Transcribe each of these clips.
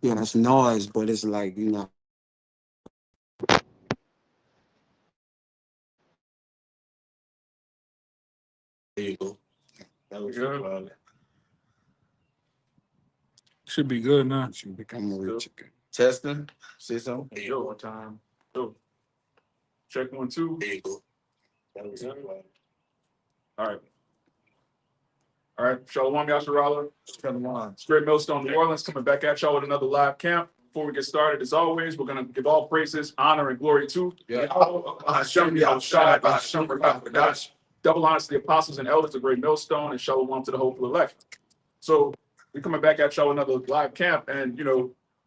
Yeah, that's noise, but it's like, there you go. That was Good. Should be good now. should become a rich again. Testing. Say something. There you Yo, go. one time. Yo, check 1 2. There you go. That was Yeah. it. All right. All right. Shalom Yasharala. Come on. It's Great Millstone, New Orleans, coming back at y'all with another live camp. Before we get started, as always, we're going to give all praises, honor, and glory to Hashem Yahushai, Hashem Rakadash. Double honors to the apostles and elders of Great Millstone, and shalom to the hopeful elect. So we're coming back at y'all with another live camp. And,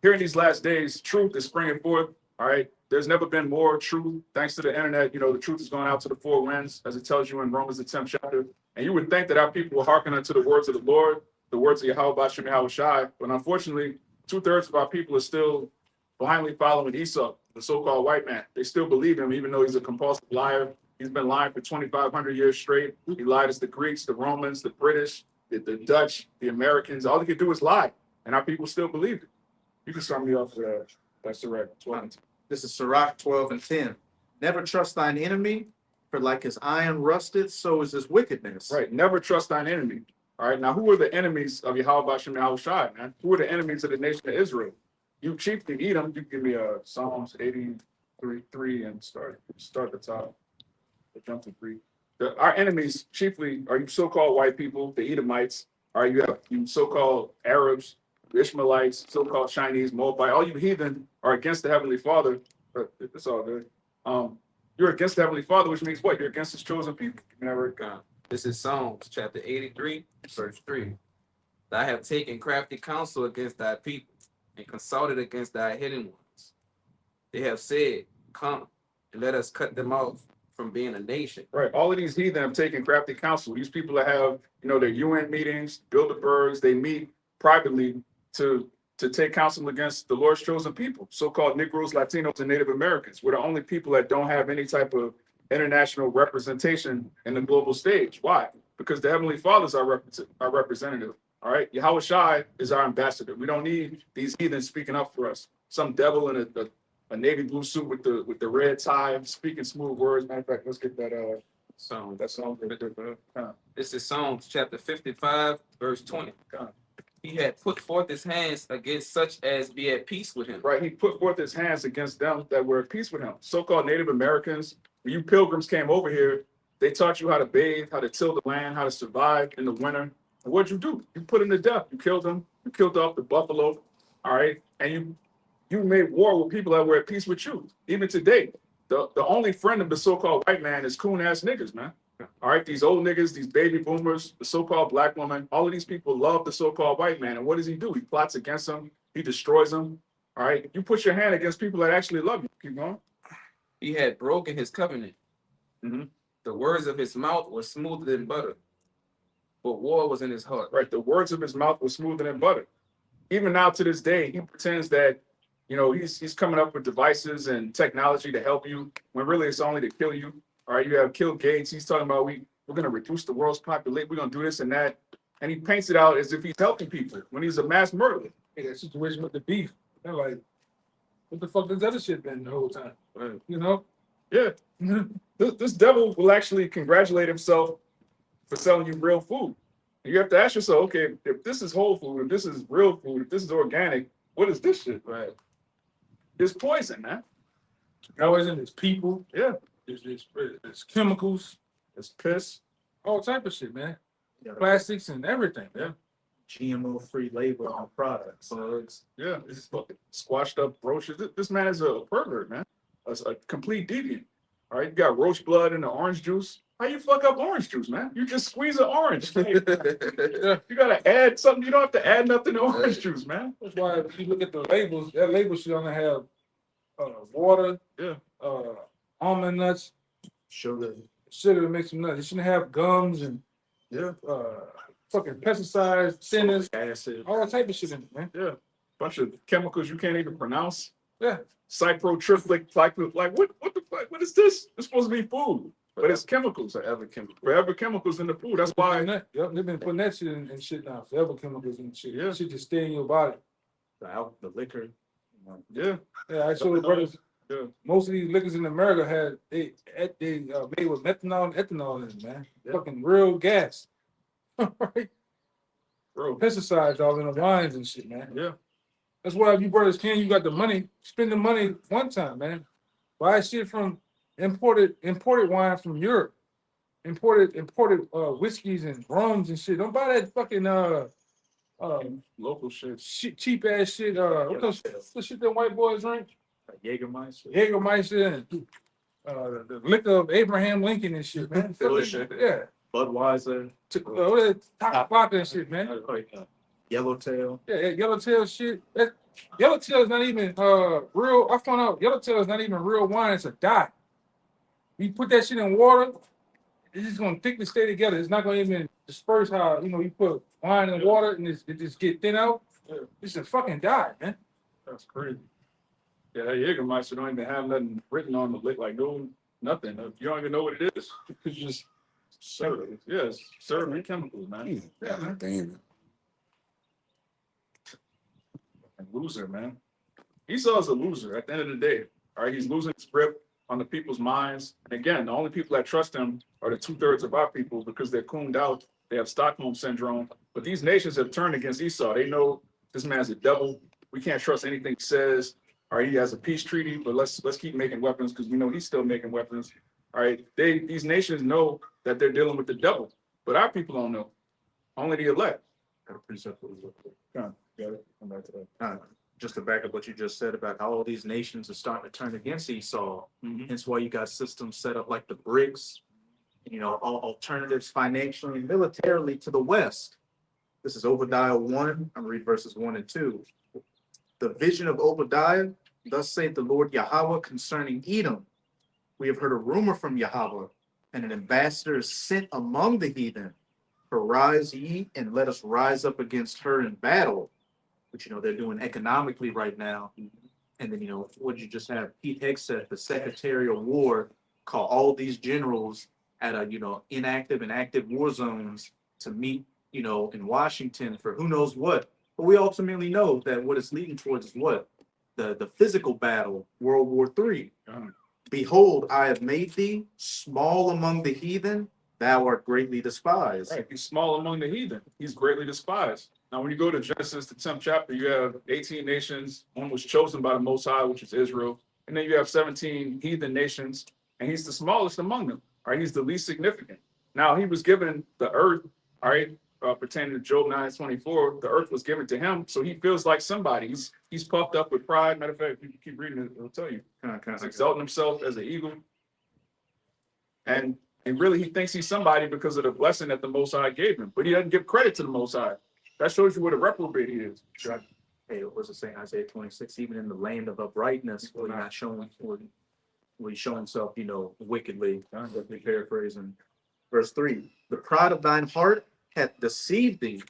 here in these last days, truth is springing forth. All right. There's never been more truth. Thanks to the internet, the truth is going out to the four winds, as it tells you in Romans, the 10th chapter. And you would think that our people will hearken unto the words of the Lord, the words of Yahweh Bashem Yahweh Shai. But unfortunately, 2/3 of our people are still blindly following Esau, the so-called white man. They still believe him, even though he's a compulsive liar. He's been lying for 2,500 years straight. He lied to the Greeks, the Romans, the British, the Dutch, the Americans. All he could do is lie. And our people still believed it. You can start me off with that. That's correct. 12. This is Sirach 12:10. Never trust thine enemy, for like his iron rusted, so is his wickedness. Right. Never trust thine enemy. All right. Now, who are the enemies of Yahweh Bashem Yahweh Shai, man? Who are the enemies of the nation of Israel? You chiefly eat them. You give me Psalms 83:3 and start the top. Jump to 3. Our enemies chiefly are you so-called white people, the Edomites. All right. You have you so-called Arabs, Ishmaelites, so-called Chinese, Moabite. All you heathen are against the Heavenly Father. It's all good. You're against the Heavenly Father, which means what? You're against His chosen people. Never. This is Psalms chapter 83, verse 3. I have taken crafty counsel against thy people and consulted against thy hidden ones. They have said, come and let us cut them off from being a nation. Right. All of these heathen have taken crafty counsel. These people that have, their UN meetings, Bilderbergs, they meet privately to take counsel against the Lord's chosen people, so-called Negroes, Latinos, and Native Americans. We're the only people that don't have any type of international representation in the global stage. Why? Because the Heavenly Father is our representative. All right. Yahweh Shai is our ambassador. We don't need these heathens speaking up for us. Some devil in a navy blue suit with the red tie, speaking smooth words. Matter of fact, let's get that Psalm. that song. This is Psalms chapter 55, verse 20. He had put forth his hands against such as be at peace with him. Right. He put forth his hands against them that were at peace with him. So-called Native Americans, when you pilgrims came over here, they taught you how to bathe, how to till the land, how to survive in the winter. And what'd you do? You put them to death. You killed them. You killed off the buffalo. All right. And you made war with people that were at peace with you. Even today, the only friend of the so-called white man is coon-ass niggas, man. All right, these old niggas, these baby boomers, the so-called black woman, all of these people love the so-called white man. And what does he do? He plots against them. He destroys them. All right, you put your hand against people that actually love you. Keep going. He had broken his covenant. Mhm. The words of his mouth were smoother than butter, but war was in his heart. Right, the words of his mouth were smoother than butter. Even now to this day, he pretends that he's coming up with devices and technology to help you when really it's only to kill you. All right, you have Bill Gates. He's talking about we're going to reduce the world's population. We're going to do this and that. And he paints it out as if he's helping people when he's a mass murderer. Hey, that situation with the beef. They're like, what the fuck has other shit been the whole time? Right. Yeah. This devil will actually congratulate himself for selling you real food. And you have to ask yourself, okay, if this is whole food, if this is real food, if this is organic, what is this shit? Right. It's poison, man. Poison, it's people, Yeah, it's chemicals, it's piss. all type of shit, man. Plastics and everything, man. GMO-free label on products. Bugs. Yeah, it's fucking squashed up roaches. This man is a pervert, man. A complete deviant. All right, you got roach blood in the orange juice. How you fuck up orange juice, man? You just squeeze an orange. You gotta add something. You don't have to add nothing to orange juice, man. That's why if you look at the labels, that label should only have water, Yeah. Almond nuts, Sugar. sugar to make some nuts. It shouldn't have gums and Yeah. fucking pesticides, thinners, Acid. all that type of shit in it, man. Yeah. Bunch of chemicals you can't even pronounce. Yeah. Cyprotriplic, like what the fuck? What is this? It's supposed to be food, but it's chemicals. Forever chemicals in the food. That's why. Yep, they've been putting that shit in shit now. Forever chemicals and shit. Yeah. Shit just stay in your body. the liquor. Yeah, Yeah, I showed the brothers. yeah. Most of these liquors in America had they made with methanol and ethanol in it, man. Yeah. Fucking real gas. Right? Bro. Pesticides all in the wines and shit, man. Yeah. That's why if you brothers can, you got the money, spend the money one time, man. Buy shit from imported wine from Europe, imported whiskeys and rums and shit. Don't buy that fucking Local shit. cheap ass shit. What's the shit that white boys drink? Jägermeister. Jägermeister and the liquor of Abraham Lincoln and shit, man. Bullshit. Yeah. Budweiser. What is it? Top vodka and shit, man. Yellowtail. Yeah, Yellowtail shit. Yellowtail is not even real. I found out Yellowtail is not even real wine. It's a dye. You put that shit in water, it's just gonna thickly stay together. It's not gonna even disperse how you put wine in water and it just get thin out. It's a fucking dye, man. That's crazy. Yeah, that Jägermeister don't even have nothing written on the lid, like nothing. You don't even know what it is. It's just syrup. Yeah, it's syrup and chemicals, man. Yeah, man. Damn. And loser, man. Esau's a loser at the end of the day. All right, he's losing his grip on the people's minds. And again, the only people that trust him are the 2/3 of our people because they're cooned out. They have Stockholm syndrome. But these nations have turned against Esau. They know this man's a devil. We can't trust anything he says. All right, he has a peace treaty, but let's keep making weapons because we know he's still making weapons. All right, these nations know that they're dealing with the devil, but our people don't know. Only the elect. Come back to that. Just to back up what you just said about how all these nations are starting to turn against Esau. Hence why you got systems set up like the BRICS, alternatives financially and militarily to the West. This is Obadiah 1. I'm gonna read verses 1 and 2. The vision of Obadiah, thus saith the Lord Yahweh concerning Edom. We have heard a rumor from Yahweh, and an ambassador is sent among the heathen. Arise ye, and let us rise up against her in battle. Which, they're doing economically right now. And then, what did you just have? Pete Hegseth, the Secretary of War, call all these generals at inactive and active war zones to meet, in Washington for who knows what. But we ultimately know that what it's leading towards is what? The physical battle, World War III. Behold, I have made thee small among the heathen, thou art greatly despised. Right, he's small among the heathen. He's greatly despised. Now, when you go to Genesis, the 10th chapter, you have 18 nations. One was chosen by the Most High, which is Israel. And then you have 17 heathen nations, and he's the smallest among them. All right, he's the least significant. Now, he was given the earth, all right, pertaining to Job 9:24. The earth was given to him, so he feels like somebody. He's puffed up with pride. Matter of fact, if you keep reading it, it'll tell you. He's exalting himself as an eagle. And really, he thinks he's somebody because of the blessing that the Most High gave him. But he doesn't give credit to the Most High. That shows you what a reprobate he is. Hey, what was it saying? Isaiah 26, even in the land of uprightness, will he not show will he show himself, wickedly. I'm paraphrasing. Verse 3, the pride of thine heart hath deceived thee,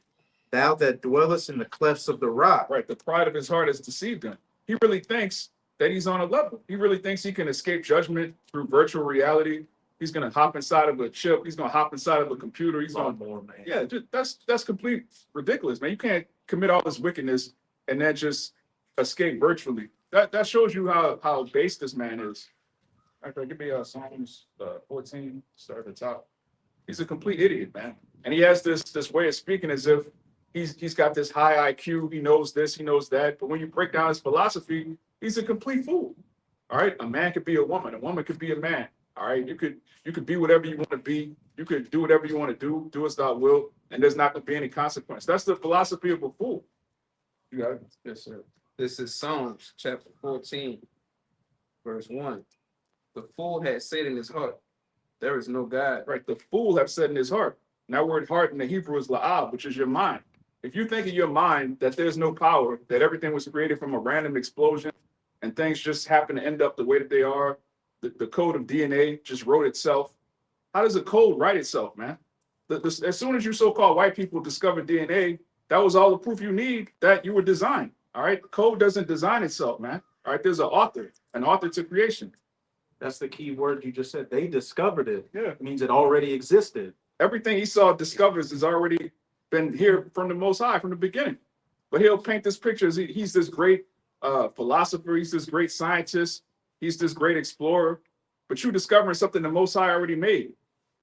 thou that dwellest in the clefts of the rock. Right, the pride of his heart has deceived him. He really thinks that he's on a level. He really thinks he can escape judgment through virtual reality. He's gonna hop inside of a chip. He's gonna hop inside of a computer. He's on more, man. Yeah, that's complete ridiculous, man. You can't commit all this wickedness and then just escape virtually. That shows you how base this man is. Okay, give me Psalms 14, start at the top. He's a complete idiot, man. And he has this way of speaking as if he's got this high IQ, he knows this, he knows that. But when you break down his philosophy, he's a complete fool. All right, a man could be a woman could be a man. All right, you could be whatever you want to be. You could do whatever you want to do as thou will, and there's not going to be any consequence. That's the philosophy of a fool. You got it? Yes, sir. This is Psalms chapter 14, verse 1. The fool had said in his heart, there is no God. Right, the fool have said in his heart. And that word heart in the Hebrew is la'ab, which is your mind. If you think in your mind that there's no power, that everything was created from a random explosion, and things just happen to end up the way that they are, the code of DNA just wrote itself. How does a code write itself, man? As soon as you so-called white people discovered DNA, that was all the proof you need that you were designed. All right, code doesn't design itself, man. All right, there's an author to creation. That's the key word you just said. They discovered it. Yeah, It means it already existed. everything Esau discovers has already been here from the Most High from the beginning. But he'll paint this picture as he's this great philosopher, he's this great scientist, he's this great explorer. But you discovering something the Most High already made.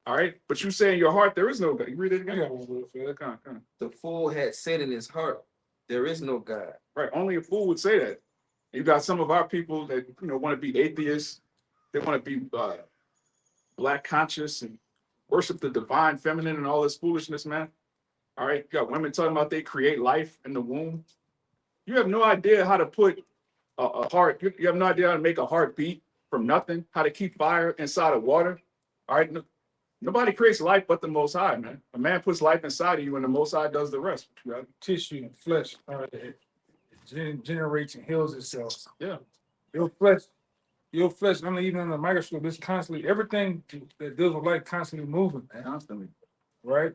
All right. But you say in your heart there is no God. You read it I again. got one word for that. Come on. The fool had said in his heart, there is no God. Right. Only a fool would say that. You got some of our people that want to be atheists. They want to be black conscious and worship the divine feminine and all this foolishness, man. All right. You got women talking about they create life in the womb. You have no idea how to put a heart. You have no idea how to make a heart beat from nothing. How to keep fire inside of water. All right. Nobody creates life but the Most High, man. A man puts life inside of you, and the Most High does the rest. Right? Tissue and flesh, it generates and heals itself. Yeah. Your flesh. I mean, even in the microscope, it's constantly everything that deals with life constantly moving, man. Constantly. Right?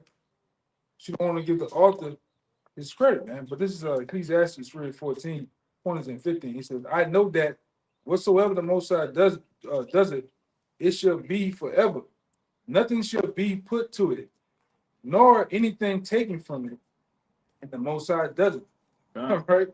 So you don't want to give the author his credit, man. But this is Ecclesiastes 3:14, 14 and 15. He says, "I know that whatsoever the Most High does it, it shall be forever. Nothing shall be put to it, nor anything taken from it. And the Most High does it." Yeah. Right?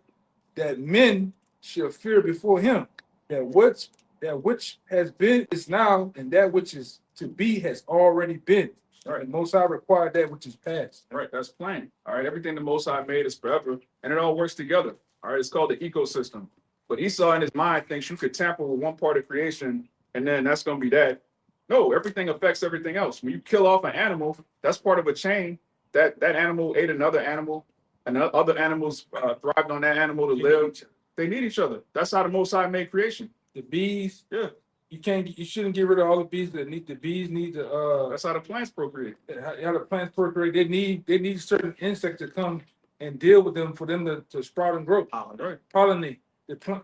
That men shall fear before him. That which has been is now, and that which is to be has already been. Right. The Most High required that which is past. Right, that's plain. All right, everything the Most High made is forever, and it all works together. All right, it's called the ecosystem. But Esau in his mind thinks you could tamper with one part of creation, and then that's going to be that. No, everything affects everything else. When you kill off an animal, that's part of a chain. That animal ate another animal, and other animals thrived on that animal to live. They need each other. That's how the Most High made creation. The bees, Yeah, you shouldn't get rid of all the bees that need. The bees need to that's how the plants procreate. how the plants procreate. They need certain insects to come and deal with them for them to sprout and grow. Right. Pollinate the plant.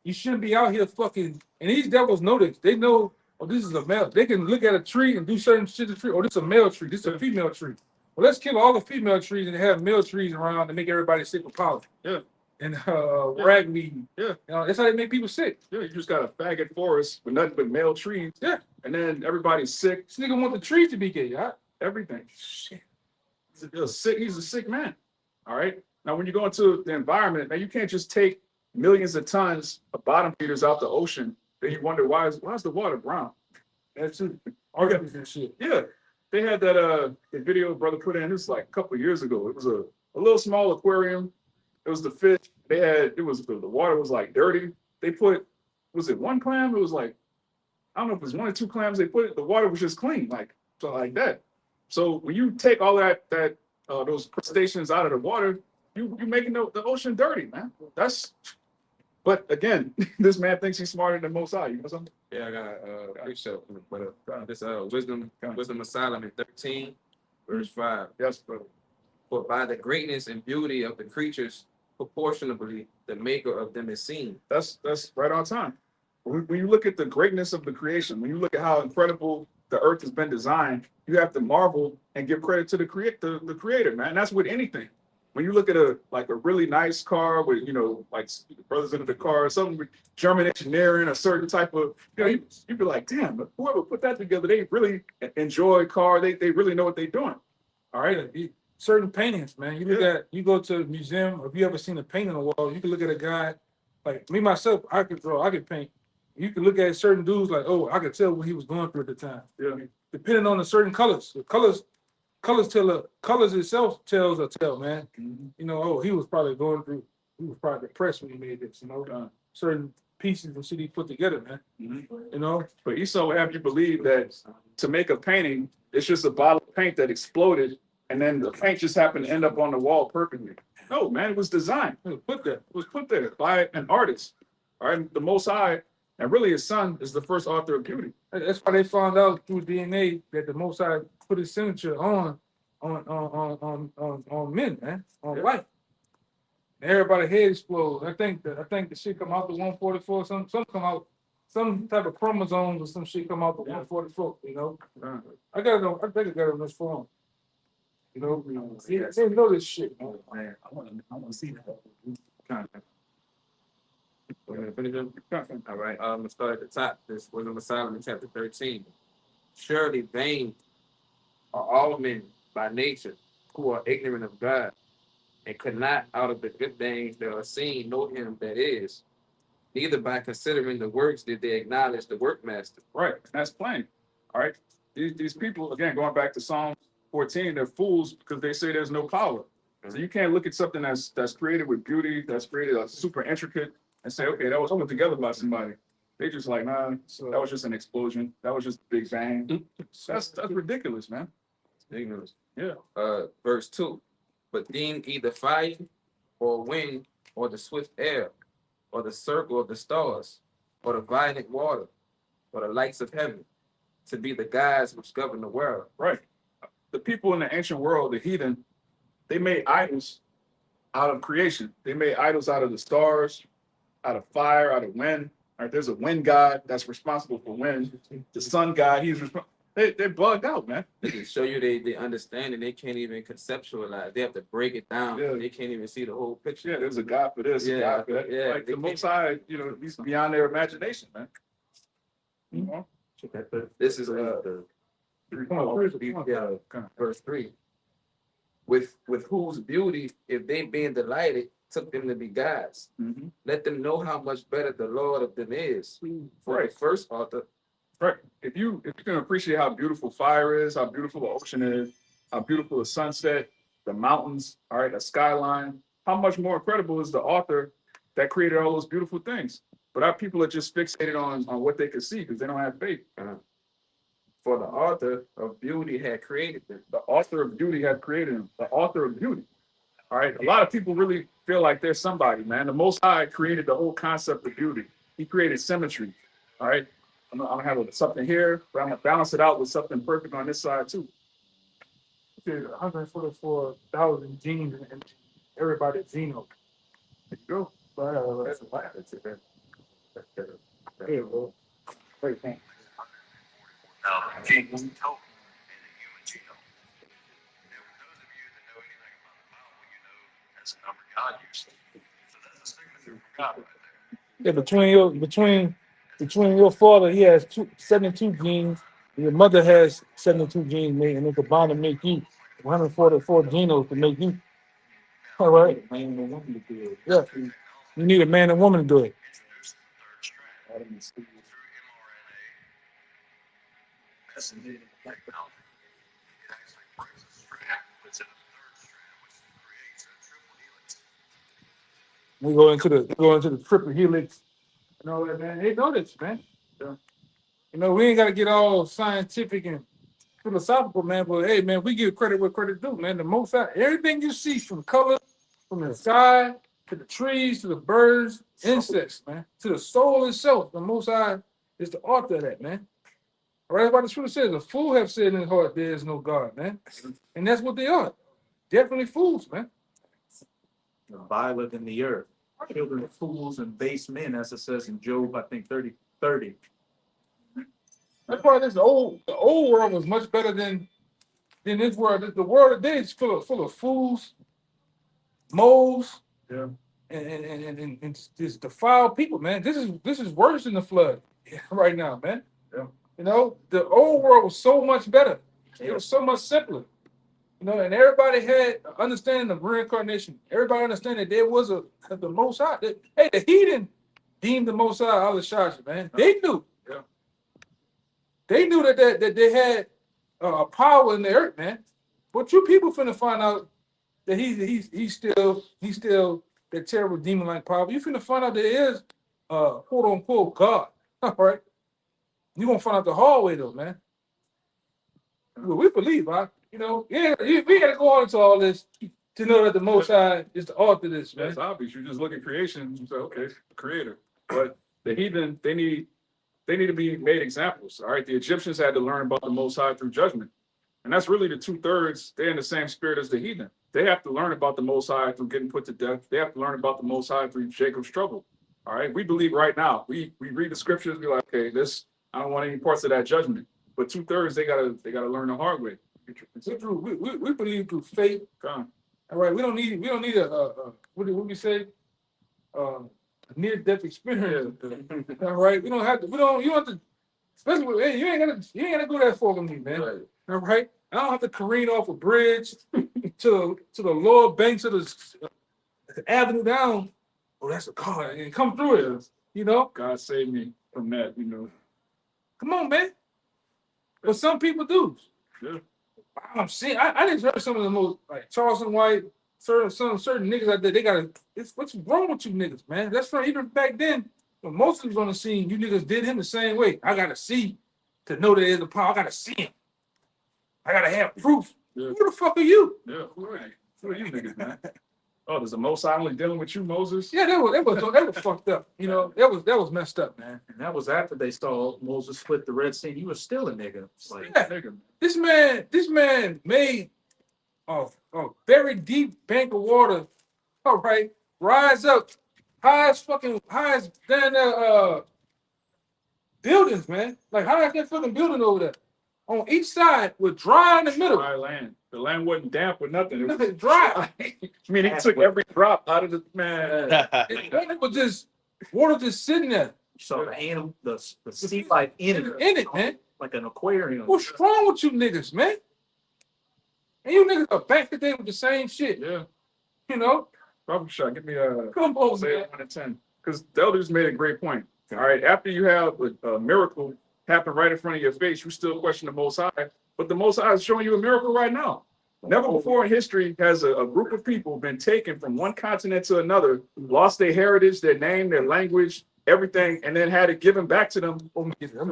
You shouldn't be out here fucking. And these devils know this. They know. Oh, this is a male. They can look at a tree and do certain shit to the tree. Oh, this is a male tree. This is a female tree. Well, let's kill all the female trees and have male trees around to make everybody sick with pollen. Yeah. And ragweed. Yeah. That's how they make people sick. Yeah, you just got a faggot forest with nothing but male trees. Yeah. And then everybody's sick. This nigga want the trees to be gay. Huh? Everything. Shit. He's a sick man. All right. Now, when you go into the environment, man, you can't just take millions of tons of bottom feeders out the ocean. Then you wonder why is the water brown? That's it. Organisms and shit. Yeah. They had that the video brother put in, this like a couple of years ago. It was a little small aquarium. It was the fish. The water was like dirty. They put, was it one clam? It was like, I don't know if it was one or two clams. They put it, the water was just clean, like that. So when you take all those crustaceans out of the water, you making the ocean dirty, man. But again, this man thinks he's smarter than Most High. You know something? Yeah, I got appreciate but this wisdom of Solomon 13, verse 5. Yes, brother. For by the greatness and beauty of the creatures, proportionably the maker of them is seen. That's right on time. When you look at the greatness of the creation, when you look at how incredible the earth has been designed, you have to marvel and give credit to the creator, man. That's with anything. When you look at a really nice car with, like brothers into the car, something with German engineering, a certain type of, you'd be like, damn, but whoever put that together, they really enjoy car. They really know what they're doing. All right. Certain paintings, man. You go to a museum, or if you ever seen a painting on the wall, you can look at a guy, like me, myself, I could draw, I could paint. You can look at certain dudes like, oh, I could tell what he was going through at the time. Yeah. Depending on the certain colors. The colors itself tells a tale, man. Mm-hmm. Oh, he was probably depressed when he made this, certain pieces and shit he put together, man. Mm-hmm. But Esau would have you believe that to make a painting, it's just a bottle of paint that exploded, and then the paint just happened to end up on the wall perfectly. No, man, it was designed. It was put there by an artist. All right, the Most High, and really his son is the first author of beauty. That's why they found out through DNA that the Most High put his signature on men, man, on life. And everybody head explodes. I think the shit come out the 144. Some come out, some type of chromosomes or some shit come out the 144. I think I got it on this phone. They know this shit, man. I want to see that. We're gonna finish them? All right. Let's start at the top. This Wisdom of Solomon, chapter 13. Surely vain are all men by nature who are ignorant of God. and could not out of the good things that are seen know him that is, neither by considering the works did they acknowledge the workmaster. Right, and that's plain. All right, these people again going back to Psalm 14, they're fools because they say there's no power. So you can't look at something that's created with beauty, that's created super intricate, and say, okay, that was put together by somebody. They just like, nah, that was just an explosion. That was just a big bang. That's ridiculous, man. Ignorance. Yeah. Verse 2. But deem either fire or wind or the swift air or the circle of the stars or the violent water or the lights of heaven to be the guides which govern the world. Right. The people in the ancient world, the heathen, they made idols out of creation. They made idols out of the stars, out of fire, out of wind. All right, there's a wind god that's responsible for wind. The sun god, he's responsible. They're bugged out, man. To show you they understand and they can't even conceptualize. They have to break it down. Yeah. They can't even see the whole picture. Yeah, there's a God for this, a God for that. Yeah, Like they the Most High, he's beyond their imagination, man. You know? This is verse 3. With whose beauty, if they being delighted, took them to be gods. Mhm. Let them know how much better the Lord of them is. For Right. the first author, Right. If you can appreciate how beautiful fire is, how beautiful the ocean is, how beautiful the sunset, the mountains, all right, the skyline, how much more incredible is the author that created all those beautiful things? But our people are just fixated on what they can see because they don't have faith. for the author of beauty had created them. The author of beauty had created him. The author of beauty. All right. A lot of people really feel like they're somebody, man. The Most High created the whole concept of beauty. He created symmetry. All right. I'm gonna have something here, but I'm gonna balance it out with something perfect on this side too. There's 144,000 genes in everybody's genome. There you go. That's a lot. Hey, bro. Great thing. Genes total in the human genome. Now, for those of you that know anything about the Bible, you know that's a number God used. So that's a signature from God right there. Yeah, between your father, he has 72 genes. And your mother has 72 genes, mate, and they combine to make you 144 genomes to make you. All right. Yeah. You need a man and woman to do it. Introduced the third strand through mRNA messenger technology. It actually breaks a strand, puts it in the third strand, which creates a triple helix. We go into the triple helix and all that, man. They know this, man. So, we ain't got to get all scientific and philosophical, man. But hey, man, we give credit where credit due, man. The most everything you see from color, from the sky to the trees to the birds, insects, man, to the soul itself. The Most High is the author of that, man. All right, that's why the scripture says, "A fool have said in his heart, there is no God," man. And that's what they are. Definitely fools, man. Viler than the earth. Children of fools and base men, as it says in Job, I think 30. That's why the old world was much better than this world. The world today is full of fools, moles, Yeah. and just defiled people, man. This is worse than the flood right now, man. Yeah. The old world was so much better. It was so much simpler. And everybody had understanding of reincarnation. Everybody understand that there was the Most High. Hey, the heathen deemed the Most High Allah Shah, man. They knew. Yeah. They knew that they had power in the earth, man. But you people finna find out that he's still that terrible demon-like power. You finna find out there is quote unquote God. All right. You gonna find out the hard way though, man. Well, we believe, right? We gotta go on into all this to know that the Most High is the author of this, man. That's obvious. You just look at creation and you say, okay, creator. But the heathen, they need to be made examples. All right. The Egyptians had to learn about the Most High through judgment. And that's really the 2/3. They're in the same spirit as the heathen. They have to learn about the Most High through getting put to death. They have to learn about the Most High through Jacob's trouble. All right. We believe right now. We read the scriptures. We're like, okay, I don't want any parts of that judgment. But 2/3, they gotta learn the hard way. We believe through faith. Come. All right. We don't need a what do we say? Near-death experience. All right. You don't have to. Especially you ain't gotta go that far with me, man. Right. All right. I don't have to careen off a bridge. to the lower banks of the avenue down. Oh, that's a car, and come through it. You know, God save me from that, you know. come on, man. But some people do. Yeah. I'm seeing. I just heard some of the most like Charleston White, certain niggas out there. They gotta. What's wrong with you niggas, man? That's from even back then. When Moses was on the scene, you niggas did him the same way. I gotta see to know that there's a power. I gotta see him. I gotta have proof. Yeah. Who the fuck are you? Yeah, who are you niggas, man? Oh, there's a Most High only dealing with you, Moses? Yeah, that was fucked up. You know, that was messed up, man. And that was after they saw Moses split the Red Sea. He was still a nigga. Like, Yeah. Nigga. This man made a very deep bank of water. All right, rise up, highest down there buildings, man. Like high as that fucking building over there. On each side with dry in the middle. Dry land. The land wasn't damp or nothing. It was Nothing dry. I mean, he took every drop out of the man. It was just water just sitting there. you saw the animal, the sea life in it. In it, man. Like an aquarium. What's wrong with you niggas, man? And you niggas are back today with the same shit. Yeah. You know? Probably shot. Give me a Come on, say man. 1 to 10. Because the elders made a great point. All right. After you have a miracle happen right in front of your face, you still question the Most High. But the Most High is showing you a miracle right now. Never before in history has a group of people been taken from one continent to another, lost their heritage, their name, their language, everything, and then had it given back to them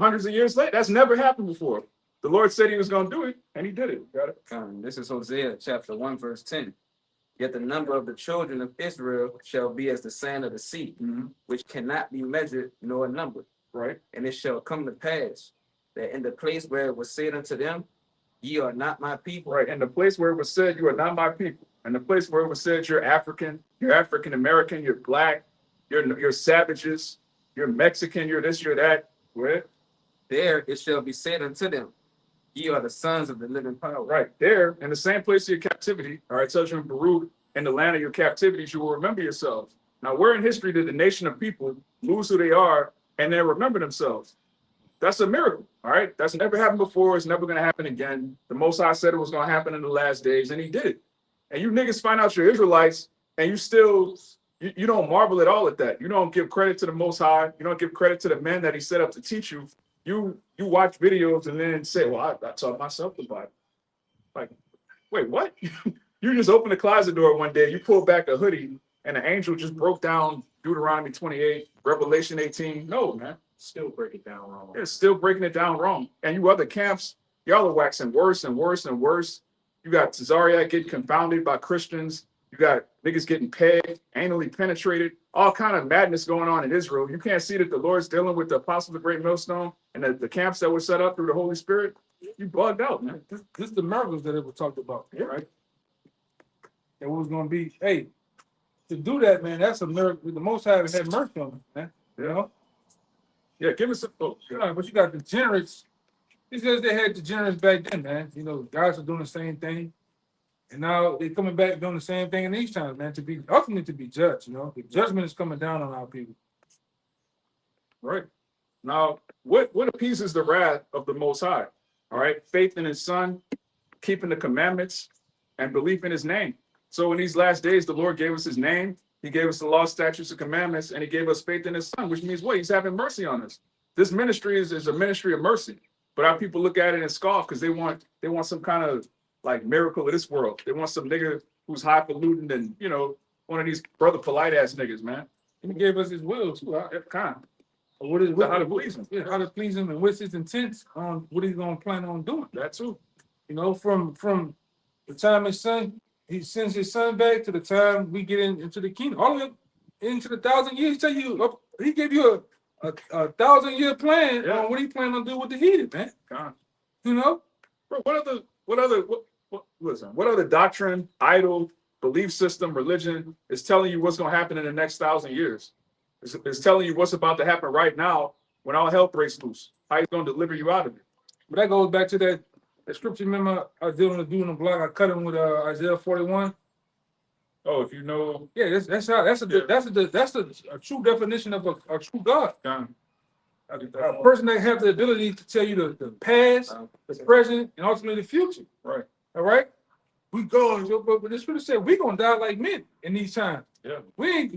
hundreds of years later. That's never happened before. The Lord said he was going to do it, and he did it. Got it? This is Hosea chapter 1, verse 10. Yet the number of the children of Israel shall be as the sand of the sea, which cannot be measured nor numbered. Right. And it shall come to pass that in the place where it was said unto them, ye are not my people. Right. And the place where it was said, you are not my people. And the place where it was said, you're African American, you're black, you're savages, you're Mexican, you're this, you're that. Where? There it shall be said unto them, ye are the sons of the living power. Right there, in the same place of your captivity. All right, tells you in Baruch, in the land of your captivities, you will remember yourselves. Now, where in history did the nation of people lose who they are and then remember themselves? That's a miracle. All right, that's never happened before. It's never going to happen again. The Most High said it was going to happen in the last days, and he did it. And you niggas find out you're Israelites, and you still you don't marvel at all at that. You don't give credit to the Most High. You don't give credit to the men that he set up to teach you. You watch videos and then say, well, I taught myself the Bible. Like, wait, what? You just opened the closet door one day, you pulled back a hoodie, and an angel just broke down Deuteronomy 28, Revelation 18. No, man. Still break it down wrong. It's still breaking it down wrong. And you other camps, y'all are waxing worse and worse and worse. You got Tazariak getting confounded by Christians. You got niggas getting pegged, anally penetrated, all kind of madness going on in Israel. You can't see that the Lord's dealing with the apostles of the great millstone and the camps that were set up through the Holy Spirit. You bugged out, man. This is the miracles that it was talked about, right? And what was going to be, hey, to do that, man, that's a miracle. The Most High had mercy on us, man. You know? Yeah, give us a But you got degenerates. He says they had degenerates back then, man. You know, guys are doing the same thing. And now they're coming back doing the same thing in these times, man, to be ultimately to be judged, you know. The judgment is coming down on our people. Right. Now, what appeases the wrath of the Most High? All right, faith in his son, keeping the commandments, and belief in his name. So in these last days, the Lord gave us his name, he gave us the law, statutes, and commandments, and he gave us faith in his son, which means what? He's having mercy on us. This ministry is a ministry of mercy. But our people look at it and scoff because they want some kind of like miracle of this world. They want some nigga who's highfalutin and, you know, one of these brother polite ass niggas, man. And he gave us his will too. Kind. What is How to please him. how to please him and what's his intents on what he's gonna plan on doing. That too. You know, from the time his son, he sends his son back to the time we get into the kingdom, all the way into the 1,000 years. He tell you, he gave you a 1,000-year plan on what he planned on do with the heathen, man. Kind. You know, Bro, what other doctrine, idol, belief system, religion is telling you what's going to happen in the next 1,000 years? It's telling you what's about to happen right now when all hell breaks loose. How he's going to deliver you out of it. but that goes back to that scripture. Remember, I was dealing with a dude on the block. I cut him with Isaiah 41. Oh, if you know, Yeah, that's a true definition of a true God. A person that has the ability to tell you the past, the present, and ultimately the future. Right. All right. we gods, but the scripture said we gonna die like men in these times. Yeah. We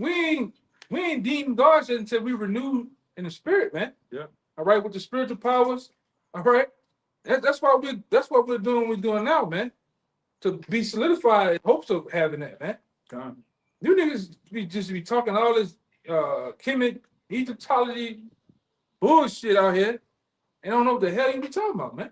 ain't deemed gods until we renewed in the spirit, man. Yeah. All right, with the spiritual powers. All right. That's what we're doing. We're doing now, man. To be solidified in hopes of having that, man. God. You niggas be talking all this Kemet Egyptology bullshit out here, and don't know what the hell you be talking about, man.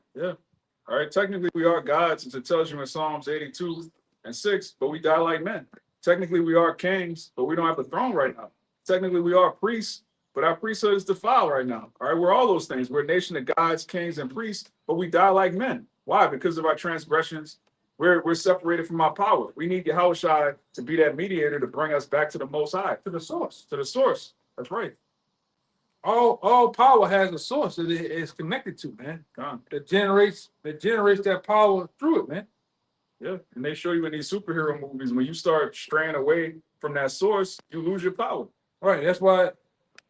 All right, technically we are gods, since it tells you in Psalms 82:6, but we die like men. Technically we are kings, but we don't have the throne right now. Technically we are priests, but our priesthood is defiled right now. All right, we're all those things. We're a nation of gods, kings, and priests, but we die like men. Why? Because of our transgressions. We're separated from our power. We need Yahushua to be that mediator to bring us back to the Most High, To the source. to the source. That's right. All power has a source that it is connected to, man. God. That generates that power through it, man. Yeah, and they show you in these superhero movies, when you start straying away from that source, you lose your power. All right. That's why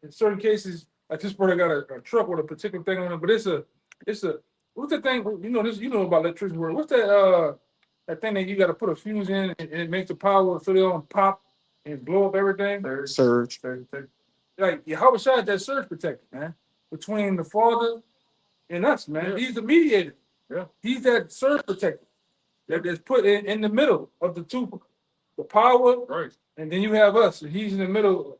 in certain cases, like this brother got a truck with a particular thing on it, but it's a what's the thing? You know about electricity work. What's that thing that you got to put a fuse in and it makes the power so they don't pop and blow up everything? Surge. Like Yahweh Shai is that surge protector, man, between the Father and us, man. Yeah. He's the mediator. Yeah. He's that surge protector that's put in the middle of the two, the power, Right. and then you have us. And he's in the middle,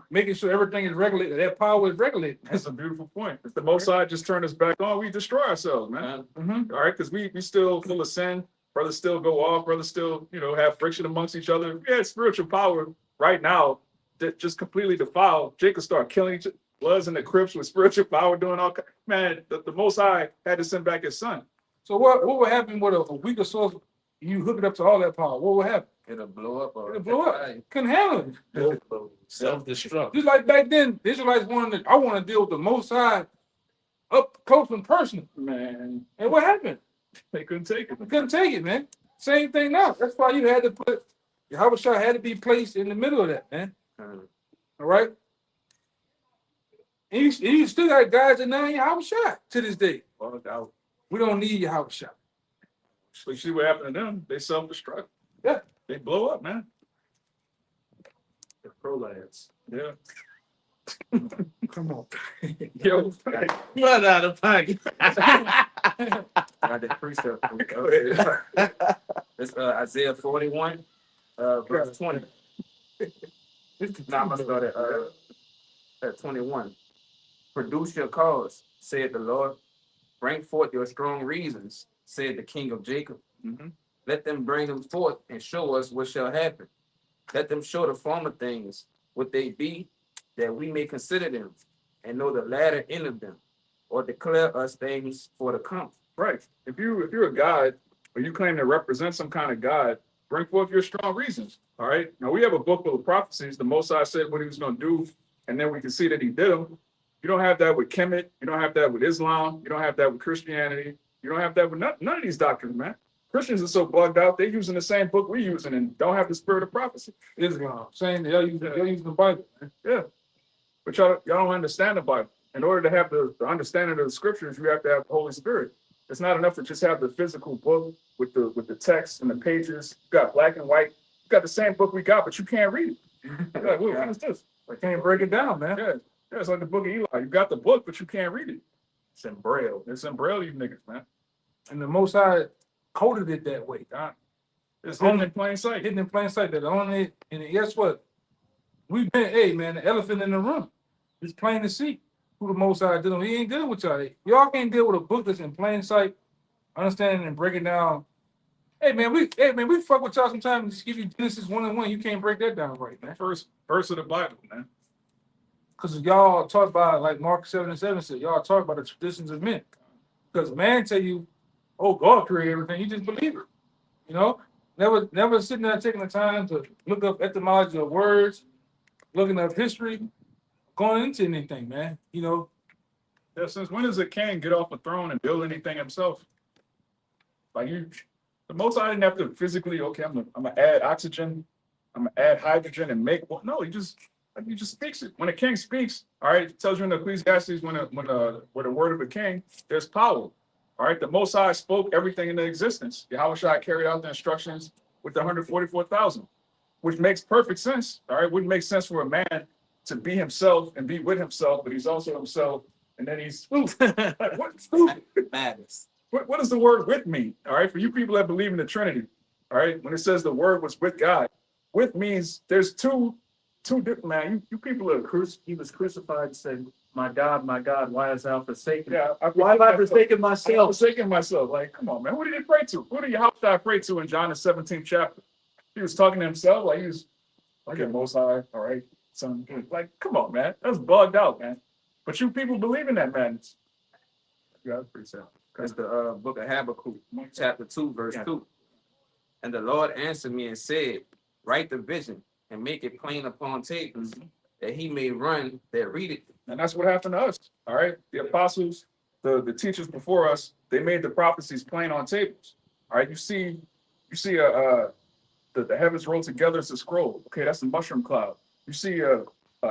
making sure everything is regulated. That power is regulated. That's a beautiful point. If the Most High just turned us back on, we destroy ourselves, man. Mhm. All right, because we still full of sin. Brothers still go off. Brothers still, have friction amongst each other. We had spiritual power right now that just completely defiled. Jacob started killing each other. Bloods in the crypts with spiritual power doing all kind. Man, the Most High had to send back his son. So what would happen with a weaker source? You hook it up to all that power. What would happen? It'll blow up. Or It'll blow up. Couldn't handle it. Self-destruct. Just like back then, the Israelites wanted. I want to deal with the Most High up close and personal. Man, And what happened? they couldn't take it. We couldn't take it, man. Same thing now. That's why you had to put Yahweh Shai had to be placed in the middle of that, man. All right. And you still got guys that now Yahweh Shai to this day. Bugged out. We don't need Yahweh Shai. So you see what happened to them? They self-destruct. Yeah. They blow up, man. The prolapse. Yeah. Come on. Yo, Blood out of pocket. Got that precept. go ahead. It's Isaiah 41, verse 20. Now I'm gonna start at 21. Produce your cause, said the Lord. Bring forth your strong reasons, said the King of Jacob. Mhm. Let them bring them forth and show us what shall happen. Let them show the former things, what they be, that we may consider them and know the latter end of them, or declare us things for the come. Right. If you're a God or you claim to represent some kind of God, bring forth your strong reasons. All right. Now we have a book full of prophecies. The Most High said what he was going to do, and then we can see that he did them. You don't have that with Kemet. You don't have that with Islam. You don't have that with Christianity. You don't have that with none of these doctrines, man. Christians are so bugged out. They're using the same book we're using and don't have the spirit of prophecy. Islam saying they're using the Bible, man. Yeah. But y'all don't understand the Bible. In order to have the understanding of the scriptures, you have to have the Holy Spirit. It's not enough to just have the physical book with the text and the pages. You got black and white. You got the same book we got, but you can't read it. You're like, what is this? I can't break it down, man. Yeah, it's like the book of Eli. You got the book, but you can't read it. It's in Braille. It's in Braille, you niggas, man. And the Most High coded it that way. God. It's hidden in plain sight. Hidden in plain sight. That only, and guess what? We've been, hey man, the elephant in the room. It's plain to see who the Most High dealing with. He ain't dealing with y'all. Y'all can't deal with a book that's in plain sight, understanding and breaking down. Hey man, we fuck with y'all sometimes. Just give you Genesis 1:1. You can't break that down right, man. First verse of the Bible, man. Because y'all taught by, like Mark 7:7 said, y'all talk about the traditions of men. Because man tell you, oh, God created everything, you just believe it. You know? Never sitting there taking the time to look up etymology of words, looking up history, going into anything, man. You know, Yeah, since when does a king get off a throne and build anything himself? Like the Most High didn't have to physically, okay, I'm gonna add oxygen, I'm gonna add hydrogen and make, well, no, he just speaks it. When a king speaks, all right, it tells you in Ecclesiastes when the word of a king, there's power. All All right, the Most High spoke everything into existence. Yahweh carried out the instructions with the 144,000, which makes perfect sense. All right, wouldn't make sense for a man to be himself and be with himself, but he's also himself, and then he's like, what? Madness. What does the word with mean? All right, for you people that believe in the Trinity, all right, when it says the word was with God, with means there's two different, man. You people are He was crucified and said, my God, why hast thou forsaken me? yeah. Why have I forsaken I'm myself? forsaking myself. Like, come on, man. What did he pray to? Who did Yahweh pray to in John the 17th chapter? He was talking to himself, like he was, okay, Most High, all right, son. Like, come on, man. That's bugged out, man. But you people believe in that madness. Yeah, that's pretty sad. That's the book of Habakkuk, chapter 2, verse 2. And the Lord answered me and said, write the vision and make it plain upon tables, that he may run that read it. And that's what happened to us. All right. The apostles, the teachers before us, they made the prophecies plain on tables. All right. You see the heavens roll together as a scroll. Okay, that's a mushroom cloud. You see a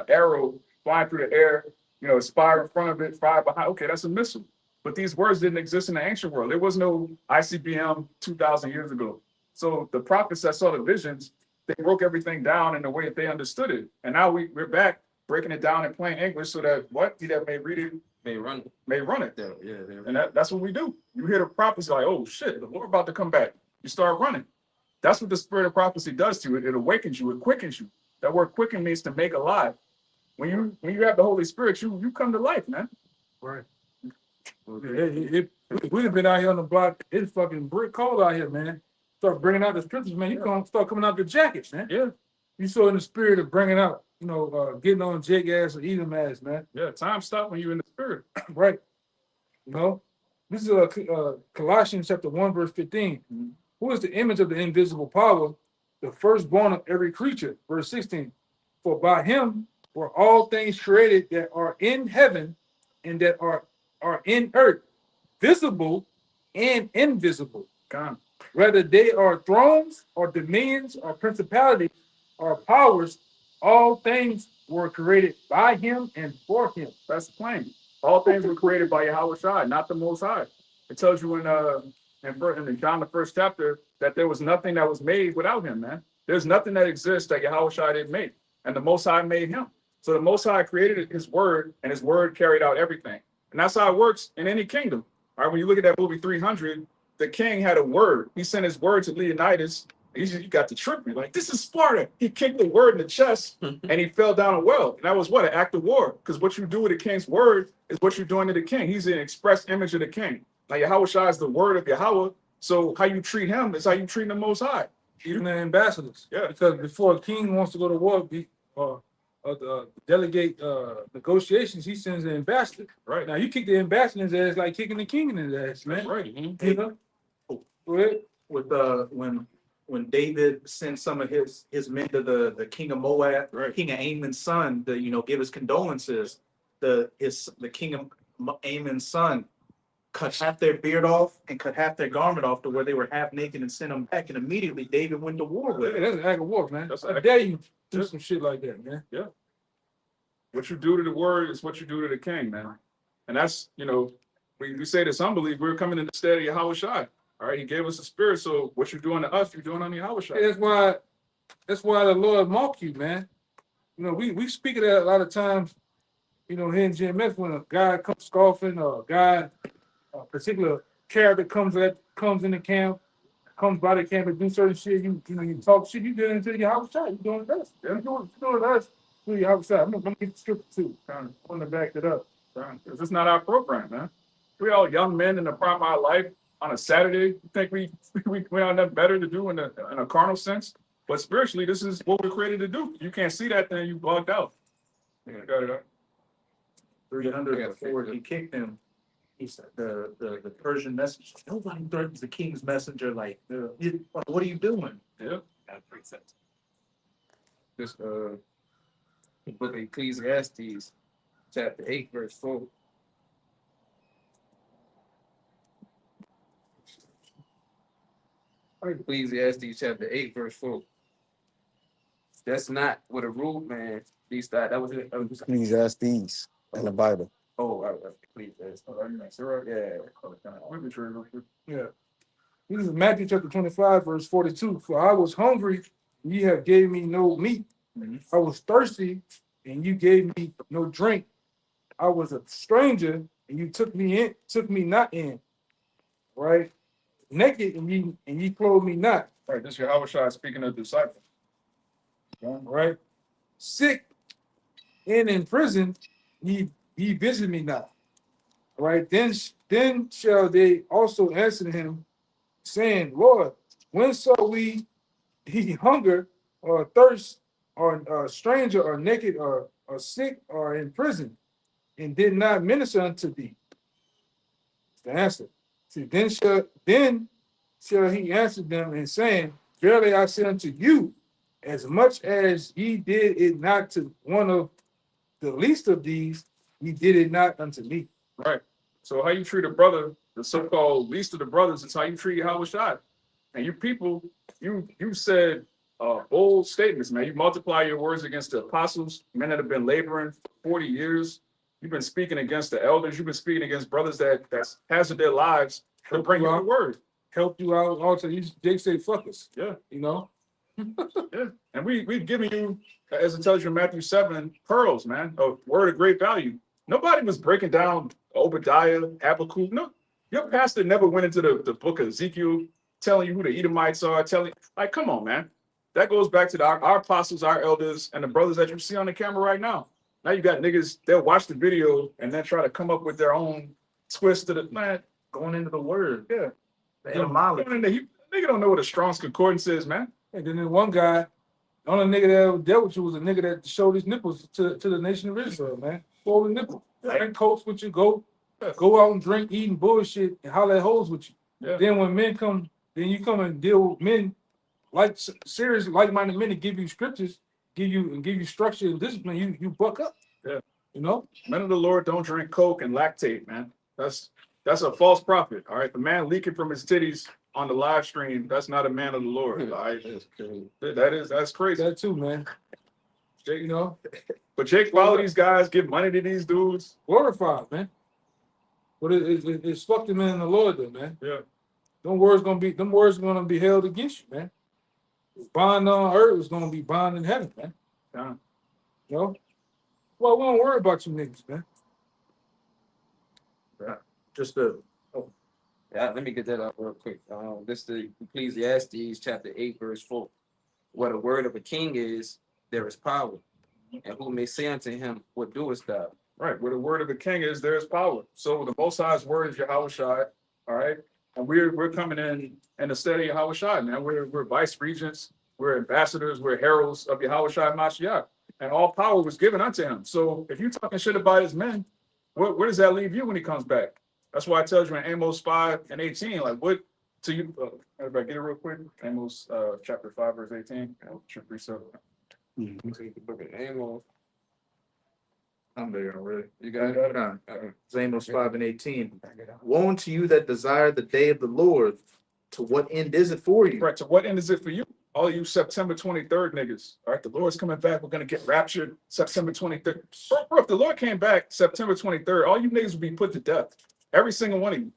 arrow flying through the air, a spire in front of it, fire behind. Okay, that's a missile. But these words didn't exist in the ancient world. There was no ICBM 2,000 years ago. So the prophets that saw the visions, they broke everything down in the way that they understood it. And now we're back breaking it down in plain English so that he that may read it May run it. may run it. Yeah. And that's what we do. You hear the prophecy like, oh shit, the Lord about to come back. You start running. That's what the spirit of prophecy does to you. It awakens you. It quickens you. That word quicken means to make alive. When you have the Holy Spirit, you come to life, man. Right. We'd have been out here on the block. It's fucking brick cold out here, man. Start bringing out the scriptures, man. You can't start coming out the jackets, man. Yeah. You saw in the spirit of bringing out, getting on Jake ass or Edom ass, man. Yeah. Time stop when you're in the spirit. Right. This is Colossians chapter 1, verse 15. Who is the image of the invisible power, the firstborn of every creature? Verse 16. For by him were all things created that are in heaven and that are in earth, visible and invisible. Gone. Whether they are thrones or dominions or principalities or powers, all things were created by him and for him. That's plain. All things were created by Yahweh Shai, not the Most High. It tells you in John the first chapter that there was nothing that was made without him, man. There's nothing that exists that Yahweh Shai didn't make, and the Most High made him. So the Most High created his word, and his word carried out everything. And that's how it works in any kingdom. All right, when you look at that movie 300, the king had a word. He sent his word to Leonidas. You got to trick me. Like, this is Sparta. He kicked the word in the chest and he fell down a well. And that was what? An act of war. Because what you do with the king's word is what you're doing to the king. He's an express image of the king. Now, Yahweh Shai is the word of Yahweh. So how you treat him is how you treat the Most High. Even the ambassadors. Yeah. Because before a king wants to go to war, delegate negotiations, he sends an ambassador. Right. Now you kick the ambassador's ass like kicking the king in his ass, man. That's right. You know? Go ahead. With when David sent some of his men to the king of Moab, Right. King of Ammon's son, to give his condolences, the king of Ammon's son cut half their beard off and cut half their garment off to where they were half naked and sent them back. And immediately David went to war with Yeah, him. that's an act of war, man. That's an I act- dare you do some shit like that, man. What you do to the word is what you do to the king, man. And that's, we say this unbelief, we're coming in the stead of Yahweh Shai. All right, he gave us a spirit, so what you're doing to us, you're doing on Yahweh Shai. Hey, that's why the Lord mock you, man. We speak of that a lot of times, here in GMS when a guy comes scoffing or a particular character comes in the camp, comes by the camp and do certain shit, you talk shit, you get into Yahweh Shai, you doing this. Yeah, you doing us through Yahweh Shai. I'm gonna get the scripture too, kind of want to back it up. Because it's not our program, man. We all young men in the prime of our life on a Saturday. You think we have nothing better to do in a carnal sense? But spiritually, this is what we're created to do. You can't see that, then you bugged out. Yeah, got it. 300 before he kicked him. He said the Persian messenger, nobody threatens the king's messenger. Like, what are you doing? Yeah. That makes sense. This book of Ecclesiastes, chapter 8, verse 4. Ecclesiastes chapter 8, verse 4. That's not what a rude man. That was it. Ecclesiastes in the Bible. please. Yeah. We'll be sure. Yeah. This is Matthew chapter 25, verse 42. For I was hungry, and ye have gave me no meat. Mhm. I was thirsty, and you gave me no drink. I was a stranger, and you took me not in. Right? Naked, and ye clothed me not. Right, this is Yahweh Shai speaking of disciples. Right? Sick and in prison, ye visit me not. Right? Then shall they also answer him, saying, Lord, when saw we he hunger or thirst or stranger or naked or sick or in prison and did not minister unto thee? That's the answer. See, then shall he answer them and saying, verily I say unto you, as much as ye did it not to one of the least of these, ye did it not unto me. Right. So how you treat a brother, the so-called least of the brothers, is how you treat Yahweh Shai. And you people, you said bold statements, man. You multiply your words against the apostles, men that have been laboring for 40 years. You've been speaking against the elders. You've been speaking against brothers that's hazarded their lives to bring you the word. Help you out. Also, Jake say fuck us. Yeah. You know? Yeah. And we've given you, as it tells you in Matthew 7, pearls, man, a word of great value. Nobody was breaking down Obadiah, Habakkuk. No, your pastor never went into the book of Ezekiel telling you who the Edomites are, like, come on, man. That goes back to our apostles, our elders, and the brothers that you see on the camera right now. Now you got niggas, they'll watch the video and then try to come up with their own twist to the, man. Going into the word. Yeah. The etymology. Nigga don't know what a Strong's Concordance is, man. And then one guy, the only nigga that ever dealt with you was a nigga that showed his nipples to the nation of Israel, man. Show the nipple. Drink coats with you, go out and drink, eating bullshit, and holler at hoes with you. Yeah. Then when men come, then you come and deal with men like serious, like-minded men to give you scriptures, give you structure and discipline. You buck up. Yeah. You know. Men of the Lord don't drink coke and lactate, man. That's a false prophet. All right, the man leaking from his titties on the live stream, that's not a man of the Lord. All right, that's crazy. That too, man. Jake, You know, but Jake follow these guys, give money to these dudes. glorified, man. But it's fuck the man in the Lord, though, man. Yeah, Them words gonna be held against you, man. Bond on earth is gonna be bond in heaven, man. yeah. You know? Well, we don't worry about you niggas, man. Just a Yeah, let me get that up real quick. This is Ecclesiastes chapter 8, verse 4. Where the word of a king is, there is power. And who may say unto him, what doest thou? Right. Where the word of the king is, there is power. So the Most High's word is Yahweh Shai. All right, and we're coming in the stead of Yahweh Shai, man. We're vice regents, we're ambassadors, we're heralds of Yahweh Shai Mashiach, and all power was given unto him. So if you're talking shit about his men, where does that leave you when he comes back? That's why I tell you in Amos 5:18, like what to you? Everybody get it real quick. Amos chapter 5, verse 18. Should precept. Book of Amos. I'm there already. You got it? It's Amos 5:18. Woe unto you that desire the day of the Lord. To what end is it for you? Right. So what end is it for you? All you September 23rd niggas. All right, the Lord's coming back. We're gonna get raptured September 23rd. Bro, if the Lord came back September 23rd, all you niggas would be put to death. Every single one of you.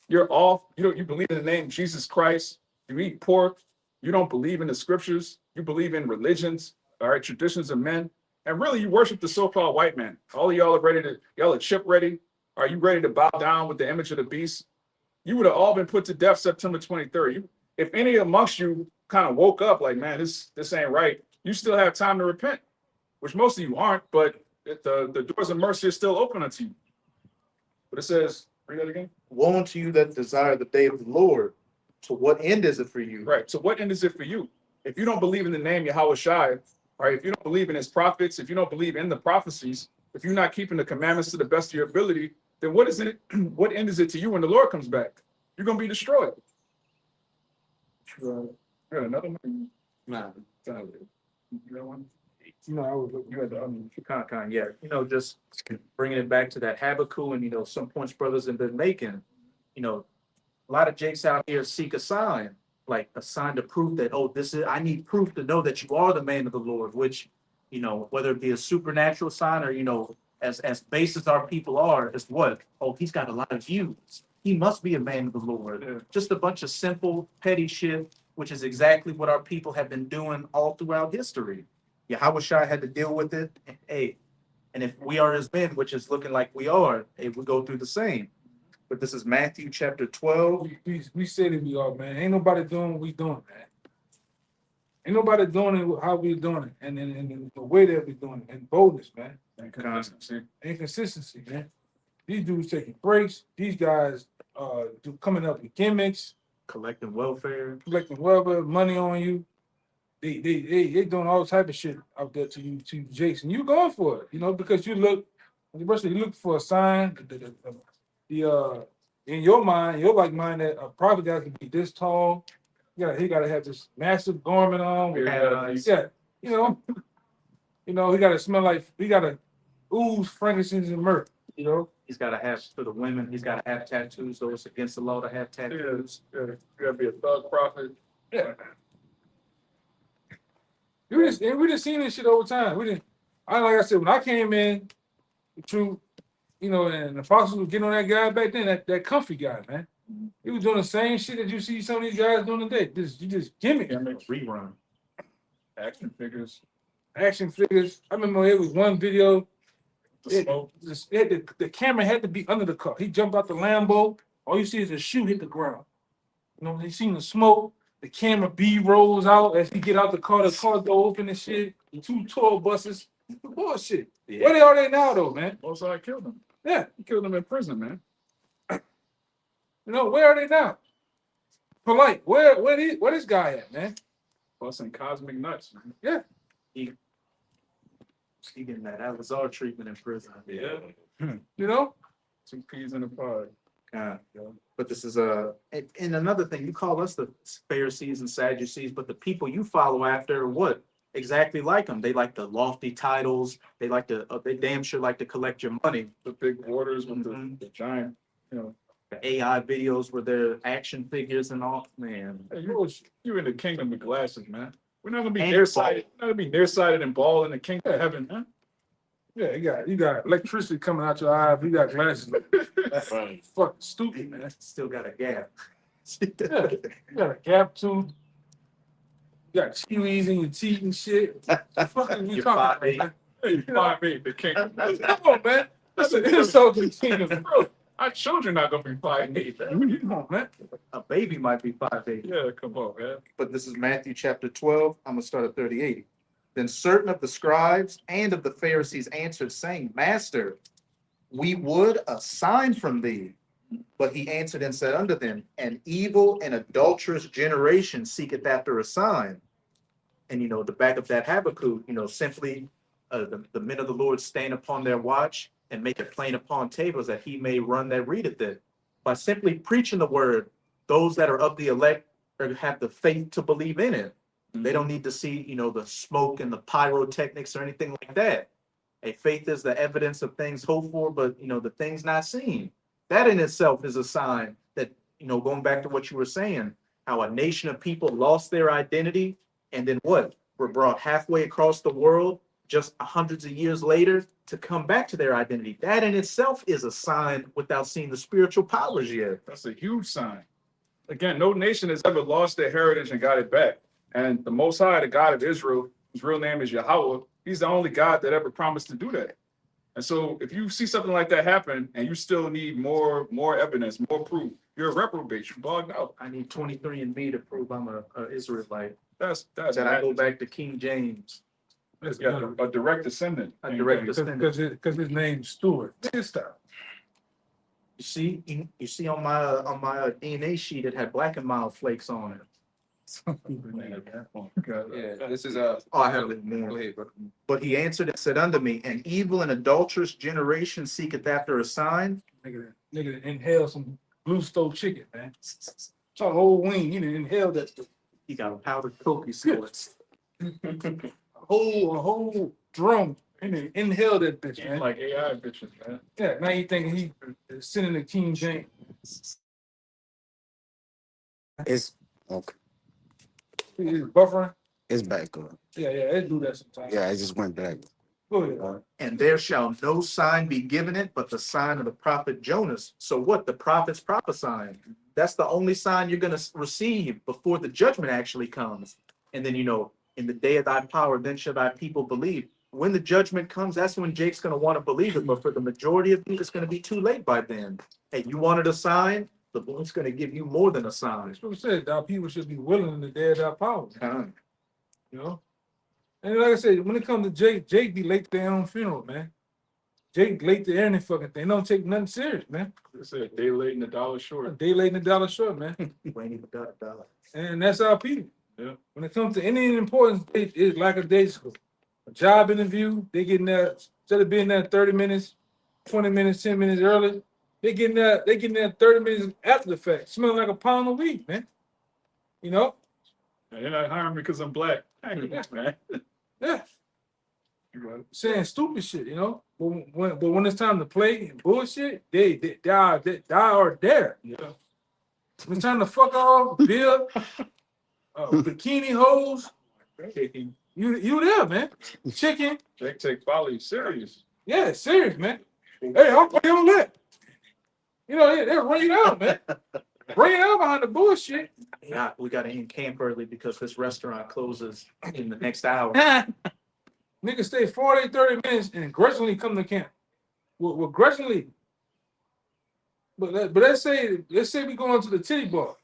You're off. You believe in the name of Jesus Christ. You eat pork. You don't believe in the scriptures. You believe in religions, all right, traditions of men. And really, you worship the so-called white man. All of y'all y'all are chip ready. Are you ready to bow down with the image of the beast? You would have all been put to death September 23rd. If any amongst you kind of woke up like, man, this ain't right, you still have time to repent, which most of you aren't, but the doors of mercy are still open unto you. But it says, read that again. Woe unto you that desire the day of the Lord. To what end is it for you? Right. So what end is it for you? If you don't believe in the name Yahweh Shai, right? If you don't believe in his prophets, if you don't believe in the prophecies, if you're not keeping the commandments to the best of your ability, then what is it? What end is it to you when the Lord comes back? You're gonna be destroyed. Yeah, another one. Nah. You got one? You know, I was looking. You had the Yeah. Just bringing it back to that Habakkuk and, some points brothers have been making, a lot of Jakes out here seek a sign, like a sign to prove that, I need proof to know that you are the man of the Lord, which, whether it be a supernatural sign or, as base as our people are, is what? Oh, he's got a lot of views. He must be a man of the Lord. Yeah. Just a bunch of simple, petty shit, which is exactly what our people have been doing all throughout history. Yahweh Shai had to deal with it. And, hey, and if we are his men, which is looking like we are, hey, we go through the same. But this is Matthew chapter 12. We said it, we are, man. Ain't nobody doing what we doing, man. Ain't nobody doing it how we doing it, and the way that we doing it, and boldness, man, And consistency. and consistency, man. These dudes taking breaks. These guys coming up with gimmicks, Collecting welfare. collecting whatever money on you. They doing all type of shit out there to you, Jason. You going for it, you know, because you look, especially you look for a sign. In your mind, your like mind that a prophet guy can be this tall. He gotta have this massive garment on. Yeah, you know, he gotta smell like, he gotta ooze frankincense and myrrh. You know, He's got to have, for the women, he's got to have tattoos. Those against the law to have tattoos. Yeah, you gotta be a thug prophet. yeah. We just seen this shit over time. Like I said, when I came in, the truth, you know, and the apostles were getting on that guy back then, that comfy guy, man. He was doing the same shit that you see some of these guys doing today. You just gimmick. Gimmicks, Rerun. action figures, Action figures. I remember it was one video. the smoke. The camera had to be under the car. He jumped out the Lambo. All you see is a shoe hit the ground. You know, you seen the smoke. The camera B rolls out as he get out the car door open and shit. The 2 tour buses. Bullshit. Yeah. Where are they now though, man? Mosai killed him. Yeah. He killed him in prison, man. You know, where are they now? Polite. Where this guy at, man? Busting cosmic nuts, man. Yeah. He getting that Alizar treatment in prison. Yeah. You know? 2 peas in a pod. But this is and another thing, you call us the Pharisees and Sadducees, but the people you follow after are what? Exactly like them. They like the lofty titles. They like to, they damn sure like to collect your money. The big waters with Mhm. the giant, you know. The AI videos where they're action figures and all, man. Hey, you in the kingdom with glasses, man. We're not gonna be And nearsighted. We're not gonna be nearsighted and ball in the kingdom of heaven, huh? Yeah, you got electricity coming out your eye. You got glasses. Right. Fucking stupid, man. Still got a gap. Yeah. You got a gap tooth. You got chewies in your teeth and shit. The fuck are you You're talking 5'8". about, man? Hey, you find me the kingdom. Come on, man. That's an insult to the kingdom. Bro, Our children not gonna be fighting me. come on, man. A baby might be 5'8". Yeah, come on, man. But this is Matthew chapter 12. I'm gonna start at 38. Then certain of the scribes and of the Pharisees answered, saying, Master, we would a sign from thee. But he answered and said unto them, an evil and adulterous generation seeketh after a sign. And the back of that Habakkuk, simply the men of the Lord stand upon their watch and make it plain upon tables that he may run that readeth it. By simply preaching the word, those that are of the elect have the faith to believe in it. They don't need to see, the smoke and the pyrotechnics or anything like that. A faith is the evidence of things hoped for, but the things not seen. That in itself is a sign that, going back to what you were saying, how a nation of people lost their identity and then what? Were brought halfway across the world just hundreds of years later to come back to their identity. That in itself is a sign without seeing the spiritual powers yet. That's a huge sign. Again, no nation has ever lost their heritage and got it back. And the Most High, the God of Israel, whose real name is Yahweh, he's the only God that ever promised to do that. And so if you see something like that happen and you still need more evidence, more proof, you're a reprobate, you're bogged out. I need 23andMe to prove I'm a Israelite. That's That I go back to King James. It's got a direct descendant. A direct descendant. Because his name's Stewart. Stop. You see on my DNA sheet, it had black and mild flakes on it. Yeah, this is Oh, I have it Go more. ahead, bro. But he answered and said unto me, an evil and adulterous generation seeketh after a sign. Nigga inhale some blue stove chicken, man. It's a whole wing. You didn't inhale that. He got a powdered coke, he snorts. A whole drum. And then inhale that bitch, man. Like AI bitches, man. Yeah, now you thinking he sending the King James. It's okay. He's buffering. It's back up. Yeah, it do that sometimes. Yeah, I just went back. Go ahead. And there shall no sign be given it but the sign of the prophet Jonas. So what? The prophet's prophesying. That's the only sign you're going to receive before the judgment actually comes. And then, in the day of thy power, then shall thy people believe. When the judgment comes, that's when Jake's going to want to believe it. But for the majority of you, it's going to be too late by then. Hey, you wanted a sign? The Lord's going to give you more than a sign. That's what I said. Our people should be willing in the day of our power. Time. You know? And like I said, when it comes to Jake be late to their own funeral, man. Jake late to any fucking thing. Don't take nothing serious, man. They say a day late and a dollar A short. day late and a dollar short, man. You ain't even got a dollar. And that's our people. Yeah. When it comes to any importance, it's like a day school. A job interview, they getting there, instead of being there 30 minutes, 20 minutes, 10 minutes early, they getting there 30 minutes after the fact. Smelling like a pound of weed, man. You know? And they're not hiring me because I'm black. Yeah. Man. Yeah. You got it. Saying stupid shit, you know? But when it's time to play and bullshit, they are there. Yeah. When it's time to fuck off, bill, bikini hoes, you there, man. Chicken. Jake take folly serious. Yeah, serious, man. Hey, I'll pay on that. You know, they'll run you down, man. Bring it out behind the bullshit. Yeah, we got to end camp early because this restaurant closes in the next hour. Niggas stay 40, 30 minutes and grudgingly come to camp. Well, grudgingly. But let's say we going to the titty bar.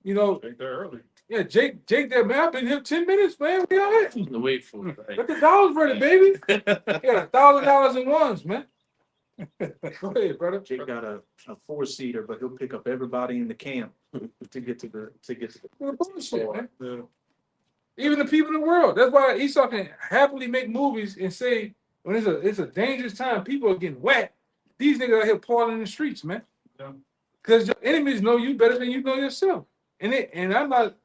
You know, Jake there early. yeah, Jake there, man. I've been here 10 minutes, man. We all right. Wait for it. Let the dollars ready, baby. Yeah, $1,000 in ones, man. Go ahead, brother. Jake got a four-seater, but he'll pick up everybody in the camp to get to the Well, bullshit, man. Yeah. Even the people in the world. That's why Esau can happily make movies and say when it's a dangerous time, people are getting whacked. These niggas out here partying in the streets, man. Yeah. Because your enemies know you better than you know yourself. And I'm not.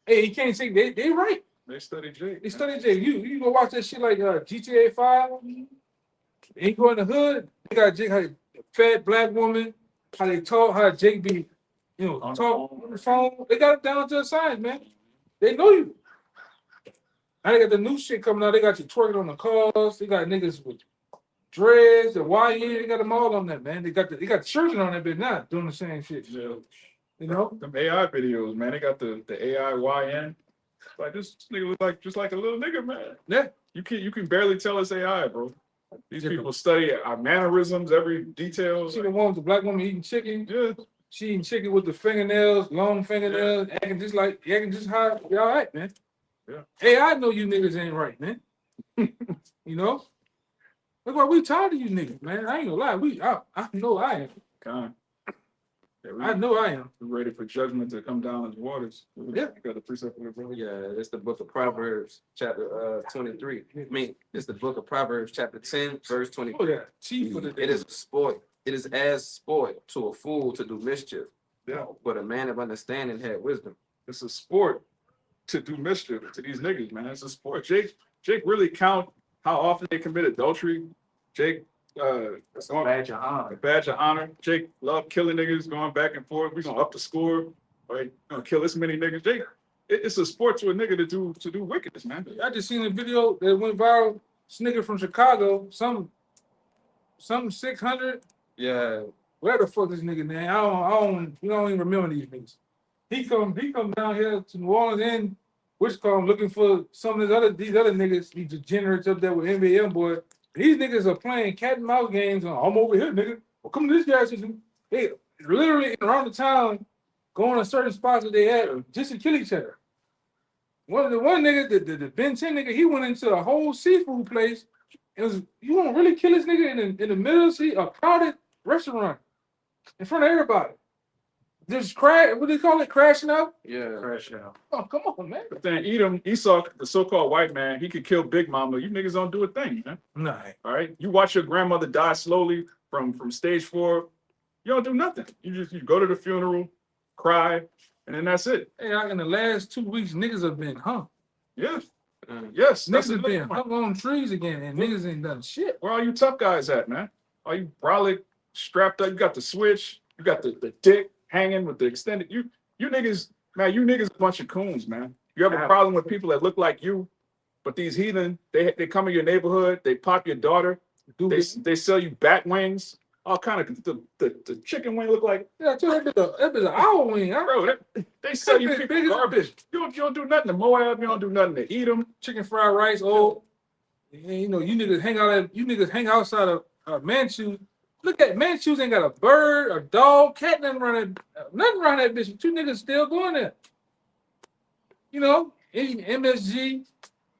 Hey, you can't say they right. They study Jake. They study Jake. You go watch that shit like GTA 5. And you go in the hood. They got Jake, how a fat black woman, how they talk, how Jake be, talk on the phone. They got it down to a science, man. They know you. Now they got the new shit coming out. They got you twerking on the cars. They got niggas with dreads, the YN. They got them all on that, man. They got the children on that, but not doing the same shit. Yeah. You know? Them AI videos, man. They got the AI YN. Like this nigga look just like a little nigga, man. Yeah. You can barely tell it's AI, bro. These Yeah. people study our mannerisms, every detail. See the one with the black woman eating chicken. Yeah. She eating chicken with the fingernails, long fingernails, acting just how you all right, man. Yeah. Hey, I know you niggas ain't right, man. You know? That's why we tired of you niggas, man. I ain't gonna lie. I know I am. God. Yeah, I know I am. we're ready for judgment to come down as waters. Yeah. You got the precept for it, brother. Yeah, it's the book of Proverbs, chapter 23. I mean, it's the book of Proverbs, chapter 10, verse 23. Oh yeah, chief for the day. It is sport. It is as sport to a fool to do mischief. Yeah. But a man of understanding had wisdom. It's a sport to do mischief to these niggas, man. It's a sport. Jake really count how often they commit adultery. Jake, That's a badge of honor. a badge of honor. Jake love killing niggas, going back and forth. We gonna up the score. Right? Gonna kill this many niggas. Jake, it's a sport to a nigga to do wickedness, man. I just seen a video that went viral. This nigga from Chicago, some 600. Yeah. Where the fuck this nigga name? We don't even remember these niggas. He come down here to New Orleans and Wisconsin looking for some of these other niggas, these degenerates up there with NBA boy. These niggas are playing cat and mouse games. I'm over here, nigga. Well, come to this gas station. They literally around the town going to certain spots that they had just to kill each other. One nigga, the Ben 10 nigga, he went into a whole seafood place. It was, you want to really kill this nigga in the middle of a crowded restaurant in front of everybody. Just what do they call it? Crashing out? Yeah. Crash out. Oh, come on, man. But then Esau, the so-called white man, he could kill Big Mama. You niggas don't do a thing, man. Nah. All right. You watch your grandmother die slowly from stage 4. You don't do nothing. You go to the funeral, cry, and then that's it. Hey, in the last 2 weeks, niggas have been hung. Yeah. Yes. That's Niggas have another been one. hung on trees again, and niggas ain't done shit. Where are you tough guys at, man? Are you brolic, strapped up? You got the switch. You got the dick hanging with the extended. You niggas, man, you niggas a bunch of coons, man. You have a problem with people that look like you. But these heathen, they come in your neighborhood, they pop your daughter, Do they this. they sell you bat wings, all kind of the chicken wing look like, Yeah, I told you that bitch an hour wing. I bro. They sell you That bitch people big as a garbage. bitch. You don't do nothing to Moab. You don't do nothing to eat them. Chicken fried rice. Oh, and, you know, you niggas hang outside of Manchu. Look at Manchu's ain't got a bird, a dog, cat, nothing around that bitch. But you niggas still going there. You know, eating MSG,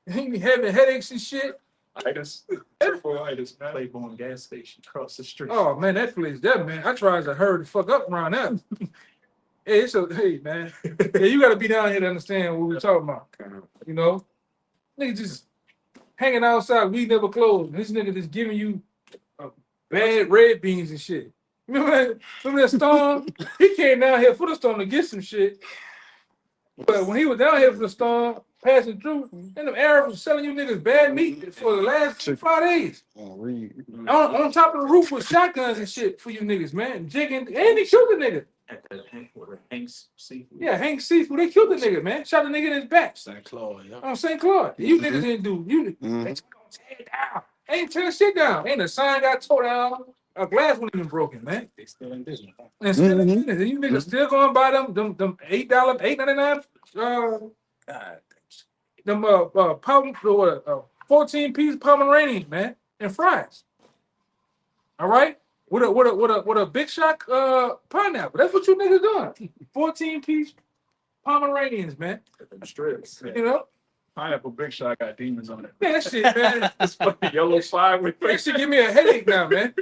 having headaches and shit. Itis, triple itis, man. Claiborne gas station across the street. Oh man, that place, man. I tried to hurry the fuck up around that. Hey man. Yeah, you gotta be down here to understand what we're talking about. You know, nigga just hanging outside, we never closed. This nigga just giving you bad red beans and shit. Remember that storm? He came down here for the storm to get some shit. But when he was down here for the storm, passing through, and them Arabs was selling you niggas bad meat for the last 5 days. On top of the roof with shotguns and shit for you niggas, man. Jigging, and they killed the nigga. At the Hank's Seafood. Yeah, Hank Seafood, they killed the nigga, man. Shot the nigga in his back. St. Claude, yeah. On St. Claude. You niggas didn't do, they gonna tear it down. Ain't tear shit down. Ain't a sign got tore down. A glass wasn't even broken, man. They still in business. And still in business. And you niggas still going by them $8, $8.99, God, them 14-piece Pomeranian, man, and fries. All right? With a big shock pineapple. That's what you niggas doing. 14-piece Pomeranians, man. Strips. You know? Pineapple Big Shot got demons on it. Man, that shit, man. It's fucking yellow fire with That shit give me a headache now, man.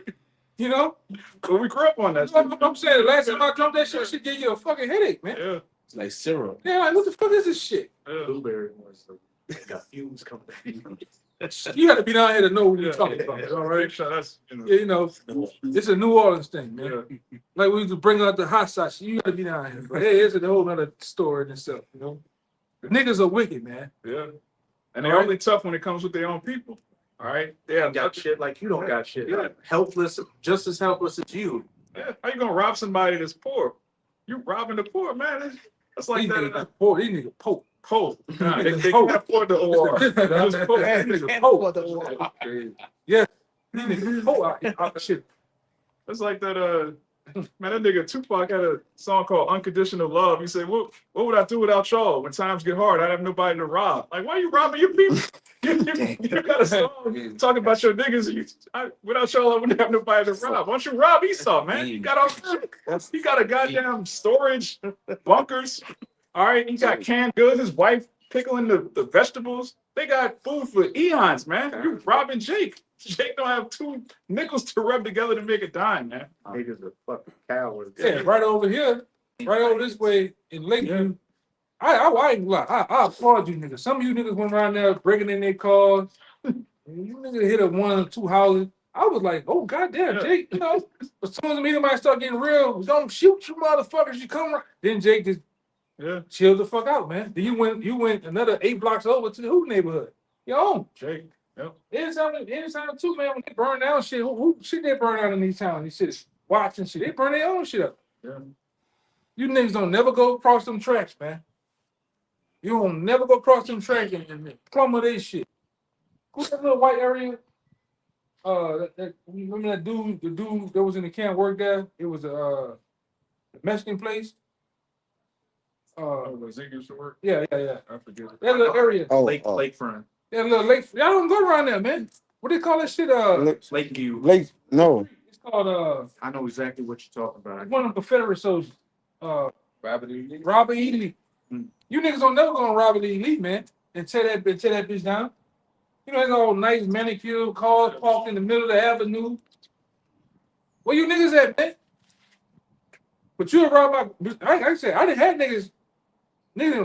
You know? But we grew up on that. I'm saying the last time I drunk that shit give you a fucking headache, man. Yeah. it's like syrup. Yeah, like, what the fuck is this shit? Blueberry was got fumes coming. You got to be down here to know what you're talking about. All Big right? Shot, that's, Yeah, you know, it's a New Orleans thing, man. yeah. Like we used to bring out the hot sauce. You got to be down here. But hey, it's a whole nother story in itself, you know? The niggas are wicked, man. Yeah. And they're only tough when it comes with their own people. All right. They have got shit like you don't got shit. Yeah. Helpless, just as helpless as you. Yeah. How you gonna rob somebody that's poor? You robbing the poor, man. That's like These that. niggas poor. These niggas poor. Poor. Nah, they can't afford the OR. That's poor. These niggas poor. Yeah, these niggas poor out here. Shit. That's like that. Man, that nigga Tupac had a song called "Unconditional Love." He said, "What would I do without y'all? When times get hard, I'd have nobody to rob." Like, why are you robbing your people? You got a song talking about your niggas. Without y'all, I wouldn't have nobody to rob. Why don't you rob Esau, man? He got a goddamn storage bunkers. All right, he got canned goods. His wife pickling the vegetables. They got food for eons, man. You robbing Jake. Jake don't have 2 nickels to rub together to make a dime, man. Niggas are fucking cowards. Yeah, right over here, right over this way in Lakeview. I ain't lie. I applaud you niggas. Some of you niggas went around there breaking in their cars. You niggas hit up 1 or 2 houses. I was like, oh goddamn, Jake, you know. As soon as me might start getting real, don't shoot you motherfuckers. You come around. Then Jake just chill the fuck out, man. Then you went another 8 blocks over to the who neighborhood? Your own. Jake. Yep. Anytime too, man, when they burn down shit, who shit they burn out in these towns? These shit watching shit. They burn their own shit up. Yeah. You niggas don't never go across them tracks, man. You don't never go across them tracks and plumber their shit. Who's that little white area? Remember that dude, the dude that was in the camp worked there? It was a Mexican place. Ezekiel should work. Yeah. I forget. That little area. Lakefront. That little lake. Y'all don't go around there, man. What they call that shit? Lakeview. No. It's called I know exactly what you're talking about. one of the Confederate soldiers. Robert E. Lee. Robert E. Lee. You niggas don't never go on Robert E. Lee, man, and tear that bitch down. You know, it's all nice manicured cars parked in the middle of the avenue. Where you niggas at, man? But you rob I said, I didn't have niggas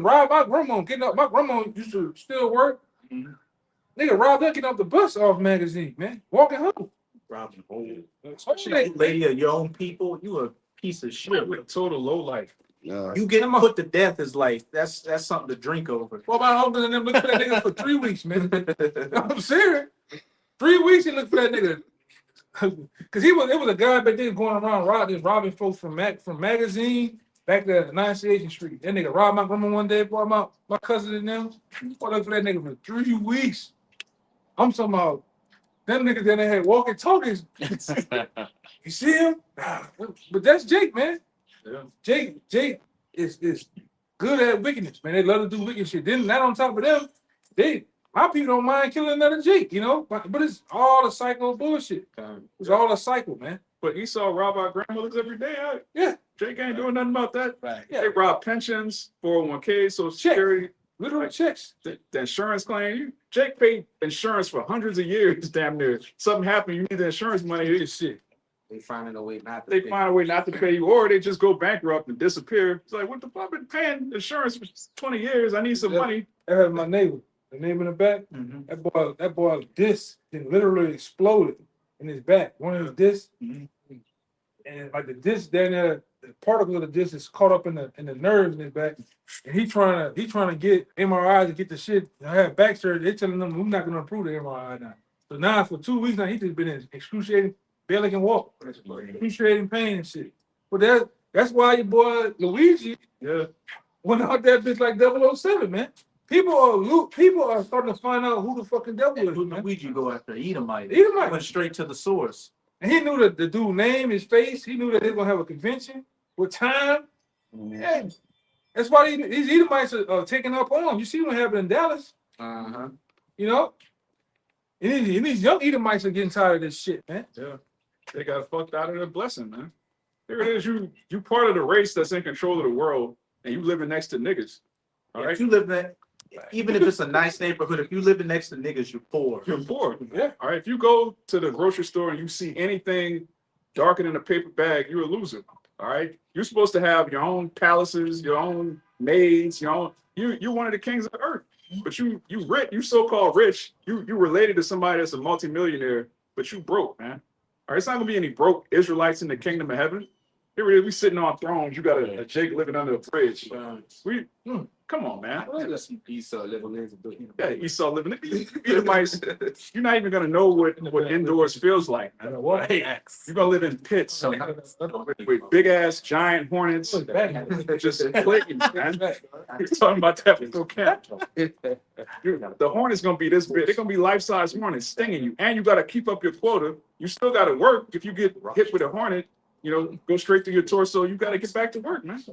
rob my grandma, getting up. My grandma used to still work. Nigga robbed her getting off the bus off Magazine, man. Walking home. Robbing whole. Especially Lady of your own people, you a piece of shit. With a total low life. You get put to death is like that's something to drink over. Well, my uncle and them looked for that nigga for 3 weeks, man. I'm serious. 3 weeks he looked for that nigga. Cause it was a guy back then going around robbing folks from Magazine back there at 98th Street. That nigga robbed my grandma one day, boy, my cousin and them. Boy, look for that nigga for 3 weeks. I'm talking about them niggas that they had walking talkies. You see him? But that's Jake, man. Yeah. Jake is good at wickedness, man. They love to do wicked shit. Then not on top of them, my people don't mind killing another Jake, you know. But it's all a cycle of bullshit. It's all a cycle, man. But Esau rob our grandmothers every day. Yeah. Jake ain't doing nothing about that. Right. Yeah. They rob pensions, 401k, Social Security, Literal checks. the insurance claim. Jake paid insurance for hundreds of years, damn near. Something happened, you need the insurance money. This shit. They finding a way not to They pay. find a way not to pay you, or they just go bankrupt and disappear. It's like, what the fuck? I've been paying insurance for 20 years. I need some Yeah. money. I heard my neighbor, the neighbor in the back. That boy disc then literally exploded in his back. One of his discs, and like the disc down there, the particle of the disc is caught up in the nerves in his back. And he trying to get MRI to get the shit. I have back surgery. They're telling them we're not gonna approve the MRI now. So now for 2 weeks now he just been in excruciating, barely can walk, excruciating pain and shit. But that's why your boy Luigi went out that bitch like 007, man. People are starting to find out who the fucking devil is, Who man. Luigi go after? Edomite. Edomite. Went straight to the source. And he knew that the dude name, his face. He knew that they were gonna have a convention with time. Yeah, that's why these Edomites are taking up on him. You see what happened in Dallas, Uh-huh. you know? And these young Edomites are getting tired of this shit, man. Yeah. They got fucked out of their blessing, man. Here it is. You part of the race that's in control of the world, and you living next to niggas. All If right. you live in, even if it's a nice neighborhood, if you live next to niggas, you're poor. You're poor. Yeah. All right. If you go to the grocery store and you see anything darker than a paper bag, you're a loser. All right. You're supposed to have your own palaces, your own maids, your own. You're one of the kings of the earth. But you rich, you so-called rich. You related to somebody that's a multimillionaire, but you broke, man. All right. It's not gonna be any broke Israelites in the kingdom of heaven. Here it is. We sitting on thrones. You got a Jake living under a bridge. Come on, man. Esau living in the Yeah, Esau living. Edomites, you're not even gonna know what indoors feels like. Man. You're gonna live in pits with big ass giant hornets, just clicking, man. You're talking about that with camp. The hornet's gonna be this big. They're gonna be life-size hornets stinging you, and you gotta keep up your quota. You still gotta work. If you get hit with a hornet, you know, go straight through your torso. You gotta get back to work, man.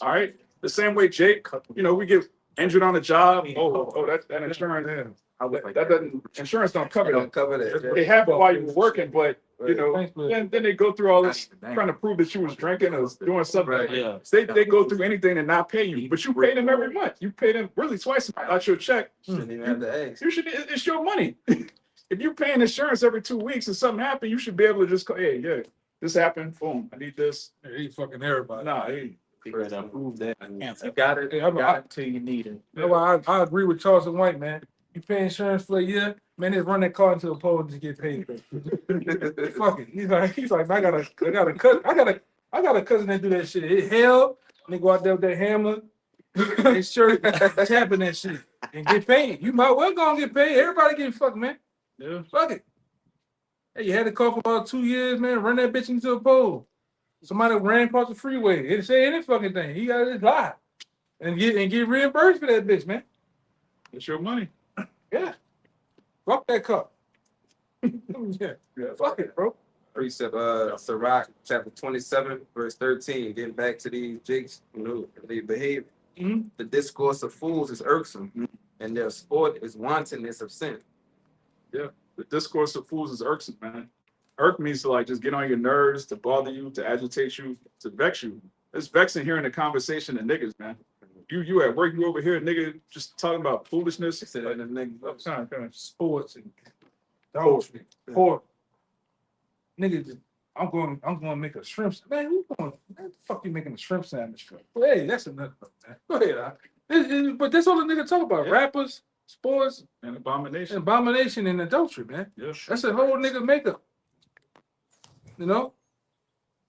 All right. The same way, Jake. You know, we get injured on the job. Oh, that insurance. That doesn't. Insurance don't cover Don't that. cover that. They have it while you're working, but you know, Thanks for then they go through all this trying to prove that you was drinking or doing something. Right. Yeah. They go through anything and not pay you, but you pay them every month. You pay them really twice out your check. Shouldn't even have to ask. You should. It's your money. If you're paying insurance every 2 weeks and something happened, you should be able to just go, hey, yeah, this happened. Boom, I need this. He fucking everybody. Nah, hey, Prove that. You got it. Hey, You got it until you need it. That's why I agree with Charleston White, man. You pay insurance for a year, man, they run that car into a pole and just get paid. Fuck it. He's like, I got a cousin that do that shit. It hell, they go out there with that hammer, they sure tapping that shit and get paid. You might well go and get paid. Everybody getting fucked, man. yeah. Fuck it. Hey, you had the car for about 2 years, man. Run that bitch into a pole. Somebody ran across the freeway. It didn't say any fucking thing. He got to just lie and get reimbursed for that bitch, man. It's your money. Yeah. Fuck that car. Yeah. Fuck it, bro. Precept, Sirach, chapter 27, verse 13. Getting back to these Jakes, you know, their behavior. Mhm. The discourse of fools is irksome, and their sport is wantonness of sin. The discourse of fools is irksome, man. Irk means to like just get on your nerves, to bother you, to agitate you, to vex you. It's vexing hearing the conversation of niggas, man. You at work, you over here, nigga, just talking about foolishness. They said that in the nigga. Kind of sports and poetry. Pork. Nigga, I'm going to make a shrimp. Man, what the fuck you making a shrimp sandwich for? Hey, that's another man. Go ahead. But that's all the nigga talk about. Yeah. Rappers, sports, An abomination. abomination, and adultery, man. Yeah. That's a whole nigga makeup. You know?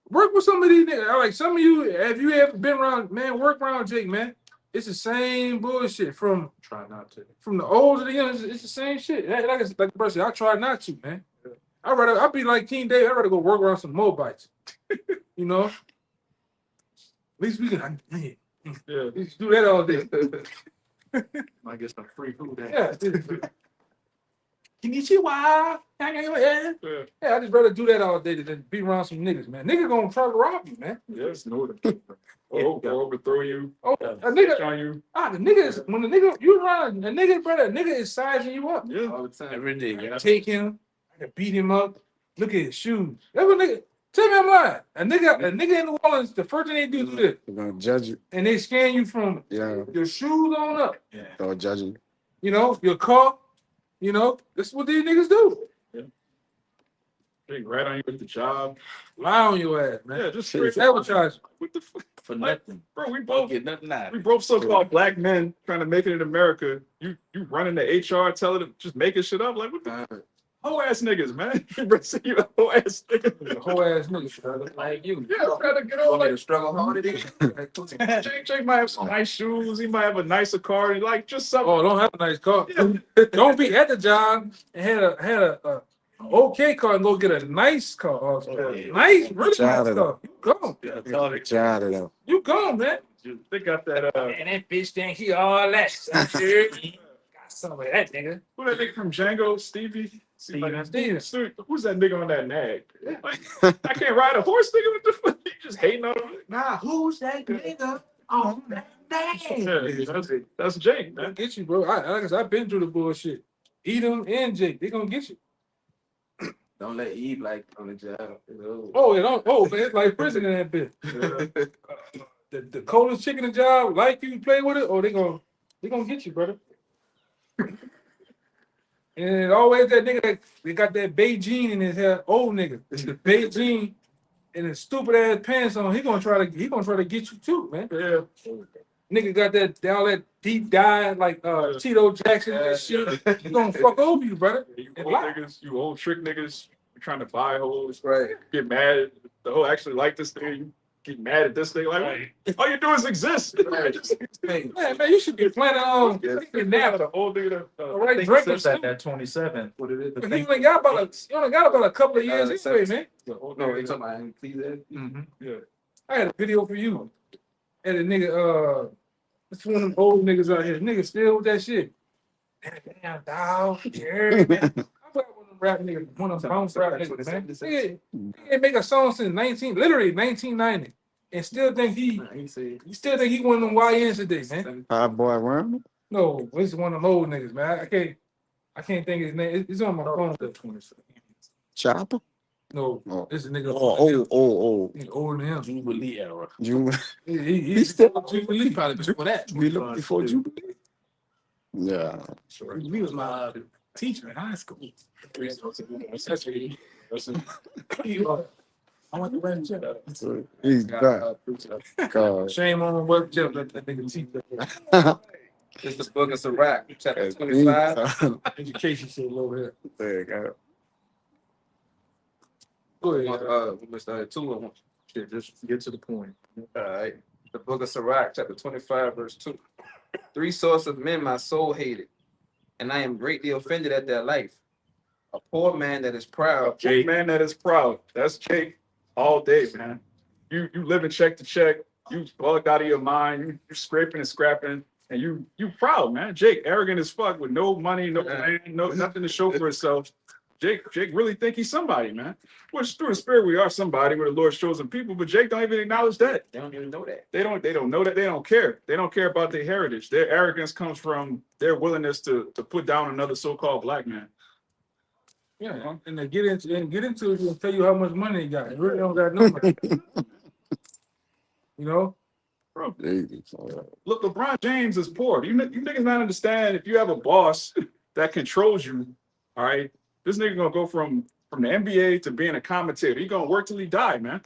Work with some of these niggas. Like some of you, have you ever been around, man, work around Jake, man. It's the same bullshit from Try not to. the old to the young. It's the same shit. Like the person, I try not to, man. I'd be like King David. I'd rather go work around some Moabites. You know? least we can. Yeah. We just do that all day. Might get some free food. Yeah. Konnichiwa. Yeah, Yeah. I just rather do that all day than be around some niggas, man. Niggas gonna try to rob you, man. Yes, no. Or overthrow you. Oh, a Snitch nigga, on you. the nigga is when the nigga you run a nigga, brother, a nigga is sizing you up. Yeah. All the time. Every day, yeah. Take him, I can beat him up. Look at his shoes. That's what nigga. Tell me I'm lying. A nigga in New Orleans, the first thing they do is this, They're gonna judge you. and they scan you from Yeah. your shoes on up. They'll judge you. You know, your car. You know, that's what these niggas do. They rat on you at the job. Lie on your ass, man. Yeah, just Shit. straight Sabotage. What the fuck? For Like, nothing. bro, we Don't both get nothing out we of it. both so-called black men trying to make it in America. You running the HR, telling them just making shit up. Like what the whole ass niggas, man. You a whole ass nigga. A whole ass nigga, brother, like you. Yeah, trying to get You over want me to like struggle hard at it? Jake might have some nice shoes. He might have a nicer car. And like just something. Oh, don't have a nice car. Yeah. Don't be at the job and had a okay car and go get a nice car. Also. Yeah. Nice, really Child nice of car. You gone. Child of them. You gone, man. They got that. And that bitch think he all that. Got some of that nigga. Who that nigga from Django? Stevie. Steven. Who's that nigga on that nag? Like, I can't ride a horse, nigga. What the fuck? You just hating on him? Nah, who's that nigga on that Yeah, that's Jake, They'll man. get you, bro. Like I said, I've been through the bullshit. Edom and Jake, they gonna get you. Don't let Eve like on the job. Oh, it don't. Oh, man, it's like prison in that bitch. The coldest chick in the job, like you play with it, or they gonna get you, brother. And always that nigga that they got that Beijing in his hair, old nigga. The Beijing and his stupid ass pants on. He gonna try to get you too, man. Yeah. Nigga got all that deep dye like Tito Jackson and shit. He gonna fuck over you, brother. You And old lie. niggas, you old trick niggas, you trying to buy hoes, Right. get mad at the hoe actually like this thing, you get mad at this thing, like all you do is exist. Man, you should be planning on taking nap. The old nigga All right, Think drink since or that 27. What it is? the You thing- only got about a couple of years anyway, man. the old No, nigga, you talking about Ecclesia? Mhm. yeah. I had a video for you. Had a nigga, it's one of them old niggas out here. Niggas still with that shit. Damn, dog. Yeah, man. I forgot one of them rap niggas, one of them bounce rap niggas, man. Nigga ain't make a song since 1990, and still think he still think he one of them YNs today, man. Hot boy around. No, this is one of them old niggas, man. I can't think his name. It's on my phone. Chopper. No, Oh. this is a nigga. Oh. He's older than him. Jubilee era. Jubilee. He's still Jubilee. Probably before that. We looked before Jubilee. Yeah. Jubilee was my teacher in high school. I went to run check. He's back. God. Shame on what Jeff that nigga teach. It's the book of Sirach, chapter 25. Education shit over here. There you go. Go ahead. We started 2 of them. Shit, just get to the point. All right. The book of Sirach, chapter 25, verse 2. 3 sorts of men my soul hated, and I am greatly offended at their life. A poor man that is proud. Jake, man, that is proud. That's Jake all day, man. You living check to check. You bugged out of your mind. You scraping and scrapping, and you proud, man. Jake, arrogant as fuck with no money, no land, no nothing to show for himself. Jake really think he's somebody, man. Which through the spirit we are somebody. We're the Lord's chosen people, but Jake don't even acknowledge that. They don't even know that. They don't know that. They don't care. They don't care about their heritage. Their arrogance comes from their willingness to put down another so-called black man. Yeah, and they get into it and tell you how much money they got. They really don't got no money. You know? Bro, Jesus. look, LeBron James is poor. You niggas not understand if you have a boss that controls you, all right, this nigga gonna go from the NBA to being a commentator. He gonna work till he die, man.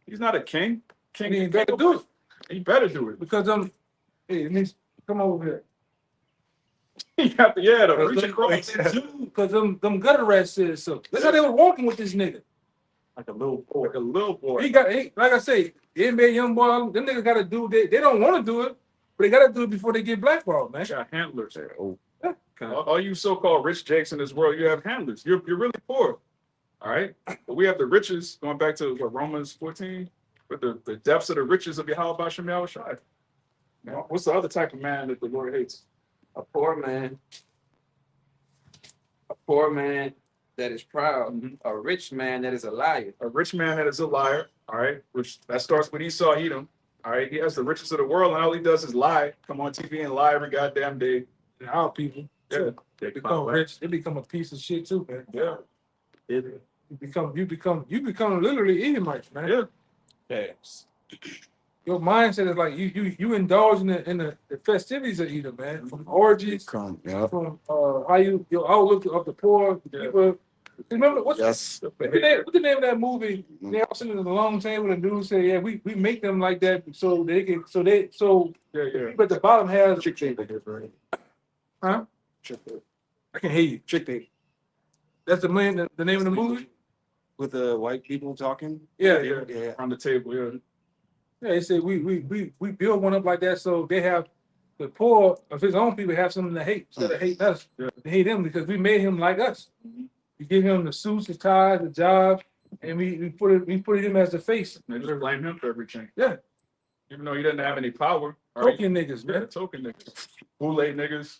He's not a king. And he better do it. He better do it. Because hey, niggas, come over here. He got the reach across. Because them gutter rats said so. That's how they were walking with this nigga. Like a little boy. Like a little boy. Like I say, the NBA young boy, them niggas gotta do they don't want to do it, but they gotta do it before they get blackballed, man. Got handlers. Oh. All you so-called rich Jakes in this world, you have handlers. You're really poor. All right. But we have the riches, going back to what, Romans 14. But the depths of the riches of Yahweh Bashem Yahushai. Now, what's the other type of man that the Lord hates? A poor man. A poor man that is proud. Mhm. A rich man that is a liar. A rich man that is a liar, all right, which that starts with Esau Edom. All right, he has the riches of the world, and all he does is lie. Come on TV and lie every goddamn day. And our people, Yeah, they become rich. They become a piece of shit too, man. yeah, You become literally Edomites, man. yeah. Yes. Your mindset is like you indulge in the festivities of Edom, man. From orgies, Come, yeah. from how your outlook of the poor Yeah. people. Remember what's Yes. what's the name of that movie? They all sitting at the long table and dude say, "Yeah, we make them like that so they can Yeah. but the bottom has Chick tape, right? huh? Chick tape. I can hear you. Chick tape. That's the name of the movie. With the white people talking. Yeah, Yeah. On the table, yeah. yeah. They say we build one up like that so they have the poor of his own people have something to hate instead of hating us. Yeah. They hate him because we made him like us. We give him the suits, the ties, the job, and we put him as the face. They just blame him for everything. Yeah. Even though he doesn't have any power. All right. Token niggas, Yeah, man. token niggas. Boule niggas.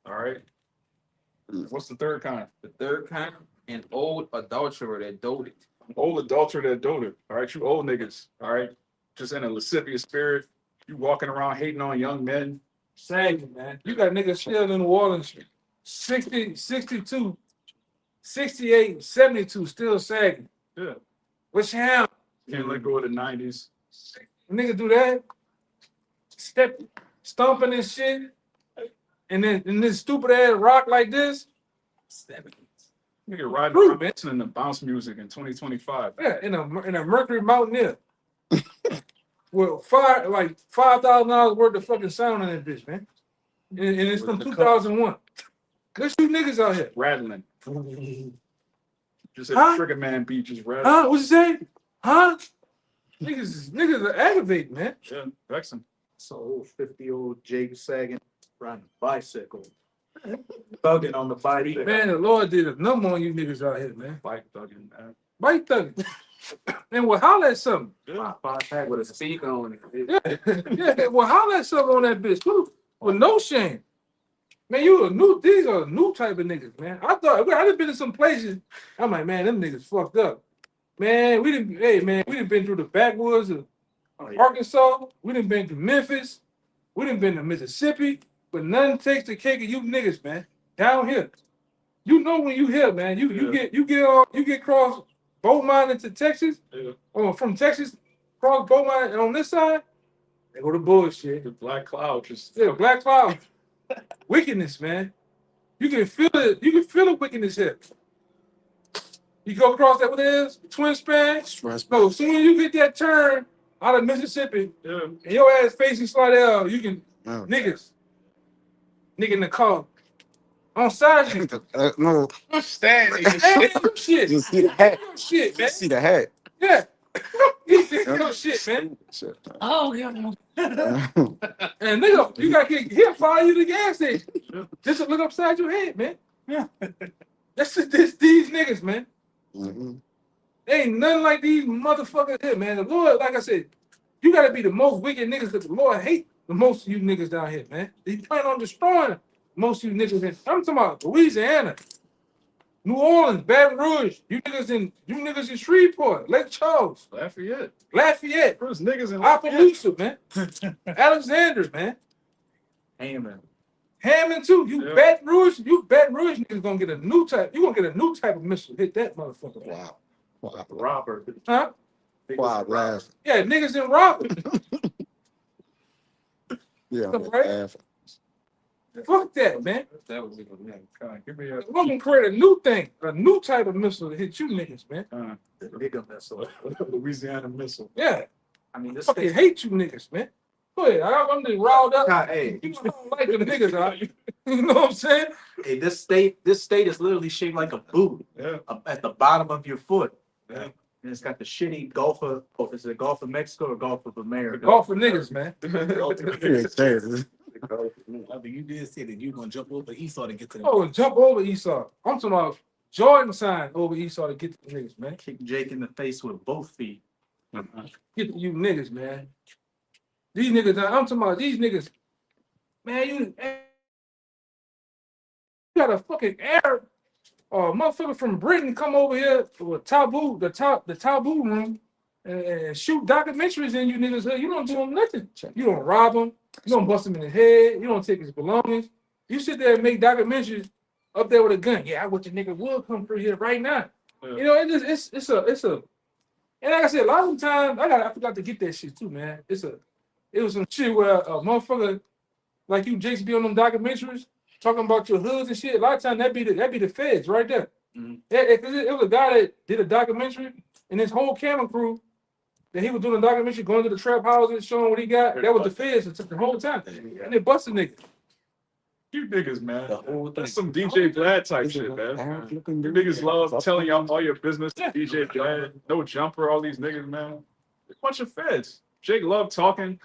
All right. What's the third kind? The third kind, an old adulterer that doted. Old adulterer that doted. All right, you old niggas. All right. Just in a lascivious spirit. You walking around hating on young men. Sagging, man. You got niggas still in New Orleans, 60, 62, 68, 72, still sagging. Yeah. What's him? Can't let go of the 90s. Nigga do that, stomping and shit, and then this stupid ass rock like this. Nigga riding True, around man. listening to bounce music in 2025. Yeah, in a Mercury Mountaineer. With $5,000 worth of fucking sound in that bitch, man. And it's from 2001. Let's you niggas out here. Rattling. Just a Huh? Trigger Man beat just rattling. Huh? What you say? Huh? Niggas are aggravating, man. Yeah, vexing. So 50-year-old Jake Sagan riding a bicycle. Thugging on the bicycle. Man, the Lord did a number on you niggas out here, man. Bike thugging, man. Bite thugging. And we'll holler at something. Yeah. With a speaker on it. Yeah, well, holler at something on that bitch too. With no shame. Man, these are new type of niggas, man. I done been in some places. I'm like, man, them niggas fucked up. Man, we done been through the backwoods of Arkansas. We done been to Memphis. We done been to Mississippi. But nothing takes the cake of you niggas, man. Down here. You know when you here, man. You get cross Beaumont into Texas, Yeah. or from Texas, cross Beaumont and on this side, they go to bullshit. The black cloud just Yeah, black cloud. Wickedness, man. You can feel it. You can feel the wickedness here. You go across that, what it is? Twin span. Stress. No, as soon as you get that turn out of Mississippi yeah. and your ass facing Slidell, you can No. nigga in the car. On side you. No. Hey, your shit. You see the hat. Your shit, man. You see the hat. Yeah. Your shit, man. Shit. Oh, yeah. And nigga, you gotta he'll follow you to the gas station. Just to look upside your head, man. Yeah. That's just these niggas, man. Mhm. Ain't nothing like these motherfuckers here, man. The Lord, like I said, you gotta be the most wicked niggas that the Lord hate the most of you niggas down here, man. He plan on destroying most of you niggas. I'm talking about Louisiana, New Orleans, Baton Rouge. You niggas in Shreveport, Lake Charles, Lafayette, There's niggas in Appaloosa, man. Alexander, man. Hammond too. Yeah. Baton Rouge niggas gonna get a new type. You gonna get a new type of missile. Hit that motherfucker. Wow. Wow. Robert. Huh? Wow. Laugh. Yeah, niggas in Robert. Yeah. Right? Laugh. Fuck that, man. That was even man. Give me We're gonna create a new thing, a new type of missile to hit you niggas, man. The nigga missile. Louisiana missile. Yeah, I mean, this fucking hate you niggas, man. Go ahead, I'm just riled up. Hey, You don't like the niggas, huh? You know what I'm saying? hey, this state is literally shaped like a boot Yeah. at the bottom of your foot. Yeah. And it's got the shitty Gulf of, is it Gulf of Mexico or Gulf of America? Golf for niggas, man. Yeah, serious. I mean, you did say that you were gonna jump over Esau to get to the. Oh, and jump over Esau. I'm talking about Jordan sign over Esau to get to the niggas, man. Kick Jake in the face with both feet. Get to you niggas, man. These niggas, I'm talking about these niggas. Man, you got a fucking Arab motherfucker from Britain come over here with the taboo room and shoot documentaries in you niggas. You don't do them nothing. You don't rob them. You don't bust him in the head. You don't take his belongings. You sit there and make documentaries up there with a gun. Yeah, I wish the nigga would come through here right now. Yeah. You know, it's a and like I said, a lot of times I forgot to get that shit too, man. It was some shit where a motherfucker like you, Jakes, be on them documentaries talking about your hoods and shit. A lot of times that be the feds right there. Mhm. It was a guy that did a documentary and his whole camera crew that he was doing a documentary going to the trap houses showing what he got. That was the feds that took the whole time. And they busted niggas. You niggas, man. The whole thing. That's some DJ Vlad type shit, man. You niggas love telling y'all all your business. DJ Vlad, no jumper, all these niggas, man. A bunch of feds. Jake love talking,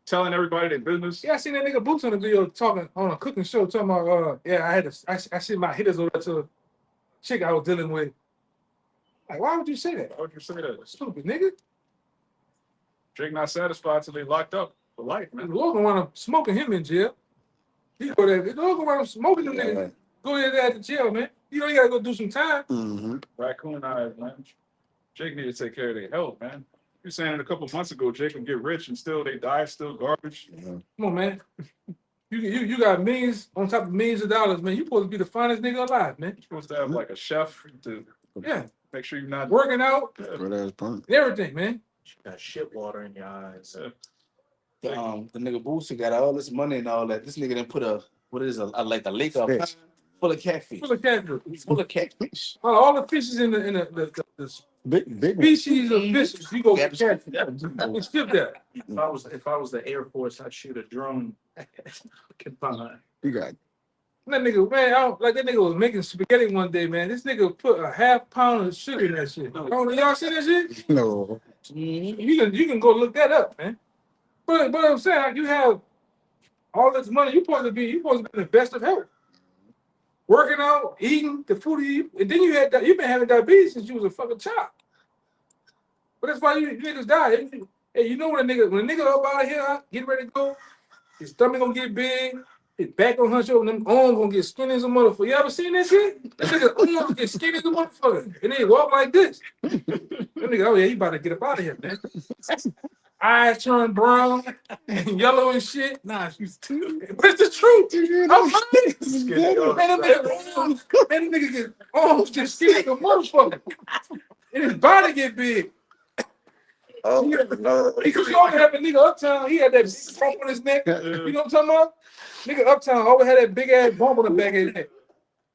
telling everybody their business. Yeah, I seen that nigga Boots on the video talking on a cooking show, talking about, I sent my hitters over to a chick I was dealing with. Like, why would you say that? Why would you say that? Stupid nigga. Jake not satisfied till they locked up for life, The man. Lord gonna wind up smoking him in jail. He go there. The Lord gonna wind up smoking them niggas. Go there to jail, man. You know you gotta go do some time. Mm-hmm. Raccoon eyes, man. Jake need to take care of their health, man. You saying it a couple months ago, Jake can get rich and still they die, still garbage. Come on, man. You got millions on top of millions of dollars, man. You supposed to be the finest nigga alive, man. You're supposed to have like a chef to Yeah, make sure you're not working out Good ass punk. and everything, man. You got shit water in your eyes. Yeah. The nigga Boosie got all this money and all that. This nigga didn't put a like a lake of Fish. full of catfish. Full of catfish. Full of catfish. All the fishes in the Big species of fishes, you go get catfish. You skip that. If I was the Air Force, I'd shoot a drone. Behind. You got That nigga, man, like that nigga was making spaghetti one day, man. This nigga put a half pound of sugar in that shit. Oh, y'all see that shit? no. You can go look that up, man. But I'm saying, like, you have all this money. You supposed to be in the best of health, working out, eating the food you eat, and then you've been having diabetes since you was a fucking child. But that's why you niggas die. Hey, you know when a nigga up out of here, get ready to go, his stomach gonna get big, his back gonna hunch over, and them arms gonna get skinny as a motherfucker. You ever seen that shit? That nigga arms get skinny as a motherfucker, and they walk like this. That nigga, oh yeah, you about to get up out of here, man. Eyes turn brown and yellow and shit. Nah, she's too. But it's the truth. I'm honest. Man, that nigga get arms just skinny like a motherfucker. And his body get big. Oh no. Because you always have a nigga uptown, he had that big bump on his neck. You know what I'm talking about? Nigga uptown always had that big ass bump on the back of his neck.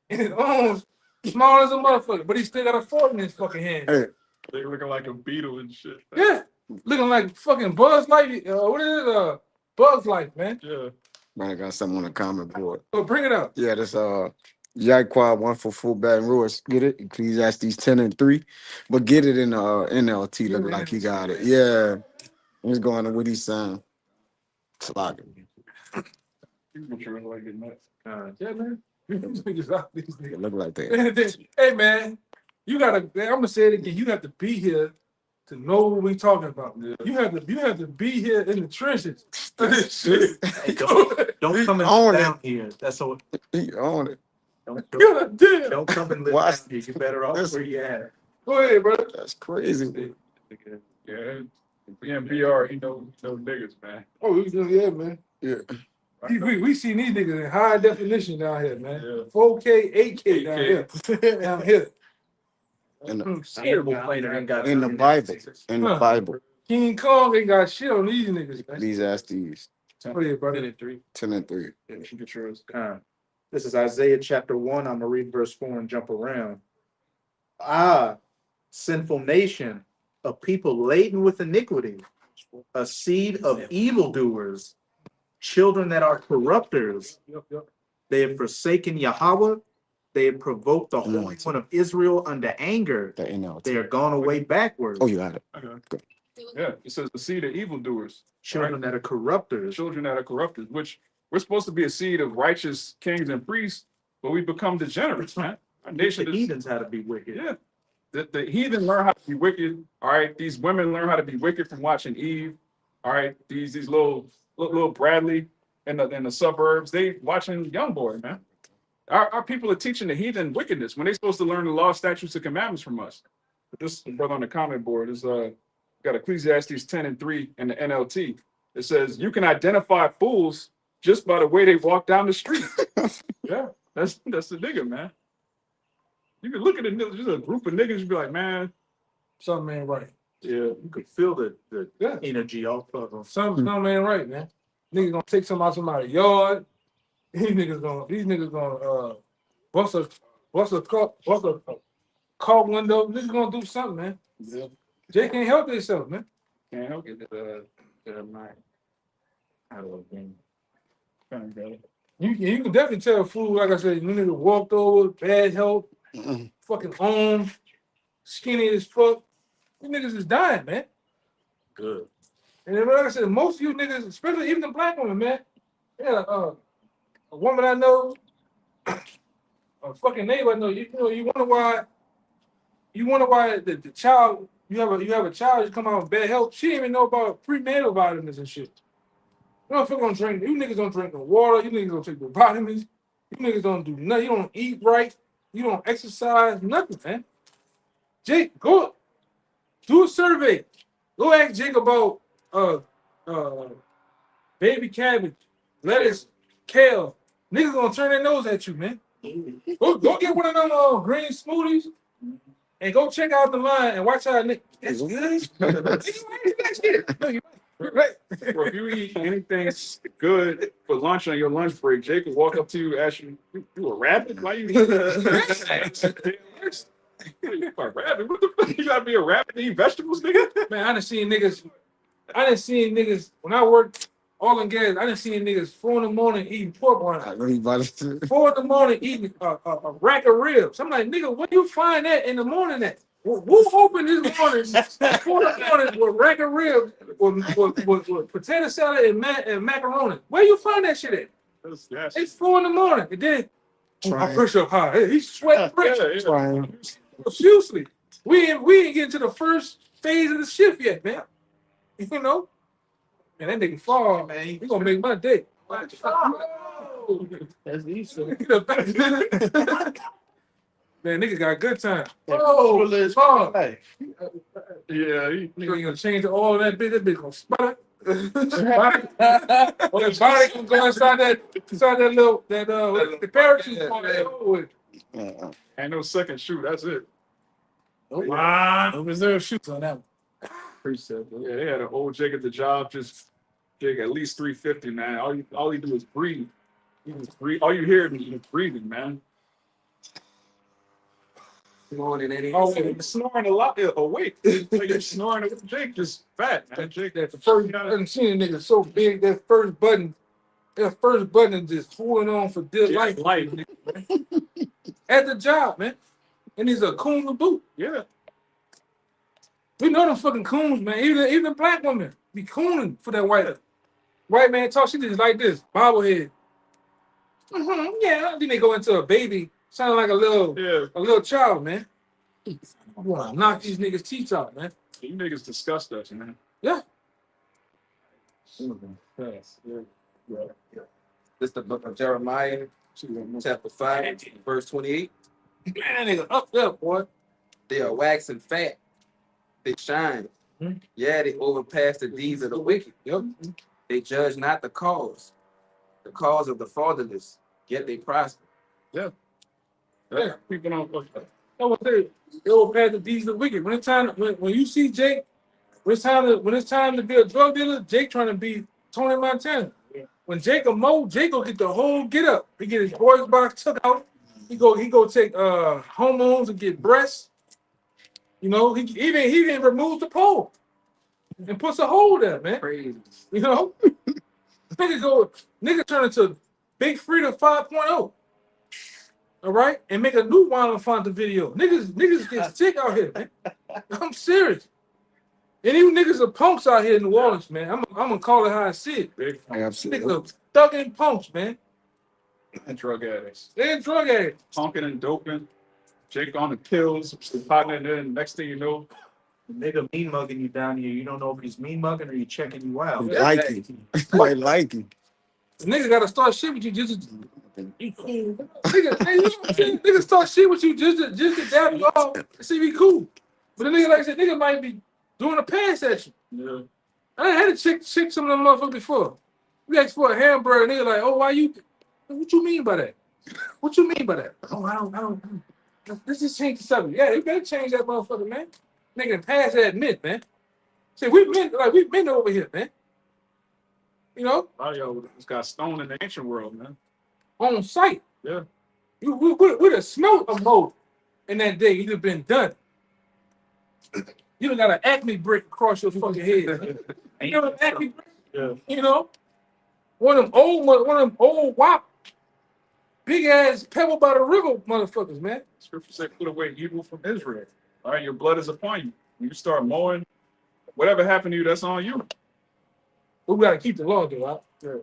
And his arms small as a motherfucker, but he still got a fork in his fucking hand. Hey, they looking like a beetle and shit. Yeah. Looking like fucking Buzz Light. What is it? Bug's Life, man. Yeah. man, I got something on the comment board. So bring it up. Yeah, that's Yaquad 144 Baton Rouge. Get it? Ecclesiastes 10:3. But get it in NLT. Look like you got it. Yeah. He's going to what he's saying. Slogging. You sure like it nuts. Yeah, man. These niggas out, these It niggas. look like that. Hey, man. I'm gonna say it again. You have to be here to know what we talking about. Yeah. You have to be here in the trenches. Hey, don't come and Own live it. down here. That's all. He on it. God damn. Don't come and live Why? down here. You're better off That's- where you at. Go ahead, brother. That's crazy. Yeah. Being BR, he know niggas, man. Oh, yeah, man. Yeah. We seen these niggas in high definition down here, man. Yeah. 4K, 8K down here. Down here. In the, Terrible fighter ain't got in the Bible. In the Huh. Bible. King Kong ain't got shit on these niggas, man. Ecclesiastes Go ahead, brother. 10:3. This is Isaiah chapter 1. I'm gonna read verse 4 and jump around. Sinful nation, a people laden with iniquity, a seed of evildoers, children that are corrupters. Yep. They have forsaken Yahweh. They have provoked the Holy Anointed. One of Israel under anger. The NLT. They are gone away backwards. Oh, you got it. Okay. Yeah, it says the seed of evildoers, Children that are corrupters. children that are corrupted, which we're supposed to be a seed of righteous kings and priests, but we become degenerates, man. Our Teach nation the is, heathens how to be wicked. yeah. The heathen learn how to be wicked. All right, these women learn how to be wicked from watching Eve. All right, these little Bradley in the suburbs, they watching Young Boy, man. Our people are teaching the heathen wickedness when they're supposed to learn the law, statutes, and commandments from us. But this brother on the comment board is got Ecclesiastes 10 and 3 in the NLT. It says you can identify fools just by the way they walk down the street. Yeah, that's the nigga, man. You can look at it, just a group of niggas, you be like, man, Something ain't right. yeah, You could feel the Yeah. energy off of them. Something ain't right, man. Niggas gonna take something out somebody's yard. These niggas gonna bust a car window. Niggas gonna do something, man. yeah, Jay can't help himself, man. can't help it. You can definitely tell a fool, like I said, you niggas walked over, bad health, fucking arms, skinny as fuck. You niggas is dying, man. Good. And then, like I said, most of you niggas, especially even the black women, man. Yeah, a woman I know, a fucking neighbor I know. You wonder why the child you have a child you come out with bad health. She didn't even know about prenatal vitamins and shit. You don't gonna drink. You niggas don't drink no water. You niggas don't take no vitamins. You niggas don't do nothing. You don't eat right. You don't exercise. Nothing, man. Jake, go do a survey. Go ask Jake about baby cabbage, lettuce, kale. Niggas gonna turn their nose at you, man. Go get one of them green smoothies and go check out the line and watch how niggas. That's good. No, you're right. Bro, if you eat anything good for lunch on your lunch break, Jake will walk up to you, ask you, you a rabbit? Why you eat that? You a rabbit? What the fuck? You gotta be a rabbit to eat vegetables, nigga? Man, I done seen niggas when I worked all in gas. I done seen niggas 4 in the morning eating pork rinds. I know he about to. 4 in the morning eating a rack of ribs. I'm like, nigga, where you find that in the morning at? Who opened this morning 4 in the morning with a rack of ribs with potato salad and macaroni? Where you find that shit at? That's It's 4 in the morning. And then my pressure up high. Hey, he's sweating pressure Trying. profusely. We ain't getting to the first phase of the shift yet, man. You know? And that nigga fall, man. He gonna make my day. That's easy. Man, niggas got a good time. Oh, Fall. hey. yeah. Nigga gonna change the oil of that bitch gonna sputter. That body can go inside that little the parachute on that hole. Ain't no second shoot. That's it. No reserve shoots on that one. Appreciate it. Yeah, they had an old Jake at the job. Just Jake at least 350, man. All he do is breathe. He just breathe. All you hear is him breathing, man. He's snoring a lot awake. Like he's snoring. Jake just fat, man. Jake, That the first I done seen a nigga so big that first button is just holding on for dear life. At the job, man. And he's a coon to boot. Yeah. We know them fucking coons, man. Even black women be cooning for that white man talk. She just like this, bobblehead. Yeah. Then they go into a baby, sounding like a little child, man. I wanna knock these niggas' teeth out, man. You niggas disgust us, man. Yeah. Yes. Yeah. This is the book of Jeremiah, chapter 5, verse 28. Man, nigga up there, boy. They are waxing fat. They shine. Yeah, they overpass the deeds of the wicked. Yep. They judge not the cause of the fatherless, yet they prosper. Yeah. People don't look at That's what they will pass the deeds of the wicked. When you see Jake, when it's time to be a drug dealer, Jake trying to be Tony Montana. When Jake a mo, Jake go get the whole get up. He get his boys box took out. He go take hormones and get breasts. You know, he even removes the pole and puts a hole there, man. Crazy. You know, nigga turn into Big Frida 5.0. All right, and make a new Wild Fonta video. Niggas get sick out here, man. I'm serious. And even niggas are punks out here in New Orleans, man. I'm gonna call it how I see it. big Absolutely. Niggas are thugging punks, man. and drug addicts. They're drug addicts. Punking and doping. Jake on the kills, partner, and then next thing you know, Nigga mean mugging you down here. You don't know if he's mean mugging or he's checking you out. Like it. Might like it. Niggas gotta start shit with you just to, you cool. Niggas start shit with you just to dab you off and see if you cool. But the nigga, like I said, nigga might be doing a pass at you. yeah. I had to check some of them motherfuckers before. We asked for a hamburger, nigga like, oh, why you? What you mean by that? What you mean by that? Oh, I don't. Let's just change the subject. Yeah, you better change that motherfucker, man. Nigga, pass that myth, man. Say we've been over here, man. You know, A lot of y'all just got stoned in the ancient world, man. on site. Yeah. You would have smelled a mold in that day. You'd have been done. You done got an Acme brick across your fucking head. You know an Acme brick? Yeah. You know, one of them old wop, big ass pebble by the river motherfuckers, man. Scripture said, put away evil from Israel. All right, your blood is upon you. When you start mowing, whatever happened to you, that's on you. But we gotta keep the law, though. Right? Yeah.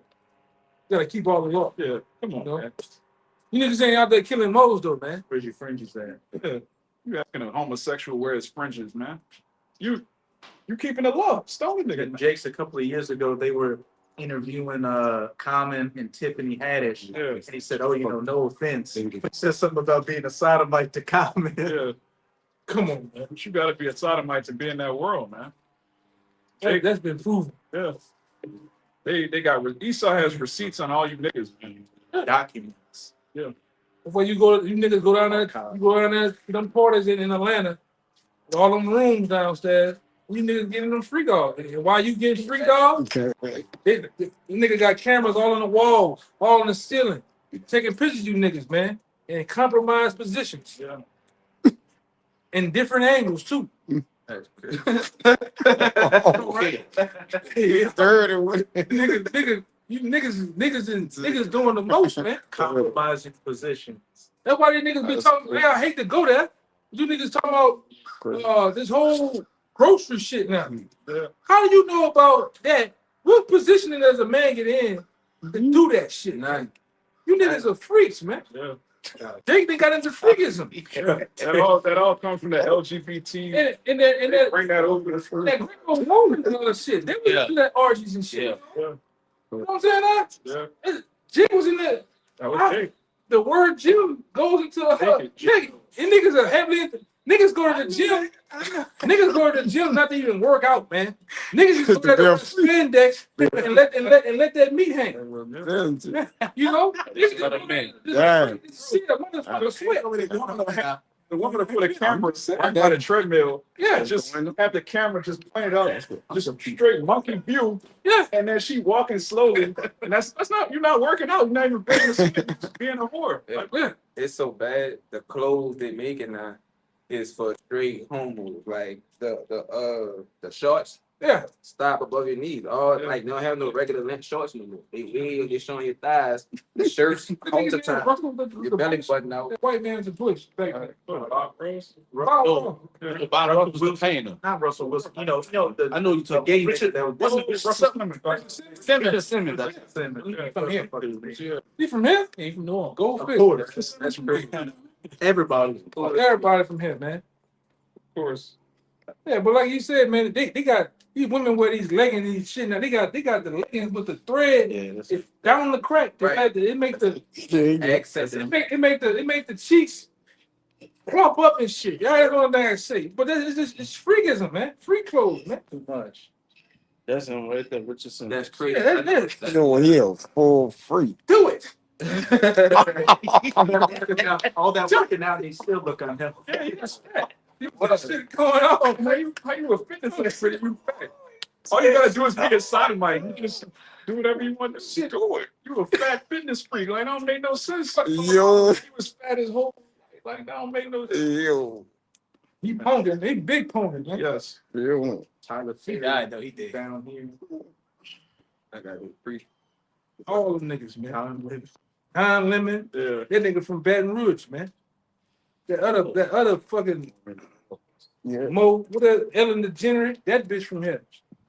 We gotta keep all the law. Yeah, come on, You know? man. You niggas ain't out there killing moles, though, man. Where's your fringes at? Yeah. You asking a homosexual where his fringes, man? You keeping the law. Stone a nigga. And Jake's a couple of years ago, they were interviewing Common and Tiffany Haddish. Yeah. And he said, oh, no offense. He said something about being a sodomite to Common. Yeah. Come on, man. But you gotta be a sodomite to be in that world, man. That's been proven. Yeah. They got Esau has receipts on all you niggas, man. Documents. Before you niggas go down there, you go down there to them parties in Atlanta, with all them rooms downstairs, you niggas getting them free dogs. And while you getting free dogs, Okay. the nigga got cameras all on the walls, all on the ceiling, taking pictures of you niggas, man, in compromised positions, Yeah. in different angles too. That's crazy. Third and what? Niggas doing the most, man. Compromising positions. That's why these niggas be talking. Man, I hate to go there. You niggas talking about this whole grocery shit now. Yeah. How do you know about that? What positioning does a man get in to do that shit? None. You niggas are freaks, man. Yeah. They got into freakism. That all comes from the LGBT. And that Bring that over to fruit. that Greco Roman and all that shit. They was in that orgies and shit. Yeah. You know what I'm saying? Yeah. Jim was in there. That was Jake. The word Jim goes into a nigga. And niggas are heavily into, niggas go to the gym. Niggas go to the gym not to even work out, man. Niggas just go to the spandex and let that meat hang. You know? Yeah. See the motherfucker sweat. The woman that put a camera right by the treadmill, Yeah. just have the camera just pointed out, just a straight monkey view, Yeah. and then she walking slowly, and that's not, you're not working out, you're not even breaking the sweat, just being a whore. Yeah. Like, Yeah. It's so bad. The clothes they making now is for straight homos. Like the shorts Yeah. stop above your knees. All Yeah. like they don't have no regular length shorts no more. They showing your thighs. The shirts all the time. Your belly button out. That white man's a bush. Back there. Oh, Russell Wilson paying them. not Russell Wilson. You know I know you the talking. gay Richard- that Wasn't was Russell Simmons? Simmons. He from here? He from New Orleans. Go Of fish. course. That's crazy. Everybody. Everybody from here, man. Of course. Yeah, but like you said, man, they got these women wear these leggings and these shit. Now they got the leggings with the thread. Yeah, that's It's down the crack. Right. It make the Access. it make the cheeks plump up and shit. Y'all that's one thing I say. But it's freakism, man. Free clothes, man. Too much. That's him right there, Richardson. That's crazy. Yeah, that's You know, he'll full free. do it. All that working out, they still look on him. Yeah, you just fat. What shit going on, man? How you a fitness expert? You fat. All you gotta do is be a sodomite. You just do whatever you want to shit. Do it. You a fat fitness freak. Like, that don't make no sense. Yo. He was fat his whole life. Like, that don't make no sense. Yo. He ponging. He big ponging, man. Yes. Yo. Tyler He Perry died though. He did. down here. I got to free. All them niggas, man. Down Time limit. Yeah. That nigga from Baton Rouge, man. That other fucking Yeah. Mo, what that Ellen DeGeneres, that bitch from here.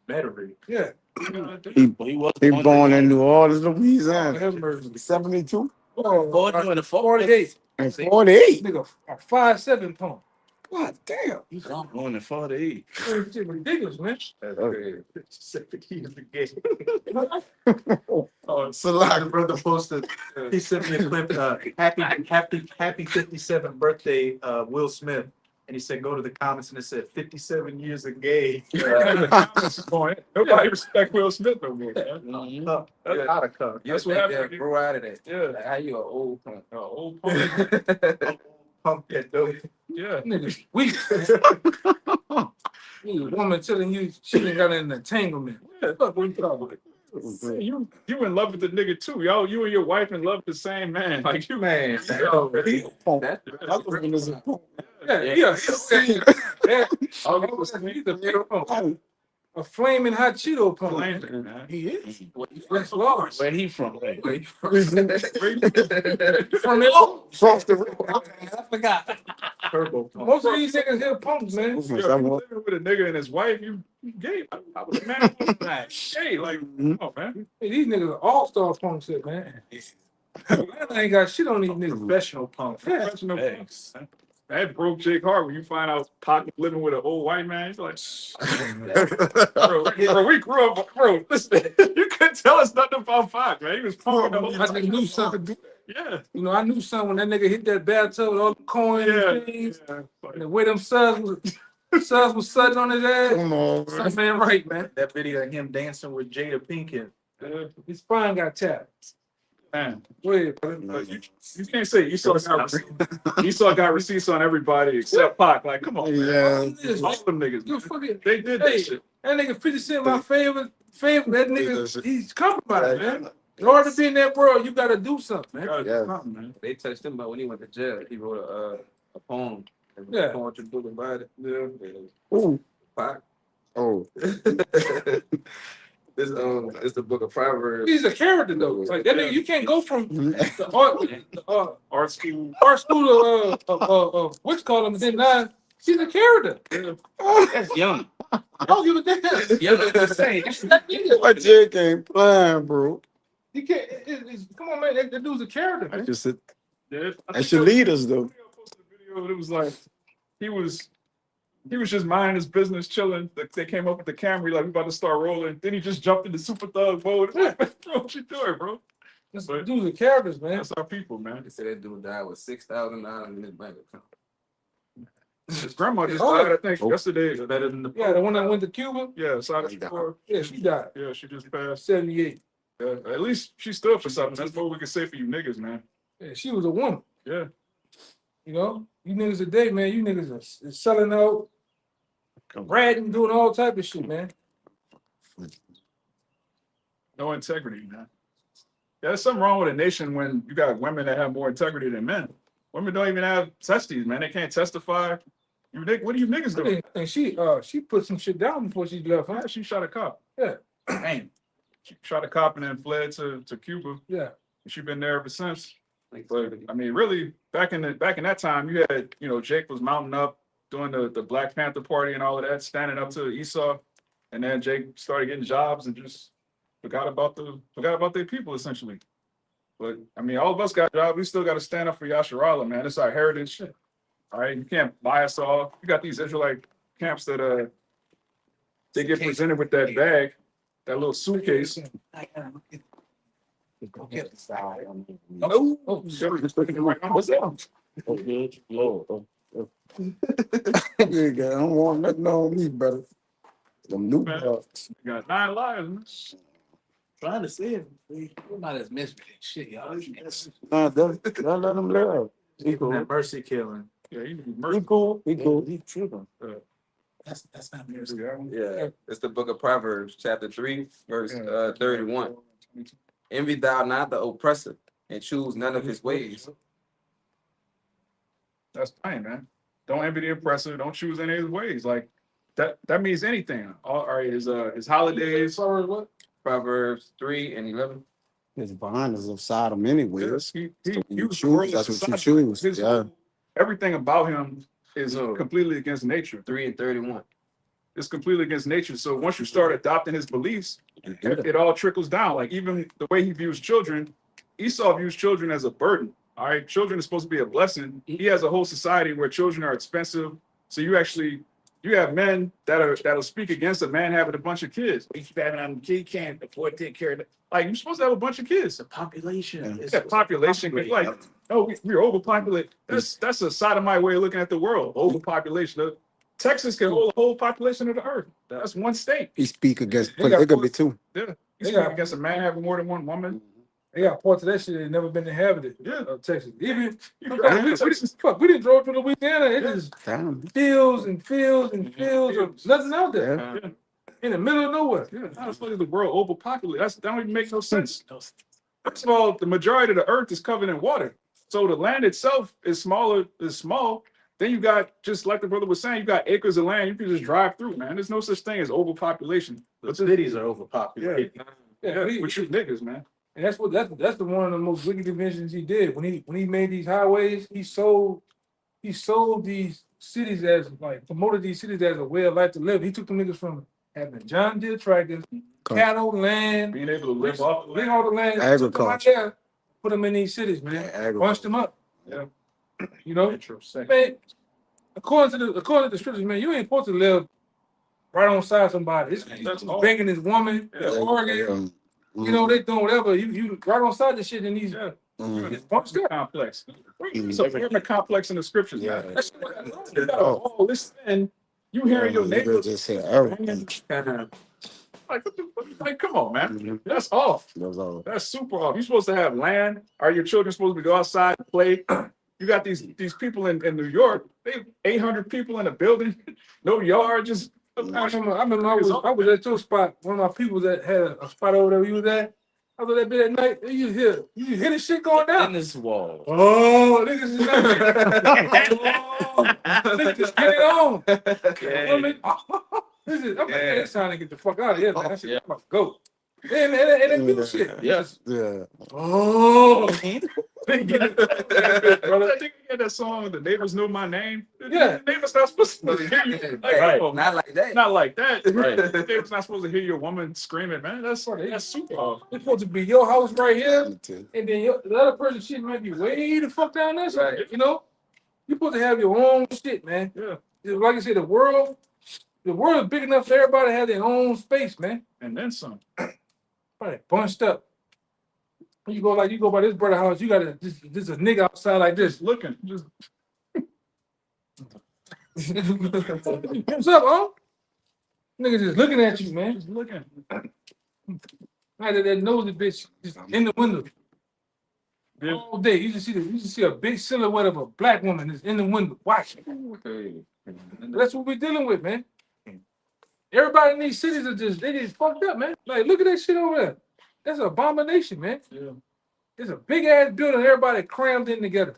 Battery. Yeah. He was he born in New Orleans, Louisiana. Have mercy. 72. Oh, 40 in the 48. And 48. Nigga, a 5'7" punk. God damn. You got more than 48. Shit ridiculous, man. That's crazy. 50 years of gay. Oh, So like the brother posted, he sent me a clip, happy 57th birthday, Will Smith. And he said, go to the comments, and it said 57 years of gay. Nobody respect Will Smith no more, man. Mhm. That's out of cup. You That's what think happened. that grow out of that. Yeah. Like, how you an old punk? Old punk. Pump that dope. Yeah. Nigga, weak. You a woman telling you she done got in an entanglement. What the fuck we talking about? You in love with the nigga too, yo. You and your wife in love with the same man. Like you, Man, yo, That, Yeah. He's a big punk. A flaming hot Cheeto punk. Flaming, man. He is. That's Lars. Where he from? From it. Cross the river. I forgot. turbo pump. Most of these niggas here punks, man. Yo, if you living with a nigga and his wife, you gay. I was mad. Gay, like, oh man. Hey, these niggas are all-star punks here, man. Atlanta ain't got shit on these niggas. Professional pump. Professional punks. That broke Jake Hart when you find out Pac living with an old white man. He's like, bro, we grew up, bro. Listen, you couldn't tell us nothing about Pac, man. He was punking the whole I just knew something. Yeah. You know, I knew something when that nigga hit that bathtub with all the coins Yeah. and things. Yeah. And the way them suds was sudding on his ass. Come on, man. Something ain't right, man. That video of him dancing with Jada Pinkett. His spine got tapped. Man. Go ahead, brother. You can't say Esau got receipts on everybody except Pac. Like, come on, man. Yeah. All of them niggas. You fucking, They did Hey. that shit. that nigga 50 Cent, my favorite. That nigga, he's compromised, man. In order to be in that world, you gotta do something, man. God, Yeah. something, man. they touched him about when he went to jail. He wrote a poem. Yeah. Poetry book about it. Yeah. Ooh. Pac. Oh. This it's the book of Proverbs. He's a character though. Like that nigga, you can't go from the Art school. art school to what's called him, then now he's a character. That's young. I don't give a damn. Young to say. My Jake ain't playing, bro. You can't. Come on, man. That dude's a character, I man. just said, Yeah. that should lead us, though. Posted a video, and it was like he was just minding his business, chilling. They came up with the camera, like we about to start rolling. Then he just jumped into super thug mode. Bro, what you doing, bro? This dude's a character, man. That's our people, man. They said that dude died with $6,000 in his bank account. His grandma just Oh. died, I think, Oh. yesterday. Better than the Yeah, the one that went to Cuba. Yeah, Sada She died. Shakur. Yeah, she died. Yeah, she just passed. 78. Yeah, at least she stood for something. That's what we can say for you niggas, man. Yeah, she was a woman. Yeah. You know, you niggas today, man. You niggas are selling out, ratting, doing all type of shit, man. No integrity, man. Yeah, there's something wrong with a nation when you got women that have more integrity than men. Women don't even have testes, man. They can't testify. What are you niggas doing? And she put some shit down before she left, huh? She shot a cop. Yeah. Damn. She shot a cop and then fled to Cuba. Yeah. She been there ever since. But I mean, really, back in that time, you had, Jake was mounting up, doing the Black Panther Party and all of that, standing up to Esau, and then Jake started getting jobs and just forgot about their people essentially. But I mean, all of us got jobs. We still got to stand up for Yasharallah, man. It's our heritage. All right, you can't buy us all. You got these Israelite camps that they get presented with that bag, that little suitcase. Oh, What's that? I don't want nothing on me, brother. Them new Man. bucks. You got 9 lives, man. Trying to say it. We're not as miserable as shit, y'all. Nah, don't let them live. He cool. that mercy killing. Yeah, you need He mercy. cool. He cool. He tripping. That's not mercy. Yeah, it's the book of Proverbs, chapter 3, verse 31. Envy thou not the oppressor, and choose none of his ways. That's fine, man. Don't envy the oppressor. Don't choose any of his ways. Like that means anything. All right, his holidays. Sorry, what? Proverbs 3 and 11. His behind is of Sodom anyways. He You was choose, that's what you choose. His- Yeah. Everything about him is completely against nature. 3 and 31. It's completely against nature. So once you start adopting his beliefs, You do that. it all trickles down. Like even the way he views children, Esau views children as a burden. All right, children are supposed to be a blessing. He has a whole society where children are expensive. So you have men that'll speak against a man having a bunch of kids. He's having a kid, can't afford to take care of it. Like you're supposed to have a bunch of kids. The population. Yeah, population. Like, no, we're overpopulated. That's a sodomite way of looking at the world. Overpopulation. Texas can hold the whole population of the earth. That's one state. He speak against They got polygamy too. Yeah. You They speak got- against a man having more than one woman. They got parts of that shit that never been inhabited. Yeah. Texas. Even You fuck, drive we, in Texas. fuck, we didn't drove through Louisiana. It is Damn. fields and fields and fields of nothing out there. Yeah. In the middle of nowhere. Yeah, how the fuck is the world overpopulated? That don't even make no sense. First of all, the majority of the earth is covered in water. So the land itself is small. Then you got, just like the brother was saying, you got acres of land you can just drive through, man. There's no such thing as overpopulation. The cities are overpopulated. Yeah, he- with you niggas, man. And that's the one of the most wicked inventions he did. When he made these highways, he sold these cities as like promoted these cities as a way of life to live. He took the niggas from having John Deere tractors, cattle, land, Being able to live off the bring land. all the land, Agriculture. put them in these cities, man. Agriculture. Bunched them up. Yeah. You know, Interesting. man. According to the scriptures, man, you ain't supposed to live right on side somebody. That's He's all. banging his woman, Yeah. arguing. You know, they doing whatever. You right on side the shit in these Yeah. it's bunched up. Complex. It's a apartment complex in the scriptures, Yeah. man. That shit was- You got all this and you hearing your neighbors just say everything. like, what the fuck? Like, come on, man. Mhm. That's off. That's all. That's super off. You're supposed to have land. Are your children supposed to go outside and play? You got these people in New York. They 800 people in a building, no yard, just. I remember I was at your spot. One of my people that had a spot over there where you was at. I was at that bit at night. You hear the shit going down. In this wall. Oh, niggas is niggas just get it on. Women, this is, I'm like, man, it's time to get the fuck out of here, man. That shit, I'm about to go. And that new shit. Yes. Yeah. Oh, Brother, I think we had that song, The Neighbors Know My Name. Yeah. The neighbors not supposed to hear you. Like, Right. oh, Not like that. not like that. Right. The neighbor's not supposed to hear your woman screaming, man. That's super off. it's supposed to be your house right here, Me too. and then the other person shit might be way the fuck down there. Right. You know, you're supposed to have your own shit, man. Yeah. Like I said, the world is big enough for everybody to have their own space, man. And then some. Probably bunched up. When you go by this brother house, you got this a nigga outside like this. Just looking. Just What's up, huh? Nigga just looking at you, man. just looking. Like that nosy bitch just in the window Yeah. all day. You just see a big silhouette of a black woman that's in the window watching. That's what we're dealing with, man. Everybody in these cities they just fucked up, man. Like, look at that shit over there. That's an abomination, man. Yeah. It's a big ass building, everybody crammed in together.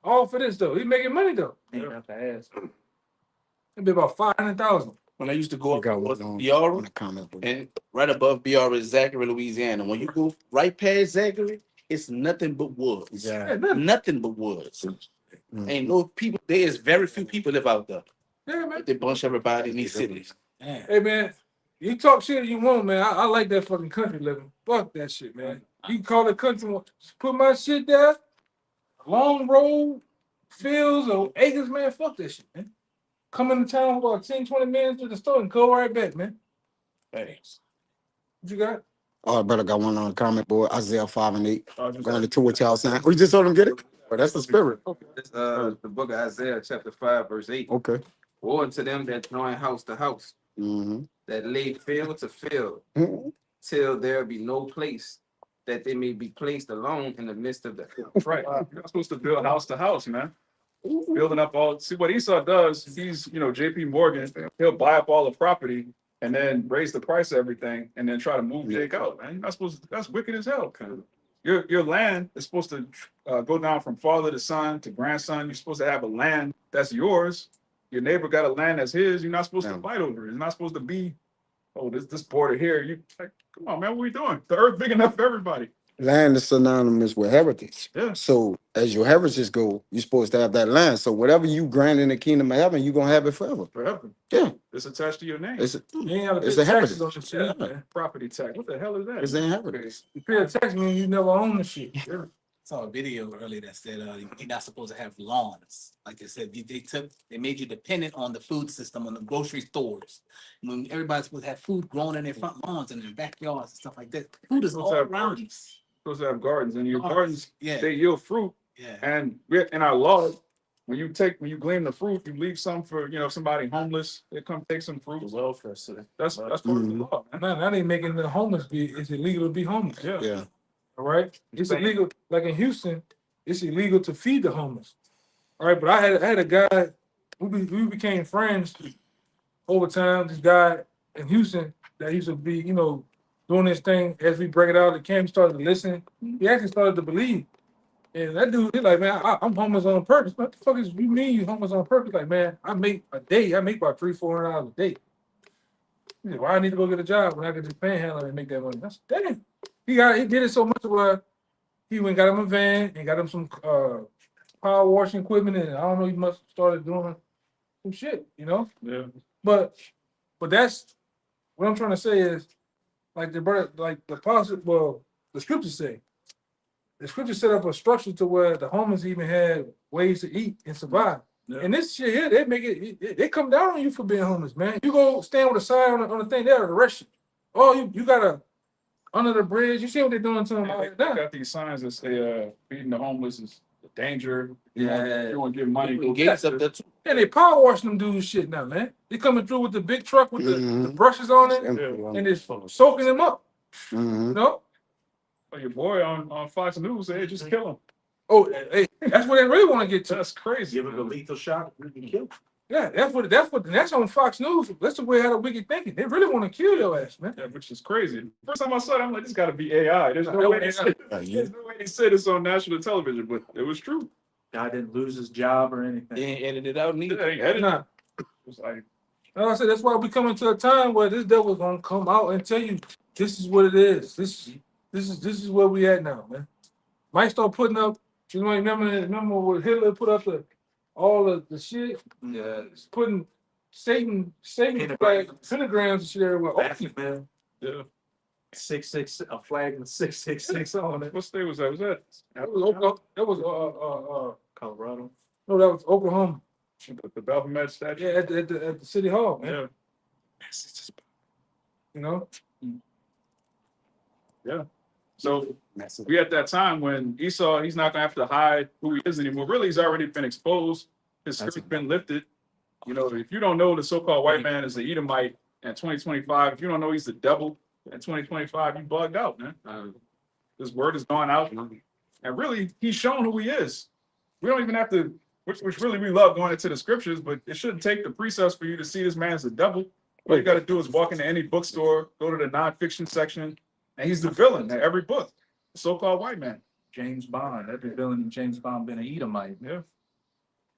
All for this though. He making money though. Ain't to ask. It'd be about 500,000. When I used to go I up got towards one on BR, the comment book. and right above BR is Zachary, Louisiana. When you go right past Zachary, it's nothing but woods. Yeah. Yeah, nothing. Nothing but woods. Mm. Ain't no people. There's very few people live out there. Yeah, man. They bunch everybody in these cities. Hey man, you talk shit you want, man. I like that fucking country living. Fuck that shit, man. You can call it country. Put my shit there. Long road, fields or acres, man. Fuck that shit, man. Come into town for about 10, 20 minutes to the store and go right back, man. Thanks. What you got? Oh, brother got one on the comment board. Isaiah 5 and 8. Oh, just- Going to what y'all saying. We just told him get it. But that's the spirit. It's the book of Isaiah, chapter 5, verse 8. Okay. Woe unto them that join house to house, Mm-hmm. that lay field to field, Mm-hmm. till there be no place, that they may be placed alone in the midst of the field. Right. You're not supposed to build house to house, man. Building up all, see what Esau does, he's, JP Morgan, he'll buy up all the property and then raise the price of everything and then try to move Jake out, man. You're not supposed to, that's wicked as hell. Your land is supposed to go down from father to son to grandson. You're supposed to have a land that's yours. Your neighbor got a land that's his. You're not supposed to Yeah. fight over it. You're not supposed to be, oh, this border here. You like, come on, man, what are we doing? The earth big enough for everybody. Land is synonymous with heritage. Yeah. So as your heritages go, you're supposed to have that land. So whatever you grant in the kingdom of heaven, you're gonna have it forever. Forever. Yeah. It's attached to your name. It's You ain't have to It's pay a taxes heritage. on the shit, Yeah. man. Property tax. What the hell is that? it's the inheritance. You pay a tax means you never own the shit. Yeah. saw a video earlier that said you're not supposed to have lawns. Like they said, they made you dependent on the food system, on the grocery stores. When everybody's supposed to have food grown in their front lawns and their backyards and stuff like that. Food is all around you. Supposed to have gardens, and your gardens, Yeah. they yield fruit. Yeah. And in our law, when you glean the fruit, you leave some for somebody homeless. They come take some fruit. Welfare, so That's part of the law. Now they making the homeless it's illegal to be homeless. Yeah. Yeah. All right. It's illegal, like in Houston, it's illegal to feed the homeless. All right, but I had a guy, we became friends over time. This guy in Houston that used to be, doing this thing as we break it out, the camp started to listen. He actually started to believe. And that dude, he's like, man, I'm homeless on purpose. What the fuck is you mean you homeless on purpose? Like, man, I make about $300-400 a day. He said, why I need to go get a job when I could just panhandle and make that money? I said, damn. He did it so much where he went and got him a van and got him some power washing equipment, and I don't know, he must have started doing some shit, Yeah. But that's what I'm trying to say is like the scriptures say. The scriptures set up a structure to where the homeless even had ways to eat and survive. Yeah. And this shit here, they come down on you for being homeless, man. You go stand with a sign on the thing, they'll arrest you. Oh, you gotta under the bridge. You see what they're doing to them They right now. got these signs that say feeding the homeless is a danger. Yeah. You want to give money. Go Gates get up there too. And they power washing them dudes shit now, man. They coming through with the big truck with the Mhm. brushes on it Yeah. and it's soaking them up. Mhm. You know? Your boy on Fox News said just kill him. Oh, hey, that's what they really want to get to. That's crazy. give it a lethal shot, you can kill. Yeah, that's on Fox News. That's the way how the wicked thinking. They really want to kill your ass, man. Yeah, which is crazy. First time I saw it, I'm like, this got to be AI. There's no way they said this on national television, but it was true. Guy didn't lose his job or anything. They ain't edited out It neither. ain't edited. Nah. It was like, Like I said, that's why we coming to a time where this devil's gonna come out and tell you this is what it is. This is where we at now, man. Might start putting up. You know, remember when Hitler put up all of the shit, putting Satan flag, pentagrams and shit everywhere. Baffin, man. yeah. 666, a flag with 666 on it. What state was that? Was that That was Colorado. no, that was Oklahoma. the Baphomet statue? Yeah, at the city hall, man. Yeah. You know, So we at that time when Esau, he's not gonna have to hide who he is anymore. Really, he's already been exposed. His skirt's been lifted. You know, if you don't know the so-called white man is the Edomite in 2025, if you don't know he's the devil in 2025, you bugged out, man. This word has gone out, and really, he's shown who he is. We don't even have to, which really we love going into the scriptures, but it shouldn't take the precepts for you to see this man as the devil. All you got to do is walk into any bookstore, go to the nonfiction section, and he's the villain in every book. The so-called white man. James Bond. Every villain in James Bond been an Edomite. Yeah.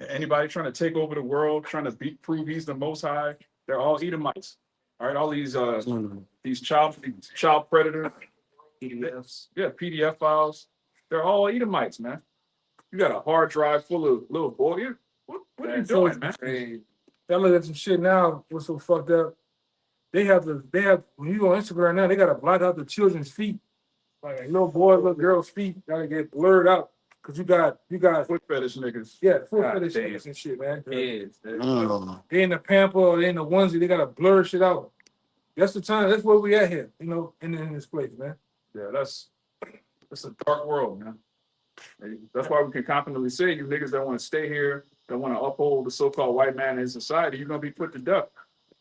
Anybody trying to take over the world, trying to prove he's the most high, they're all Edomites. All right, all these child predators, PDFs. yeah, PDF files, they're all Edomites, man. You got a hard drive full of little boy. What are you doing, man? I look at some shit now. What's so fucked up? They have when you go on Instagram now, they gotta block out the children's feet. Like little boys, little girls' feet gotta get blurred out because you got Foot fetish niggas. yeah, foot God fetish damn. niggas and shit, man. Mm. They in the pamper or they in the onesie, they gotta blur shit out. That's the time. That's where we at here, in this place, man. Yeah, it's a dark world, man. That's why we can confidently say you niggas that want to stay here, that want to uphold the so-called white man in society, you're gonna be put to death.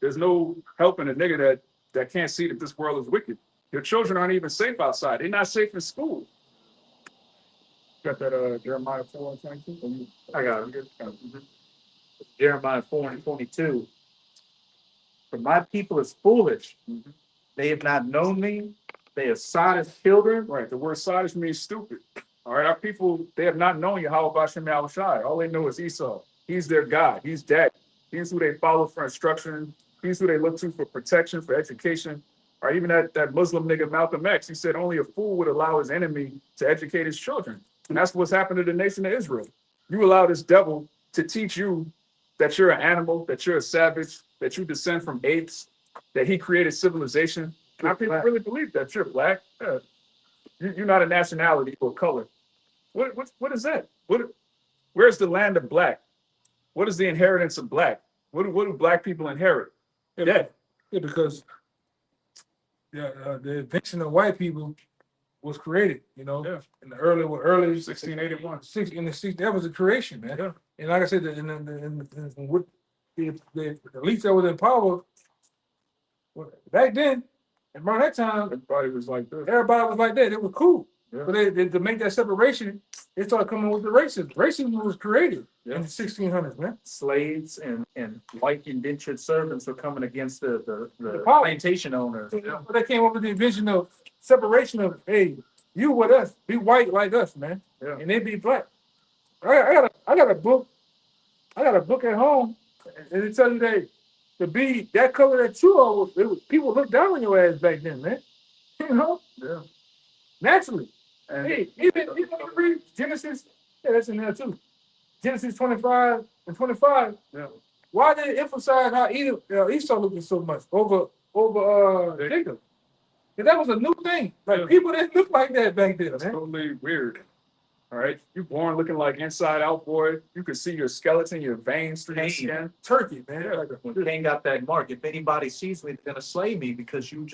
There's no helping a nigga that can't see that this world is wicked. Your children aren't even safe outside. They're not safe in school. Got that Jeremiah 4:22? I got it. Jeremiah 4:22. For my people is foolish. They have not known me. They are sottish children. Right. The word sadish means stupid. All right. Our people, they have not known Yahweh Hashem Yahushai. All they know is Esau. He's their God. He's daddy. He's who they follow for instruction. He's who they look to for protection, for education. Or even that Muslim nigga Malcolm X, he said only a fool would allow his enemy to educate his children. And that's what's happened to the nation of Israel. You allow this devil to teach you that you're an animal, that you're a savage, that you descend from apes, that he created civilization. And our people really believe that you're black. Yeah. You're not a nationality or color. What is that? Where's the land of black? What is the inheritance of black? What do black people inherit? Death. Yeah, because the invention of white people was created, Yeah. in the early 1681. in the 60s. That was a creation, man. Yeah. And like I said, with the elites that was in power back then, and around that time, Everybody was like this. everybody was like that. It was cool. Yeah. But they to make that separation, they started coming with the racism. Racism was created Yeah. in the 1600s, man. Slaves and white indentured servants were coming against the power. plantation owners. But they came up with the invention of separation of, hey, you with us, be white like us, man, Yeah. and they be black. I got a book at home, and it tells you that to be that color that you are, people look down on your ass back then, man. Yeah. Naturally. And Hey, even you read Genesis, yeah, that's in there too. Genesis 25:25. yeah. Why did it emphasize how Esau looking so much over Jacob? And that was a new thing. Like Yeah. people didn't look like that back then, That's man. totally weird. All right. You're born looking like inside out, boy. You can see your skeleton, your veins through your Pain. skin. Turkey, man. Yeah. Like When Cain got that mark, if anybody sees me, they're gonna slay me because you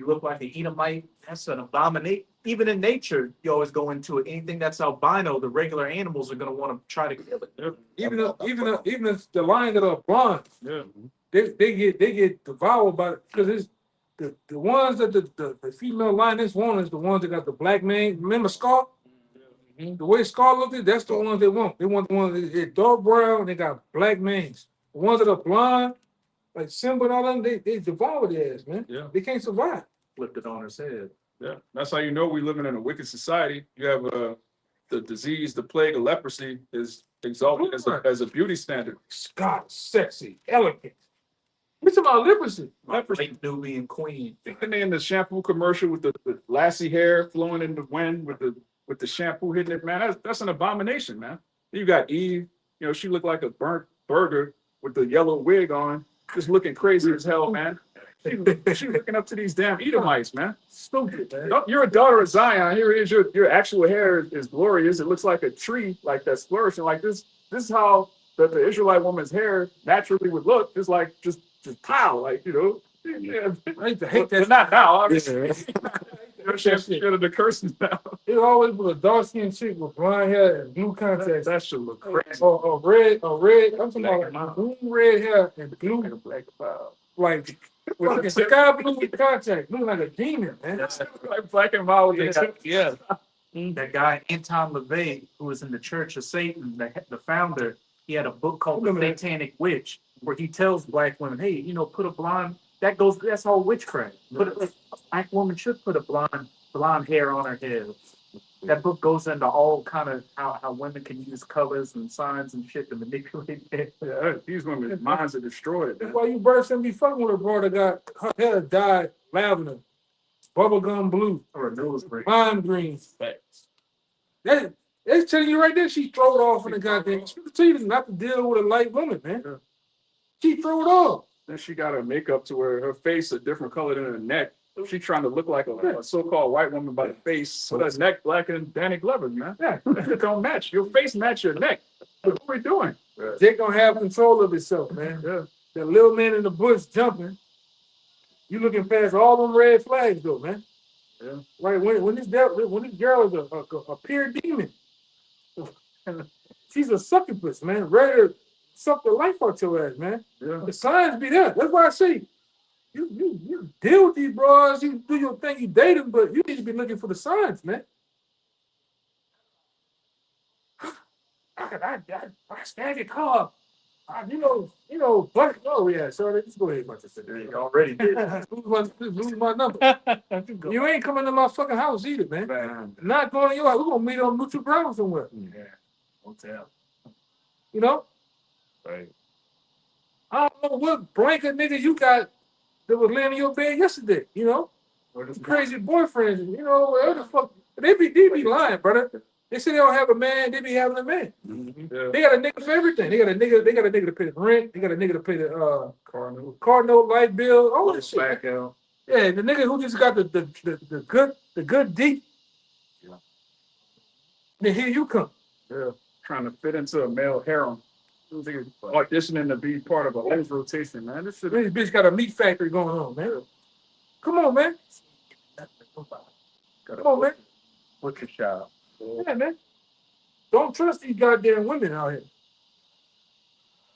look like an Edomite. That's an abomination. Even in nature, you always go into it. Anything that's albino, the regular animals are gonna want to try to kill it. even the lions that are blonde, Yeah. they get devoured by because it's the ones that the female lioness want is the ones that got the black mane. Remember Scar? The way Scar looked at, that's the ones they want. They want the ones that dark brown and they got black manes. The ones that are blonde, like Simba and all them, they devour their ass, man. Yeah. They can't survive. Flipped it on his head. Yeah. That's how you know we're living in a wicked society. You have the disease, the plague of leprosy is exalted as a beauty standard. Scott, sexy, elegant. We talking about leprosy. Late Nubian queen. And they in the shampoo commercial with the lassie hair flowing in the wind with the shampoo hitting it, man. That's an abomination, man. You got Eve, she looked like a burnt burger with the yellow wig on, just looking crazy as hell, man. She looking up to these damn Edomites, man. Stupid, man. You're a daughter of Zion. Here it is. Your actual hair is glorious. It looks like a tree, like that's flourishing. Like this is how the Israelite woman's hair naturally would look, just pow, like Yeah. I used to hate that. But not now, obviously. Yeah. Scared of the curses now. It always was a dark skinned chick with blonde hair and blue contacts. That should look crazy. Or red. I'm talking about like blue, red hair and blue, Black cloud. like fucking sky blue with contacts. Looking like a demon, man. Like black and mild with the Yeah. That guy Anton LaVey, who was in the Church of Satan, the founder, he had a book called The Satanic Witch, where he tells black women, hey, put a blonde. That's all witchcraft. A black woman should put a blonde hair on her head. That book goes into all kind of how women can use colors and signs and shit to manipulate it. Yeah, these women's minds are destroyed. That's Man. why you birds and be fucking with a bro that got her hair dyed lavender, bubblegum blue, Or a nose ring. lime green. That's telling you right there, she throw it off in the goddamn. She tell you not to deal with a light woman, man. Yeah. She throw it off. Then she got her makeup to where her face a different color than her neck. She trying to look like a so-called white woman by the face, with her neck blacker than Danny Glover, man. Yeah, it don't match. Your face match your neck. What are we doing? Jake don't have control of himself, man. Yeah. The little man in the bush jumping. You looking past all them red flags, though, man. Yeah. Right when this girl is a pure demon, she's a succubus, man. Ready to suck the life out your ass, man. Yeah. The signs be there. That's why I say you deal with these bros. You do your thing. You date them, but you need to be looking for the signs, man. I stand your car. But yeah. So let's go ahead, bunch of shit. You already did. lose my number. You ain't coming to my fucking house either, man. Not going to your house. We're gonna meet on Neutral Ground somewhere. Yeah. Hotel. Right. I don't know what blanket niggas you got that was laying in your bed yesterday. Crazy boyfriends. Whatever the fuck. They be lying, brother. They say they don't have a man. They be having a man. Yeah. They got a nigga for everything. They got a nigga to pay the rent. They got a nigga to pay the car note, light bill, all that shit. Back out. Yeah, the nigga who just got the good deep. Then here you come. Yeah, trying to fit into a male harem. Auditioning to be part of a whole rotation, man. This shit. This bitch got a meat factory going on, man. Come on, man. Come on, man. Butcher shop. Yeah, man. Don't trust these goddamn women out here.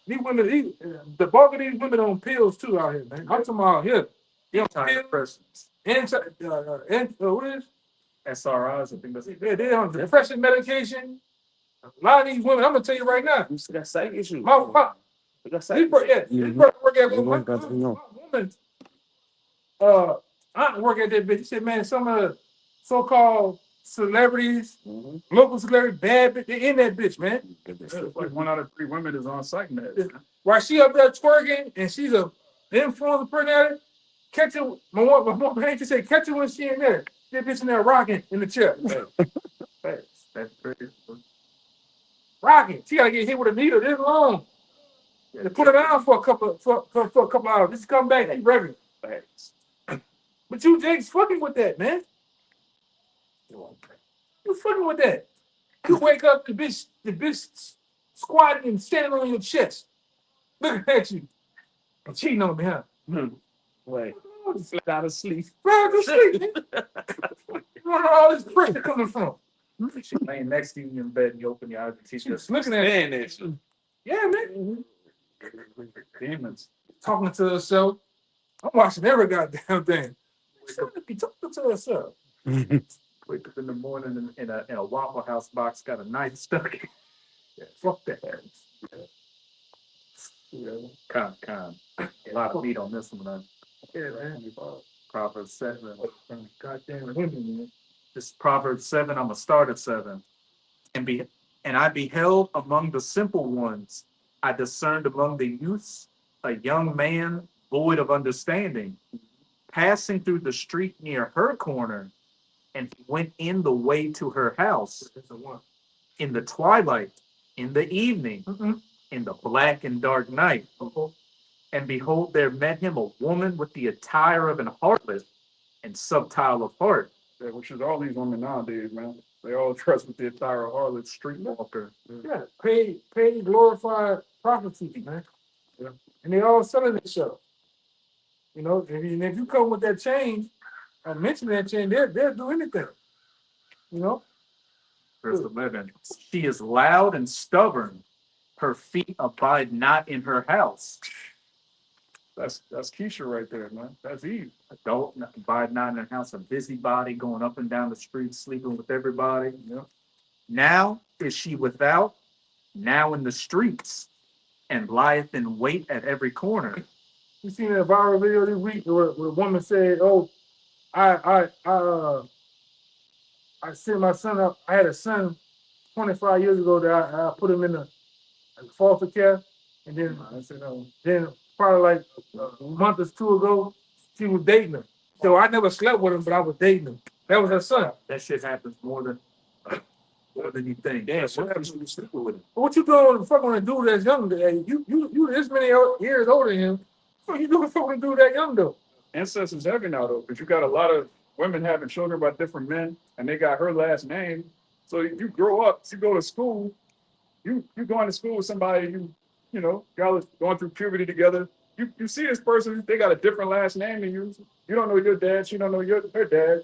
These women, the bulk of these women on pills too out here, man. I'm talking about here. They on pills. What is? SRIs, I think that's They're on depression medication. A lot of these women, I'm gonna tell you right now. You still got psych issues. My You got these psych work at Mhm. work at Everyone got to know. woman. I work at that bitch. He said, man, some of the so-called celebrities, local celebrities, bad bitch, they in that bitch, man. It's like 1 out of 3 women is on psych meds. While she up there twerking and she's a influencer personality, catch her. My mom hate to say, catch her when she in there. That bitch in there rocking in the chair. that's crazy. Rocking. She gotta get hit with a needle this long. They put her down for a couple hours. Just come back, she regular. But you Jake's fucking with that, man. You fucking with that. You wake up, the bitch squatting and standing on your chest. Looking at you. And cheating on me, huh? Wait. Flat out of sleep. Man, just sleep, man. Where all this pressure coming from? She laying next to you in bed and you open your eyes and she's Just just looking at Man, that shit. yeah, man. Demons. Talking to herself. I'm watching every goddamn thing. She be talking to herself. wake up in the morning in a Waffle House box, got a knife stuck in. Yeah, fuck that. Con. A lot of meat on this one, man. Yeah, man. Proverbs 7. Goddamn women, man. This Proverbs 7, I'm gonna start at 7. And I beheld among the simple ones, I discerned among the youths a young man void of understanding, passing through the street near her corner, and he went in the way to her house in the twilight, in the evening, in the black and dark night. And behold, there met him a woman with the attire of an harlot and subtile of heart. Yeah, which is all these women nowadays, man. They all dress with the attire of harlot streetwalker. Yeah, paid, glorified prostitutes, man. Yeah. And they all selling this show. You know, and if you come with that change, or mention that change, they'll do anything. You know? Verse 11. She is loud and stubborn. Her feet abide not in her house. That's Keisha right there, man. That's Eve. Adult abide not in her house. A busybody going up and down the street, sleeping with everybody. Yeah. Now is she without, now in the streets, and lieth in wait at every corner. You seen that viral video this week where a woman said, "Oh, I sent my son up. I had a son 25 years ago that I put him in the foster care, and then then probably like a month or two ago, she was dating him. So I never slept with him, but I was dating him. That was her son. That shit happens more than you think. Damn, what happens when you sleep with him? What you doing fucking with a dude that's younger? Hey, you this many years older than him. What you doing fucking with a dude that young though? Incest is heavy now, though, because you got a lot of women having children by different men, and they got her last name. So you grow up, you go to school, you going to school with somebody you know, y'all are going through puberty together. You see this person, they got a different last name than you. You don't know your dad, she don't know her dad.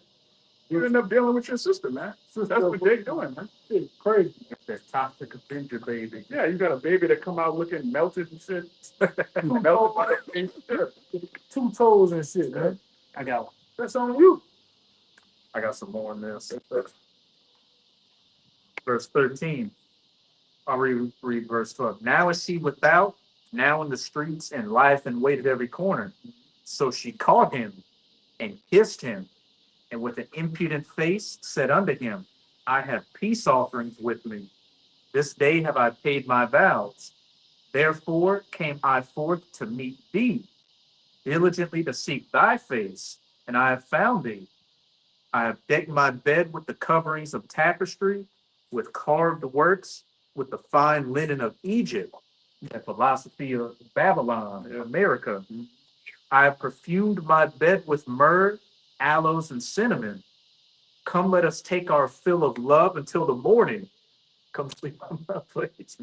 You end up dealing with your sister, man. So that's what they're doing, man. Shit, crazy. That toxic Avenger baby. Yeah, you got a baby that come out looking melted and shit. Melted by the 2 toes and shit, man. I got That's on you. some more on this. Verse 13. I'll read verse 12. Now is she without, now in the streets, and lieth in wait at every corner. So she caught him and kissed him, and with an impudent face said unto him, I have peace offerings with me. This day have I paid my vows. Therefore came I forth to meet thee, diligently to seek thy face, and I have found thee. I have decked my bed with the coverings of tapestry, with carved works, with the fine linen of Egypt, the philosophy of Babylon, America. I have perfumed my bed with myrrh, aloes, and cinnamon. Come, let us take our fill of love until the morning. Come sleep on my place.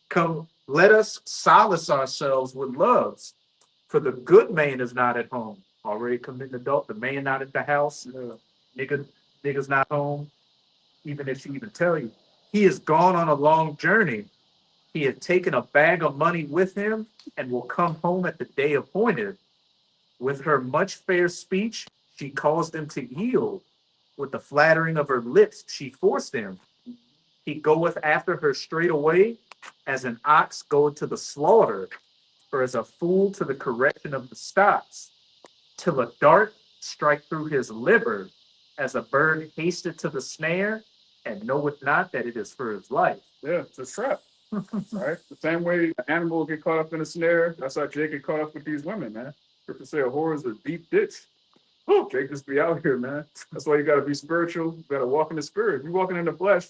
Come, let us solace ourselves with loves. For the good man is not at home. Already committed adult. The man not at the house. Nigga's not home. Even if she even tell you. He is gone on a long journey. He had taken a bag of money with him and will come home at the day appointed. With her much fair speech, she caused him to yield. With the flattering of her lips, she forced him. He goeth after her straight away, as an ox goeth to the slaughter, or as a fool to the correction of the stocks, till a dart strike through his liver, as a bird hasted to the snare, and knoweth not that it is for his life. Yeah, it's a trap. Right? The same way an animal get caught up in a snare, that's how Jake get caught up with these women, man. If to say a whore is a deep ditch. Jake just be out here, man. That's why you gotta be spiritual. You gotta walk in the spirit. If you walking in the flesh,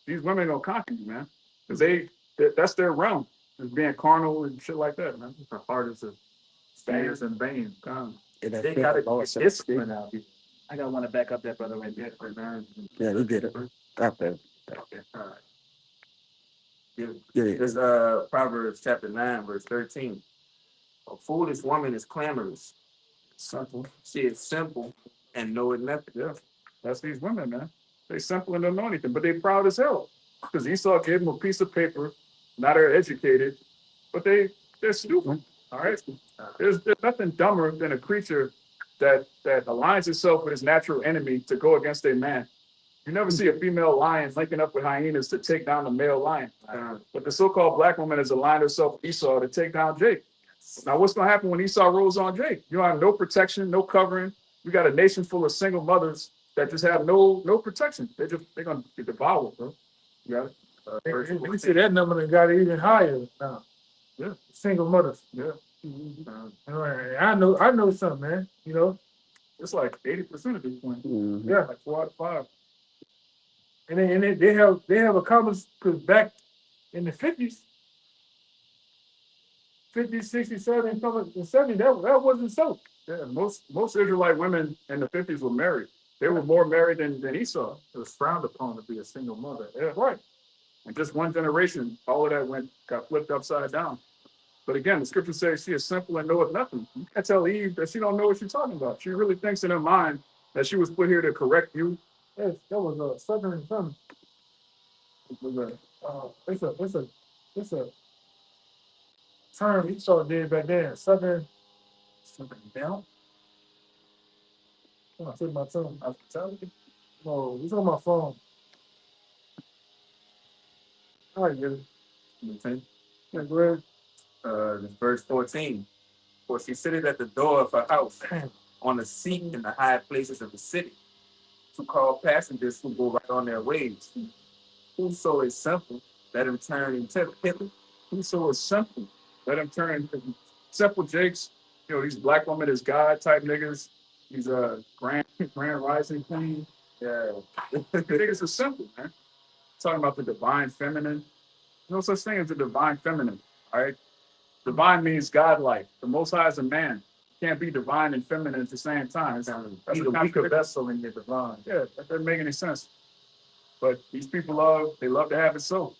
these women gonna conquer you, man. Because that's their realm. Is being carnal and shit like that, man. Her heart is a stairs and veins. They They gotta get discipline out here. I gotta want to back up that brother right there, man. Yeah, we get it. Okay. All right. Yeah. This Proverbs chapter 9, verse 13. A foolish woman is clamorous. Simple. She is simple and knoweth nothing. Yeah. That's these women, man. They simple and don't know anything, but they proud as hell. Because Esau gave them a piece of paper. Now they're educated, but they're stupid. All right. There's nothing dumber than a creature that aligns itself with his natural enemy to go against a man. You never see a female lion linking up with hyenas to take down a male lion. But the so-called black woman has aligned herself with Esau to take down Jake. Now, what's going to happen when Esau rolls on Jake? You don't have no protection, no covering. We got a nation full of single mothers that just have no protection. They're going to get devoured, bro. You got it? You see that number that got even higher now. Yeah. Single mothers. Yeah. I know something, man. You know, It's like 80% at this point. yeah. Like 4 out of 5. And they have accomplished, because back in the 50s, 60s, 70s, and 70s, that wasn't so. Yeah, most Israelite women in the 50s were married. They were more married than Esau. It was frowned upon to be a single mother. Yeah, right. And just one generation, all of that got flipped upside down. But again, the scripture says she is simple and knoweth nothing. You can't tell Eve that she don't know what she's talking about. She really thinks in her mind that she was put here to correct you. Yes, that was a southern something. It's a term Esau did back then. Southern belt. I took my tongue. I was telling you. No, it's on my phone. All right, get it. Yeah, go ahead. Verse 14. For she sitteth at the door of her house, on a seat in the high places of the city, to call passengers who go right on their ways. Whoso is simple, let him turn into hither. Whoso is simple, let him turn. Simple Jakes, these black women is God type niggas. These grand rising queen. Yeah, the niggas are simple, man. Talking about the divine feminine. No such thing as the divine feminine. All right. Divine means godlike. The Most High is a man. Can't be divine and feminine at the same time. Be the weaker vessel in your divine. Yeah, that doesn't make any sense. But these people love to have it so.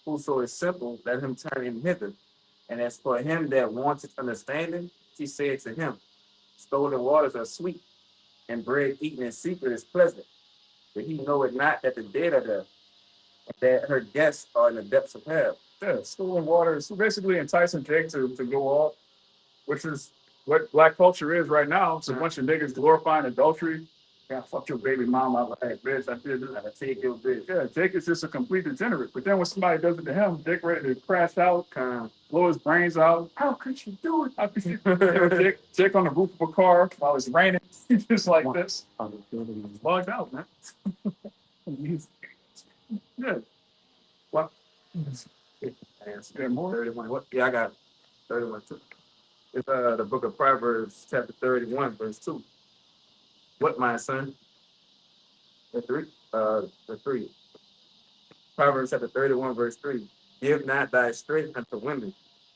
Whoso is simple, let him turn him hither. And as for him that wanteth understanding, she said to him, stolen waters are sweet, and bread eaten in secret is pleasant. But he knoweth not that the dead are there, and that her guests are in the depths of hell. Yeah, stolen water is basically enticing Jake to go off, which is what black culture is right now. It's a bunch of niggas glorifying adultery. Yeah, fuck your baby mama. Hey, bitch, I did this. I take your bitch. Yeah, Jake is just a complete degenerate. But then when somebody does it to him, Jake ready to crash out, blow his brains out. How could you do it? How could you Jake on the roof of a car while it's raining, just like this. Bugged out, man. Yeah. What? Yeah, more 31. What? Yeah, I got 31 too. It's the book of Proverbs, chapter 31, verse 2. What, my son? The 3. Proverbs chapter 31, verse 3. Give not thy strength unto women,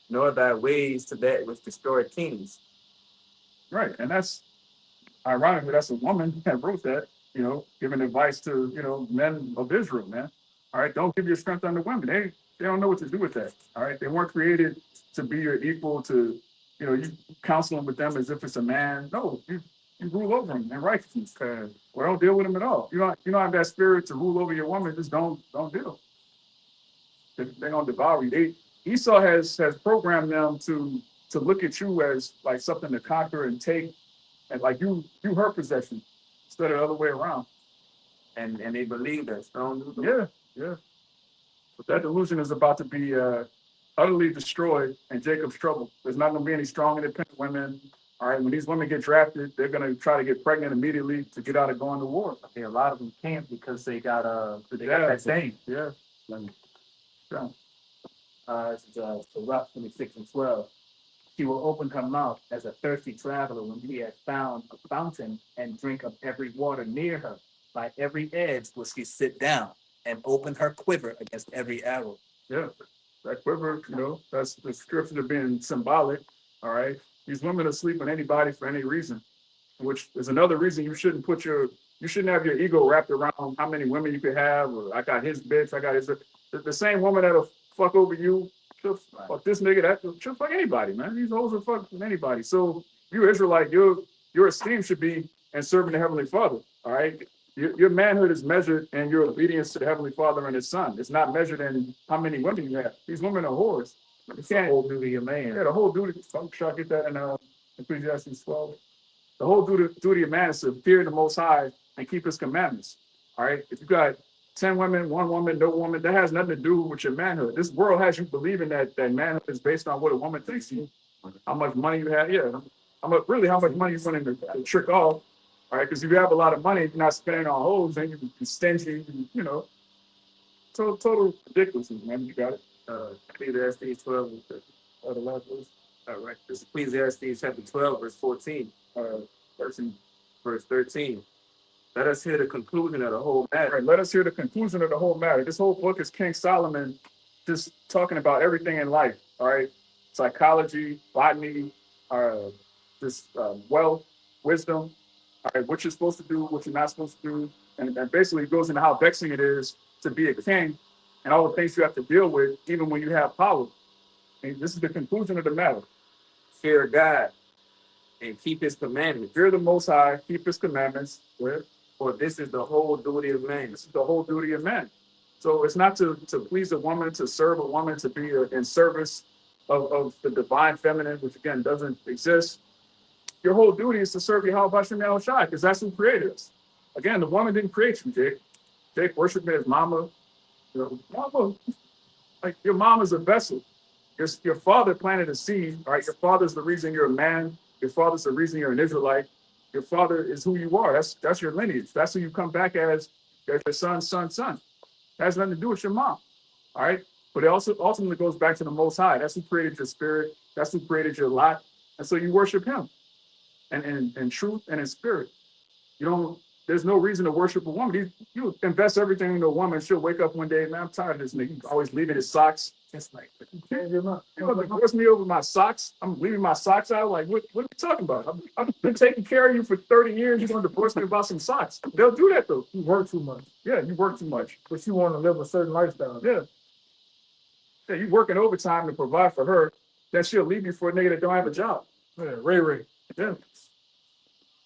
nor thy ways to that which destroy kings. Right, and that's Ironically, that's a woman that wrote that, giving advice to, men of Israel, man. All right, don't give your strength unto women. They don't know what to do with that. All right, they weren't created to be your equal, to, you counseling with them as if it's a man. No, you rule over them in righteousness. Or don't deal with them at all. You don't have that spirit to rule over your woman. Just don't deal. They're gonna devour you. Esau has programmed them to look at you as like something to conquer and take, and like you her possession instead of the other way around. And they believe that. Yeah. But that delusion is about to be utterly destroyed in Jacob's trouble. There's not gonna be any strong, independent women. All right, when these women get drafted, they're gonna try to get pregnant immediately to get out of going to war. Okay, a lot of them can't because they got that thing. Yeah. This is Sirach 26:12. She will open her mouth as a thirsty traveler when she has found a fountain and drink of every water near her. By every edge will she sit down and open her quiver against every arrow. Yeah, that quiver, that's the scripture being symbolic. All right, these women are sleeping anybody for any reason, which is another reason you shouldn't have your ego wrapped around how many women you could have. Or I got his bitch, I got his. The same woman that'll fuck over you, she'll fuck this nigga, she'll fuck anybody, man. These hoes will fuck anybody. So you Israelite, your esteem should be in serving the Heavenly Father. All right. Your manhood is measured in your obedience to the Heavenly Father and His Son. It's not measured in how many women you have. These women are whores. You can't. The whole duty of man. Yeah, the whole duty. Should I get that in Ecclesiastes 12? The whole duty of man is to fear the Most High and keep His commandments. All right. If you got 10 women, 1 woman, no woman, that has nothing to do with your manhood. This world has you believing that manhood is based on what a woman thinks you, how much money you have. Yeah, how much money you want to trick off. All right, because if you have a lot of money, you're not spending on hoes, then you can be stingy, total ridiculousness, man. You got it. Ecclesiastes 12, The last verse. all right. This is Ecclesiastes chapter 12, verse 14, 13, verse 13. Let us hear the conclusion of the whole All matter. right, let us hear the conclusion of the whole matter. This whole book is King Solomon just talking about everything in life. All right, psychology, botany, wealth, wisdom. All right, what you're supposed to do, what you're not supposed to do, and basically it goes into how vexing it is to be a king and all the things you have to deal with, even when you have power. And this is the conclusion of the matter. Fear God and keep His commandments. Fear the Most High, keep His commandments. For this is the whole duty of man. This is the whole duty of man. So it's not to please a woman, to serve a woman, to be in service of the divine feminine, which again doesn't exist. Your whole duty is to serve Yahweh Hashem Yahushai, because that's who created us. Again, the woman didn't create you, Jake. Jake worshiped his mama. Mama, like your mom is a vessel. Your father planted a seed, all right? Your father's the reason you're a man. Your father's the reason you're an Israelite. Your father is who you are. That's your lineage. That's who you come back as your son. It has nothing to do with your mom, all right? But it also ultimately goes back to the Most High. That's who created your spirit. That's who created your lot. And so you worship Him. And in truth and in spirit. There's no reason to worship a woman. You invest everything in a woman, she'll wake up one day, man, I'm tired of this nigga. He's always leaving his socks. It's like, you're gonna divorce me over my socks? I'm leaving my socks out? Like, what are you talking about? I've been taking care of you for 30 years. You're gonna divorce me about some socks? They'll do that though. You work too much, Yeah, you work too much. but you want to live a certain lifestyle. Yeah, you working overtime to provide for her, then she'll leave you for a nigga that don't have a job. Yeah, Ray. Yeah.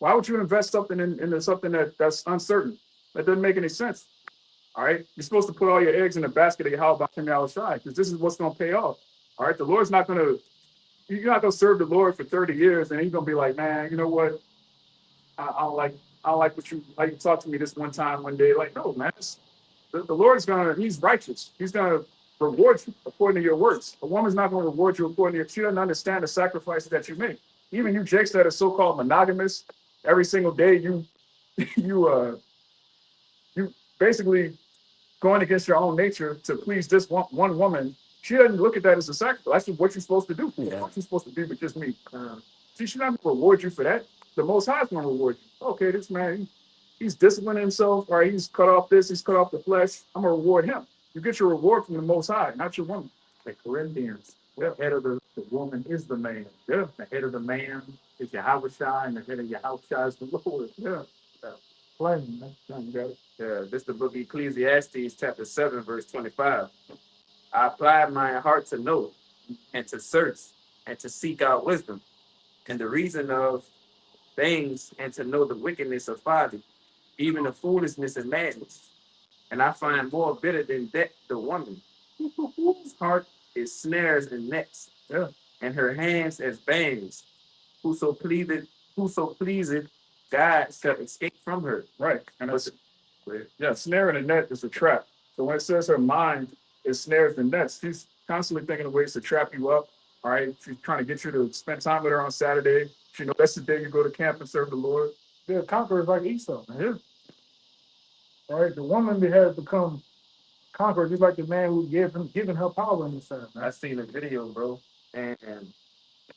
Why would you invest something into something that's uncertain? That doesn't make any sense. All right. You're supposed to put all your eggs in the basket of Yahweh Hashem Yahushai, because this is what's going to pay off. All right. The Lord's not going to, you're not going to serve the Lord for 30 years and He's going to be like, man, you know what? I don't like what you talked to me this one time, one day. Like, no, man. The Lord's He's righteous. He's going to reward you according to your works. A woman's not going to reward you according to she doesn't understand the sacrifices that you make. Even you jakes that are so-called monogamous, every single day you basically going against your own nature to please this one woman. She doesn't look at that as a sacrifice. That's what you're supposed to do. Yeah. You're supposed to be with just me. She's not going to reward you for that. The Most High is going to reward you. Okay, this man, he's disciplining himself, or he's cut off this, he's cut off the flesh. I'm going to reward him. You get your reward from the Most High, not your woman. Like Corinthians The head of the woman is the man. Yeah. The head of the man is Yahushua, and the head of Yahushua is the Lord. Yeah. Plain, man. Yeah, this the book of Ecclesiastes, chapter 7, verse 25. I applied my heart to know and to search and to seek out wisdom and the reason of things and to know the wickedness of folly, even the foolishness and madness. And I find more bitter than that the woman whose heart is snares and nets, Yeah. and her hands as bands. Whoso pleaseth God shall escape from her. Right. And that's, yeah, snare in a net is a trap. So when it says her mind is snares and nets, she's constantly thinking of ways to trap you up. All right. She's trying to get you to spend time with her on Saturday. She knows that's the day you go to camp and serve the Lord. Yeah, conquerors like Esau, man. Yeah. All right, the woman has become conqueror, just like the man who given her power in the side, man. I seen a video, bro, and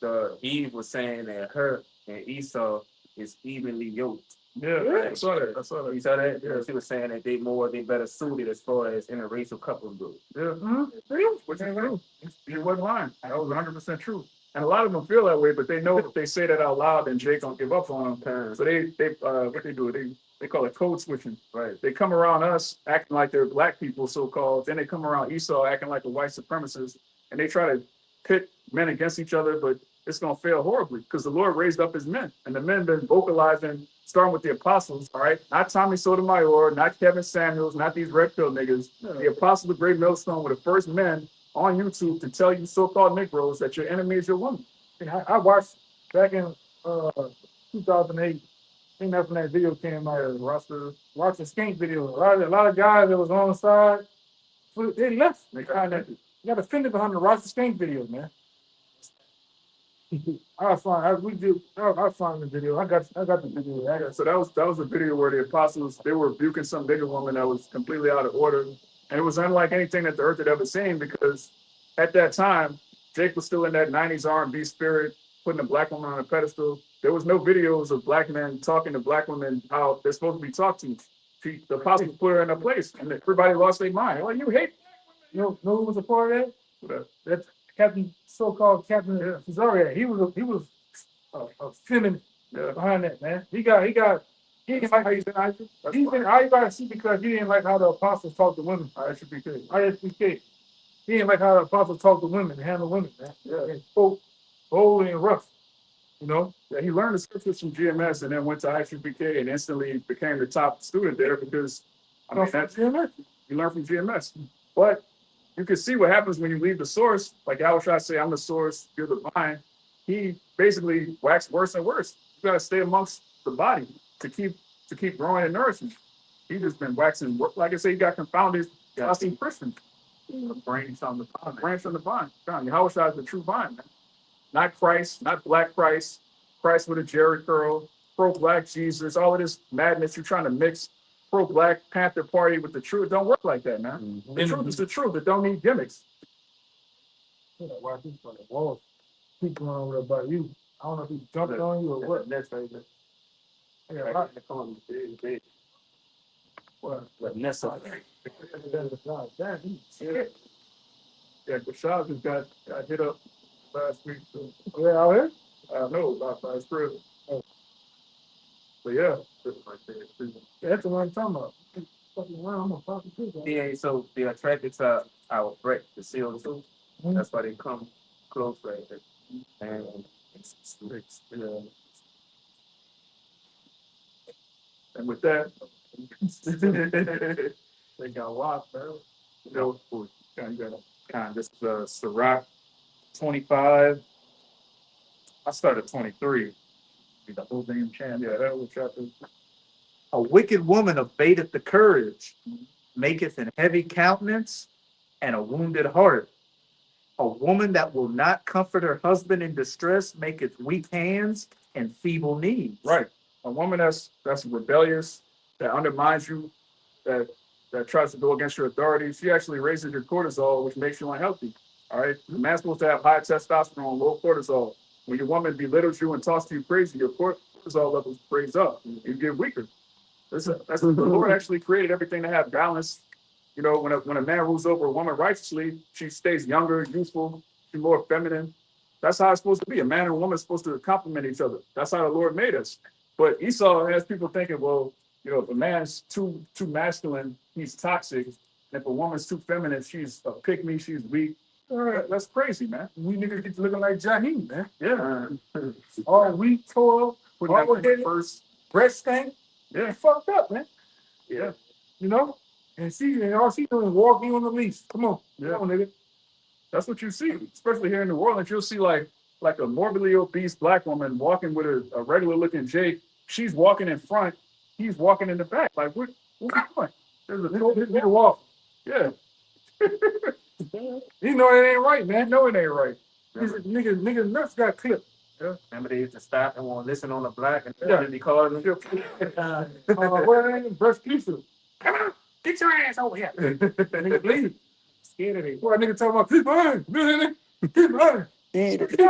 the Eve was saying that her and Esau is evenly yoked. Yeah, I saw that. You saw that? Yeah. She was saying that they better suited as far as interracial couples go. Yeah. Which is true. He wasn't lying. That was 100% true. And a lot of them feel that way, but they know if they say that out loud, then Jake don't give up on them. So they what they do, they call it code switching. Right. They come around us acting like they're black people, so-called. Then they come around Esau acting like a white supremacist, and they try to pit men against each other, but it's gonna fail horribly because the Lord raised up his men, and the men been vocalizing, starting with the apostles. All right, not Tommy Sotomayor, not Kevin Samuels, not these red pill niggas. The apostles of Great Millstone were the first men on YouTube to tell you so-called Negroes that your enemy is your woman. And I watched back in 2008. I think that's when that video came out. Watch the skink video. A lot of guys that was on the side, they left. They got offended behind the Roster Skank video, man. I'll find the video. I got the video. Yeah, so that was a video where the apostles, they were rebuking some bigger woman that was completely out of order. And it was unlike anything that the earth had ever seen, because at that time, Jake was still in that 90s R&B spirit, putting a black woman on a pedestal. There was no videos of black men talking to black women how they're supposed to be talked to. The apostles put her in a place, and everybody lost their mind. Well, you hate. You know who was a part of that? That Captain, so-called Captain Cesaria. He was a feminine behind that, man. He didn't like how he's been Isaac. He's been all you gotta see because he didn't like how the apostles talk to women. ISBK. He didn't like how the apostles talk to women and handle women, man. Yeah, and spoke bold and rough. You know? Yeah, he learned the scriptures from GMS and then went to ISBK and instantly became the top student there because I mean that's GMS. You learn from GMS. But you can see what happens when you leave the source. Like Yahushua say, I'm the source, you're the vine. He basically waxed worse and worse. You gotta stay amongst the body to keep growing and nourishing. He just been waxing. Like I say, he got confounded. I seen Christians. The branch on the vine. Branch on the vine. Yahushua is the true vine, man. Not Christ, not black Christ, Christ with a Jerry curl, pro-black Jesus, all of this madness you're trying to mix pro-Black Panther Party with the truth. It don't work like that, man. The truth is the truth. It don't need gimmicks. Why he's on the wall? Keep going over about you. I don't know if he jumped on you or what. Next right there. What? Nessa. Yeah, Rashad just got hit up last week. So, Yeah, out here? no, by his prison. But yeah, That's the one I'm talking about. Fucking around, I'm gonna fuck you too, Yeah, so they're attracted to our threat, the seal too. That's why they come close right there. And and with that, They got washed, bro. you know, this is Sirach 25. I started 23. The whole damn chant. Yeah, that was chapter. A wicked woman abateth the courage, maketh an heavy countenance and a wounded heart. A woman that will not comfort her husband in distress maketh weak hands and feeble knees. Right. A woman that's rebellious, that undermines you, that tries to go against your authority, she actually raises your cortisol, which makes you unhealthy. All right. The man's supposed to have high testosterone, low cortisol. When your woman belittles you and talks to you crazy, your cortisol levels raise up. You get weaker. That's the Lord actually created everything to have balance. You know, when a man rules over a woman righteously, she stays younger, youthful. She's more feminine. That's how it's supposed to be. A man and a woman are supposed to complement each other. That's how the Lord made us. But Esau has people thinking, well, if a man's too masculine, he's toxic. And if a woman's too feminine, she's a pick me, she's weak. That's crazy, man. We niggas get to looking like Jaheim, man. Yeah. All weak, tore, Putting that hard headed, first. breast stank. Yeah. Fucked up, man. Yeah. And all she doing is walking on the leash. Come on. Yeah. Come on, nigga. That's what you see, especially here in New Orleans. You'll see like a morbidly obese black woman walking with a regular looking Jake. She's walking in front. He's walking in the back. Like, what we doing? There's a nigga walk. Yeah. You know it ain't right, man. No, it ain't right. Niggas nuts got clipped. Yeah. Remember they used to stop and want to listen on the black and Yeah. be calling them. What ain't breast cancer? Come on, get your ass over here. Nigga bleed. Scared of it. Boy, nigga talking about keep on. Keep on. Eat it.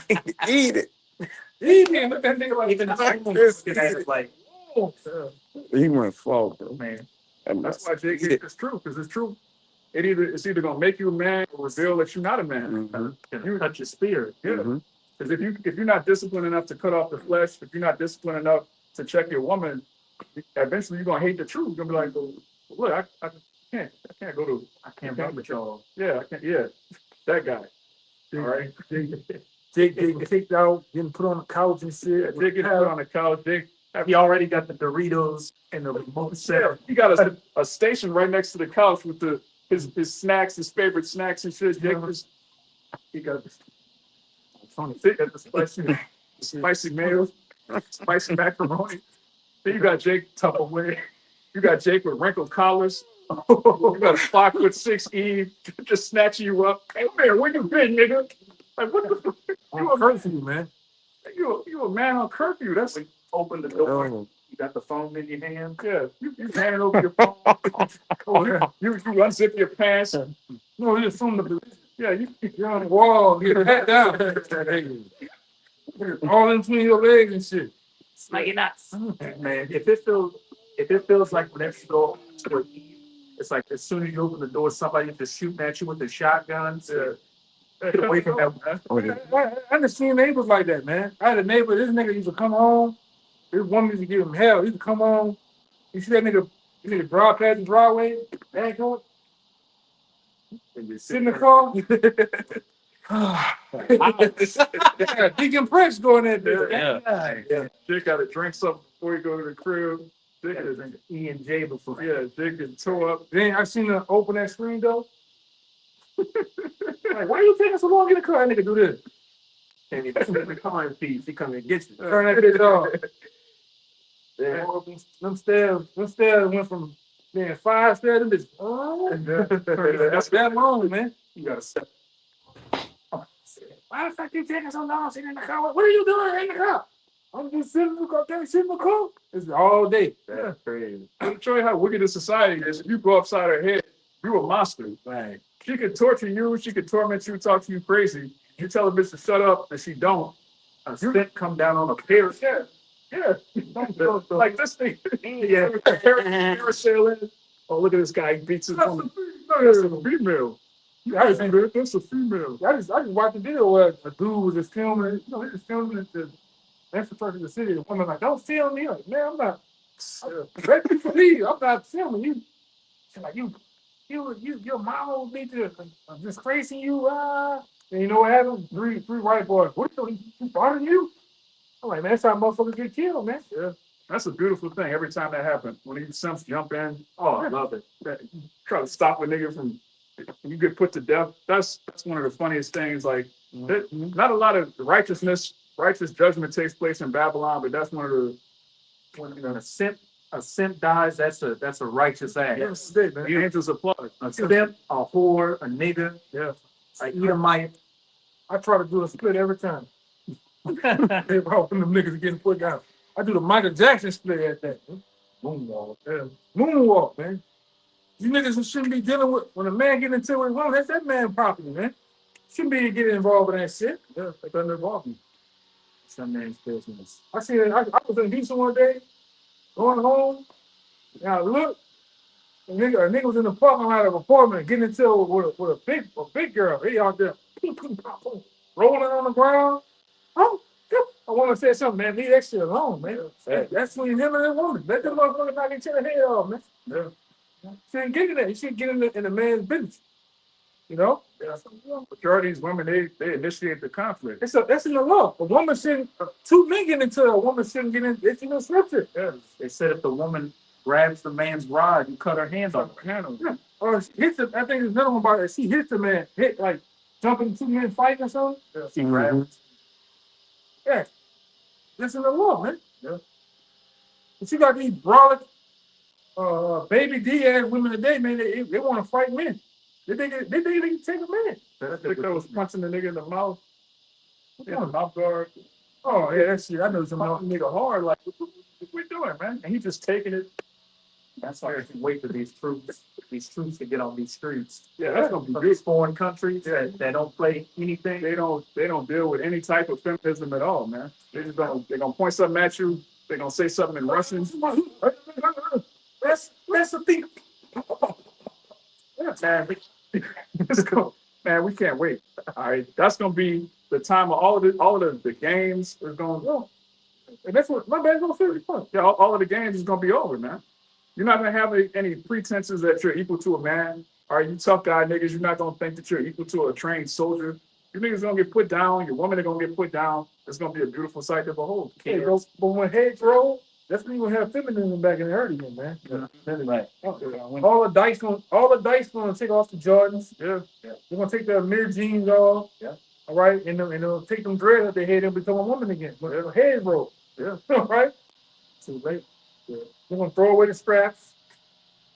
Eat Eat it. it. Look at that nigga like Even the Like same this. looking at it like, He went fall, bro. man, That's why Jake it's true, because it's true. It's either gonna make you a man or reveal that you're not a man. you touch your spirit. Yeah. Mhm. Because if you're not disciplined enough to cut off the flesh, if you're not disciplined enough to check your woman, eventually you're gonna hate the truth. You're gonna be like, well, look, I can't go to I can't run with y'all. I can't that guy. All right. Jake getting kicked out, getting put on the couch and shit. Jake gets put on the couch. He already got the Doritos and the remote set. Yeah, he got a station right next to the couch with his snacks, his favorite snacks and shit. Jake he got the spicy mayo, spicy macaroni. Then you got Jake Tupperware. You got Jake with wrinkled collars. You got a 5'6" Eve just snatching you up. Hey man, where you been, nigga? Like what the On curfew, man. you a man on curfew. That's Open the door. Oh. You got the phone in your hand. yeah. You handing over your phone. You unzip your pants. No, you assume the Yeah, you're on the wall, get pat down. All in between your legs and shit. Like you're nuts. Man, if it feels like whenever you go to a it's like as soon as you open the door, somebody just shooting at you with the shotguns. Get away from that. I understand neighbors like that, man. I had a neighbor, this nigga used to come home. This woman used to give him hell. He used to come home. You see that nigga drive past the driveway, back on, sit in the car. Yeah, decompress going there. Yeah. Jake got to drink something before you go to the crib. Jake is E&J before. yeah, Jake is tore up. Then I seen her open that screen door. Like, why you taking so long to get a car? That nigga do this. And he the car in peace. He come and get you. Turn that bitch off. Them stairs went from being 5 stairs to bitch. That's that long, man. You gotta step. Why the fuck you taking so long sitting in the car? What are you doing in the car? I'm just sitting in the car. Can't sit in the car. It's all day. That's crazy. I'll show you how wicked the society is. If you go upside her head, you a monster. Right. She could torture you. She could torment you, talk to you crazy. You tell a bitch to shut up, and she don't. A scent come down on a pair. Yeah. Like this thing. Yeah. Parasailing. Oh, look at this guy. He beats his woman. That's a female. I just think That's a female. I just watched the video where a dude was just filming. He was filming at the infrastructure of the city. The woman like, don't film me. Like, man, I'm not. Ready for me. I'm not filming you. She's like, your mama will be disgracing you. And you know what happened? Three white boys. What he bothering you? I'm like, man, that's how motherfuckers get killed, man. Yeah. That's a beautiful thing. Every time that happens, when these simps jump in, Oh, I love it. try to stop a nigga from you get put to death. That's one of the funniest things. Like, not a lot of righteous judgment takes place in Babylon, but that's one of the When a simp dies, that's a righteous act. Yes, man. the angels applaud. A simp, a whore, a nigga, Yeah. a Edomite. I try to do a split every time. When them niggas getting put down. I do the Michael Jackson split at that. Moonwalk. Yeah. Moonwalk, man. You niggas shouldn't be dealing with when a man get into it wrong. That's that man property, man. Shouldn't be getting involved in that shit. Yeah, they doesn't involve me. Some man's business. I seen it. I was in Houston one day, going home, and I looked. A nigga was in the parking lot of an apartment getting into it with a big girl. He out there boom, boom, boom, boom, rolling on the ground. Oh, yep. I want to say something, man. Leave that shit alone, man. That's between him and that woman. Let the motherfucker knock each other head off, man. Yeah. She didn't get in that. She should get in the man's business. You know? Yeah. Majority of these women, they initiate the conflict. That's in the law. A woman shouldn't, two men get into it, a woman shouldn't get in. It's in the scripture. Yeah. They said if the woman grabs the man's rod, you cut her hands off. Yeah. Or she hits the, I think there's another one about it. She hits the man, hit like jumping two men fighting or something. Yeah. She grabs. Yeah. That's in the law, man. Yeah. But you got these brolic, baby D ass women today, man. They want to fight men. They think they can take a man. I think that was punching the nigga in the mouth. Yeah, the mouth guard. Oh yeah, that's shit. I know some Punching the nigga hard, like what we doing, man? And he just taking it. That's why I can wait for these troops to get on these streets. Yeah, that's gonna be big. These foreign countries that don't play anything. They don't deal with any type of feminism at all, man. They just don't. They're gonna point something at you. They're gonna say something in Russian. That's the thing. Yeah, man. Let's go. Man, we can't wait. All right, that's gonna be the time of all of the games is going to go. And that's what my bad gonna finish. Yeah, all of the games is gonna be over, man. You're not gonna have any pretenses that you're equal to a man. All right, you tough guy niggas, you're not gonna think that you're equal to a trained soldier. You niggas gonna get put down, your women are gonna get put down. It's gonna be a beautiful sight to behold. Hey, but when heads roll, that's when you gonna have feminism back in the early game, man. Yeah. All the dice gonna take off the Jordans. Yeah. They're gonna take their mid jeans off. Yeah. All right, and they'll take them dreads at their head and become a woman again. But their heads roll. Yeah. All right. Too late. Yeah. They're gonna throw away the straps.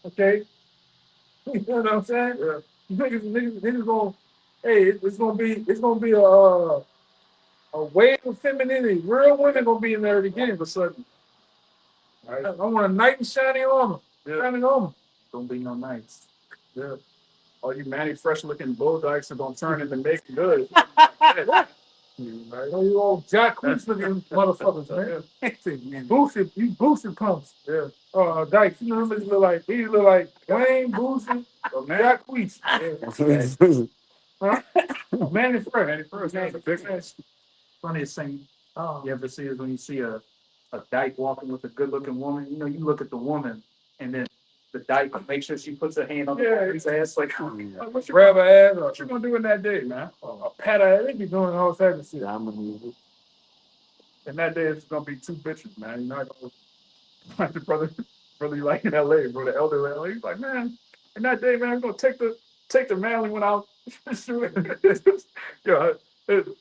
Okay. You know what I'm saying? Yeah. Niggas gonna, hey, it's gonna be a wave of femininity. Real women gonna be in there again of a sudden. All right. I want a knight in shining armor. Yeah. Shining armor. Don't be no knights. Yeah. All you Manny fresh looking bull dykes are gonna turn into making good. All you old Jack Queens looking motherfuckers, man. Boosted pumps. Yeah. Dykes, you know them these look like Wayne Boosted or Jack Queens. Yeah. Huh? Manny Fresh. That's a big man. Funniest thing you ever see is when you see a dyke walking with a good looking woman. You know, you look at the woman and then the dyke make sure she puts her hand on the woman's ass, like, grab her ass, or what you gonna do in that day, man? a pat her ass. They be doing all types of shit. And that day it's gonna be two bitches, man. You know, like the brother you like in LA, bro, the elder in LA. He's like, man, in that day, man, I'm gonna take the manly one out. Yeah,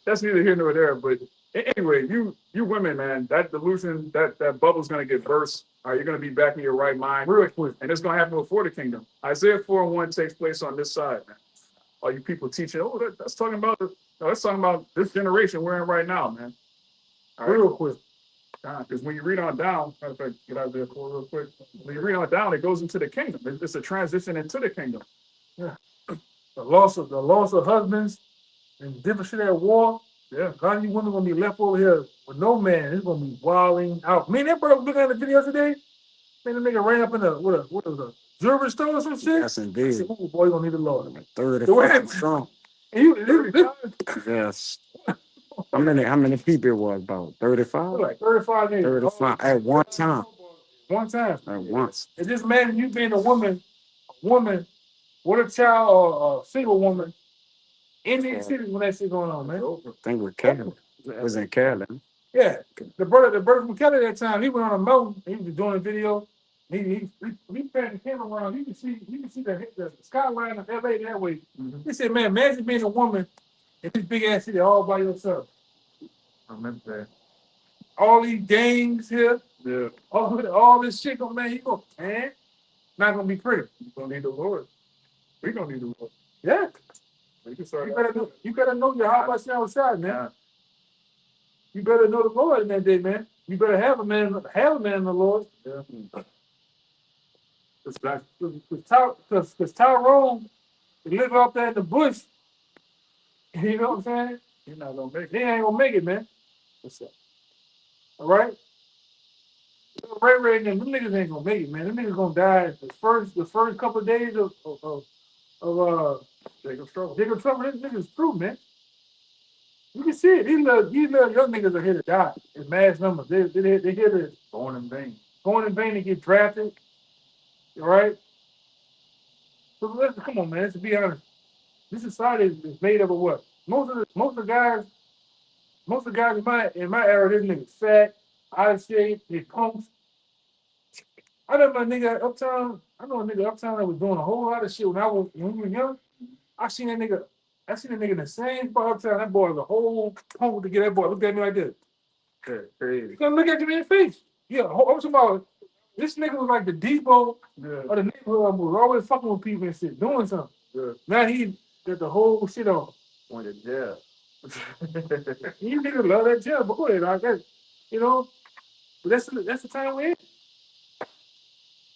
that's neither here nor there. But anyway, you women, man, that delusion, that bubble's gonna get burst. All right, you're gonna be back in your right mind real quick, and it's gonna happen before the kingdom. Isaiah 4:1 takes place on this side, man. All you people teaching, that's talking about this generation we're in right now, man. All right. Real quick. Because when you read on down, matter of fact, get out there for real quick. When you read on down, it goes into the kingdom. It's a transition into the kingdom. Yeah. The loss of husbands and different shit at war. Yeah. A lot of you women gonna be left over here with no man. It's gonna be wilding out. Man, that bro looking at the video today. Man, the nigga ran up in what was a jewelry store or some shit. Yes, I indeed. said, "Ooh, boy, you gonna need the Lord." 35 strong. And you Yes. How many people it was? About 35? like 35 niggas. 35 at one time. One time. At once. It just imagine you being a woman with a child or a single woman in these cities when that shit going on, man. I think with Kelly. It was in Cali. Yeah, the brother from Kelly that time, he went on a mountain. He was doing a video. He turned the camera around. You can see the skyline of LA that way. Mhm. He said, "Man, imagine being a woman in this big ass city all by yourself. I remember that. All these gangs here, Yeah. all this shit going, man. Not gonna be pretty. You're gonna need the Lord. We're gonna need the Lord. Yeah, We can start. you better know your how about outside, man. Yeah. You better know the Lord in that day, man. You better have a man in the Lord. Yeah. Because Tyrone live out there in the bush. You know what I'm saying? You're not gonna make it. They ain't gonna make it, man. What's up? All right? Ray and them niggas ain't gonna make it, man. Them niggas gonna die the first couple of days of Jacob Trouble. Jacob Trump. This niggas through, man. You can see it. These little young niggas are here to die in mass numbers. They here to Born in vain. going in vain to get drafted. All right. So come on, man. Let's be honest. This society is made up of what? Most of the guys in my era, this nigga fat, out of shape, they punks. I know a nigga uptown that was doing a whole lot of shit when we were young. I seen that nigga in the same spot uptown. That boy was a whole punk to get that boy. Look at me like this. Crazy. You gonna look at me in the face. Yeah, I'm talking about this nigga was like the depot Yeah. of the neighborhood, was always fucking with people and shit, doing something. Yeah. Now he got the whole shit on. Went to jail. You niggas love that jail, but go ahead, I guess, you know. But that's the time we're in.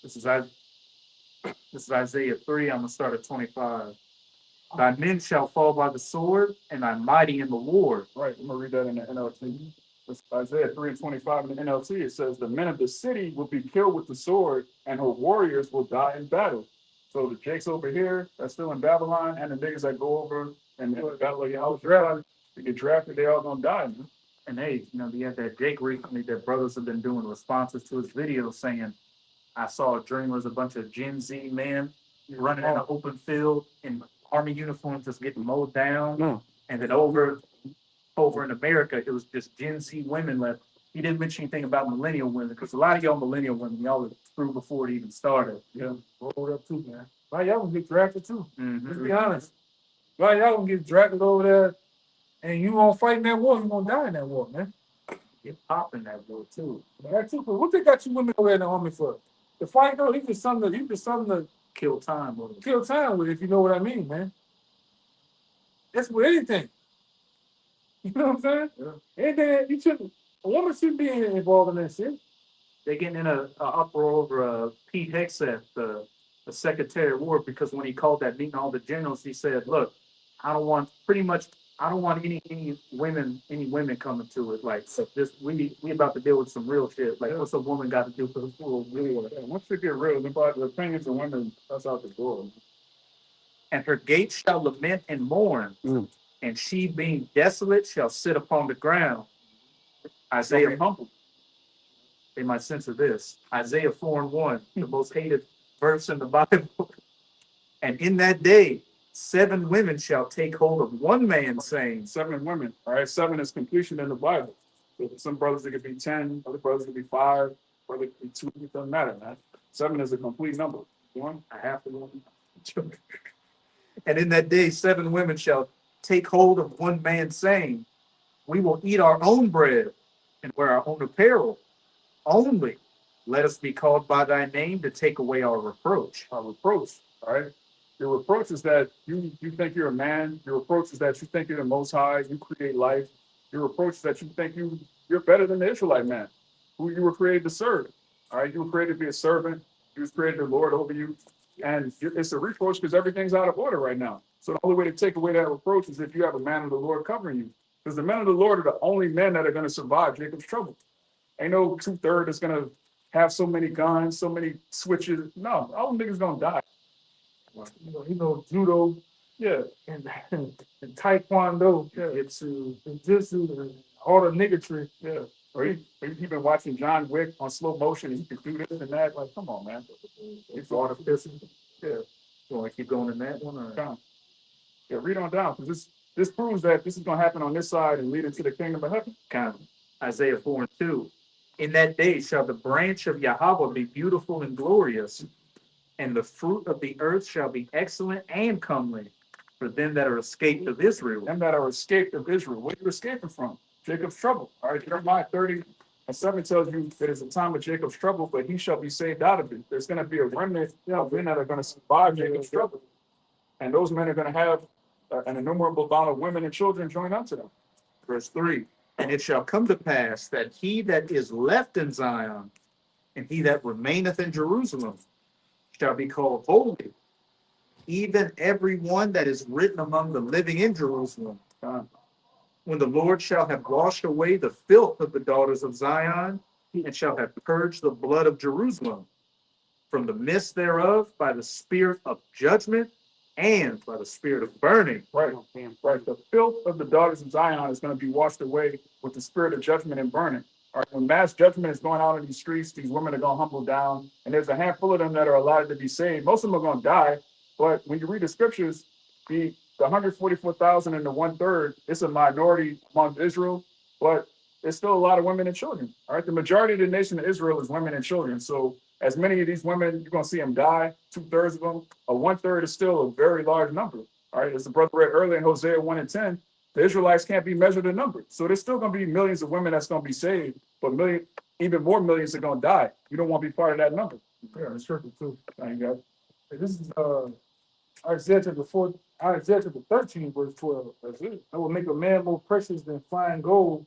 This is Isaiah 3. I'm gonna start at 25. Thy men shall fall by the sword, and thy mighty in the war. Right, I'm gonna read that in the NLT. It's Isaiah 3:25 in the NLT. It says, "The men of the city will be killed with the sword, and her warriors will die in battle." So the Jakes over here that's still in Babylon, and the niggas that go over and battle of Yahweh, they get drafted, they all gonna die, man. And hey, we had that Jake recently that brothers have been doing responses to his video saying, I saw a dream was a bunch of Gen Z men running in an open field in army uniforms just getting mowed down. No. And then over in America, it was just Gen Z women left. He didn't mention anything about millennial women because a lot of y'all millennial women, y'all were through before it even started. Yeah, rolled up too, man. Why y'all gonna get drafted too? Mhm. Let's be honest. Why y'all gonna get drafted over there and you won't fight in that war, you gonna die in that war, man. Get popping that boy too. That too. But what they got you women over there in the army for? The fight though, he's just something to Kill time with it. kill time with, if you know what I mean, man. That's with anything. You know what I'm saying? Yeah. Anything a woman should be involved in that shit. They're getting in a uproar over Pete Hegseth, the Secretary of War, because when he called that meeting all the generals, he said, "Look, I don't want any women coming to it. Like, so this we about to deal with some real shit. Like, what's a woman got to do for the full war?" Yeah, once you get real, the opinions of women, that's out the door. And her gates shall lament and mourn, and she being desolate shall sit upon the ground. Isaiah humble. They might censor this. Isaiah 4:1, the most hated verse in the Bible. And in that day, 7 women shall take hold of one man, saying, 7 women, all right? 7 is completion in the Bible. So some brothers, it could be 10, other brothers, it could be 5, brother, it could be 2, it doesn't matter, man. 7 is a complete number. One, I have to one. And in that day, 7 women shall take hold of one man, saying, we will eat our own bread and wear our own apparel. Only let us be called by thy name to take away our reproach. Our reproach, all right? Your reproach is that you think you're a man. Your reproach is that you think you're the Most High. You create life. Your reproach is that you think you're better than the Israelite man, who you were created to serve. All right, you were created to be a servant. You was created to lord over you, and it's a reproach because everything's out of order right now. So the only way to take away that reproach is if you have a man of the Lord covering you, because the men of the Lord are the only men that are going to survive Jacob's trouble. Ain't no 2/3 that's going to have so many guns, so many switches. No, all them niggas gonna die. You know, judo, Yeah, and taekwondo, Jitsu. and all the niggatry. yeah. Or you been watching John Wick on slow motion and he can do this and that. Like, come on, man. It's artificial. Yeah, You want to keep going in that one? Or? down. Yeah, read on down, because this proves that this is gonna happen on this side and lead into the kingdom of heaven. Kind of. Isaiah 4:2. In that day shall the branch of Yahweh be beautiful and glorious, and the fruit of the earth shall be excellent and comely for them that are escaped of Israel. Them that are escaped of Israel. What are you escaping from? Jacob's trouble. All right, Jeremiah 30:7 tells you that it's a time of Jacob's trouble, but he shall be saved out of it. There's going to be a remnant of men that are going to survive Jacob's trouble. And those men are going to have an innumerable amount of women and children join unto them. Verse 3. And it shall come to pass that he that is left in Zion and he that remaineth in Jerusalem shall be called holy, even every one that is written among the living in Jerusalem. When the Lord shall have washed away the filth of the daughters of Zion, and shall have purged the blood of Jerusalem from the midst thereof by the spirit of judgment and by the spirit of burning. Right, right. The filth of the daughters of Zion is going to be washed away with the spirit of judgment and burning. All right, when mass judgment is going out in these streets, these women are going to humble down, and there's a handful of them that are allowed to be saved. Most of them are going to die, but when you read the scriptures, the 144,000 and the 1/3, it's a minority among Israel, but there's still a lot of women and children. All right, the majority of the nation of Israel is women and children. So as many of these women, you're going to see them die, 2/3 of them. A 1/3 is still a very large number. All right, as the brother read earlier in Hosea 1 and 10, the Israelites can't be measured in numbers. So there's still going to be millions of women that's going to be saved, but even more millions are going to die. You don't want to be part of that number. Yeah, it's tricky too. Thank God. This is Isaiah chapter 4, Isaiah chapter 13, verse 12. That's it. I will make a man more precious than fine gold,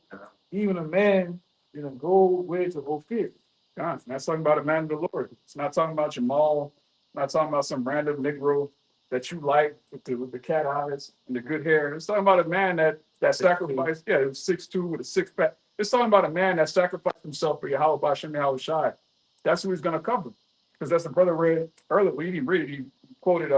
even a man in a gold wedge of Ophir. God, that's talking about a man of the Lord. It's not talking about Jamal, not talking about some random Negro that you like with the cat eyes and the good hair. It's talking about a man that sacrificed, yeah, it was 6'2" with a six-pack. It's talking about a man that sacrificed himself for Yahweh Bashem Yahweh Shai. That's who he's going to cover. Because that's the brother read earlier. We didn't read it. He quoted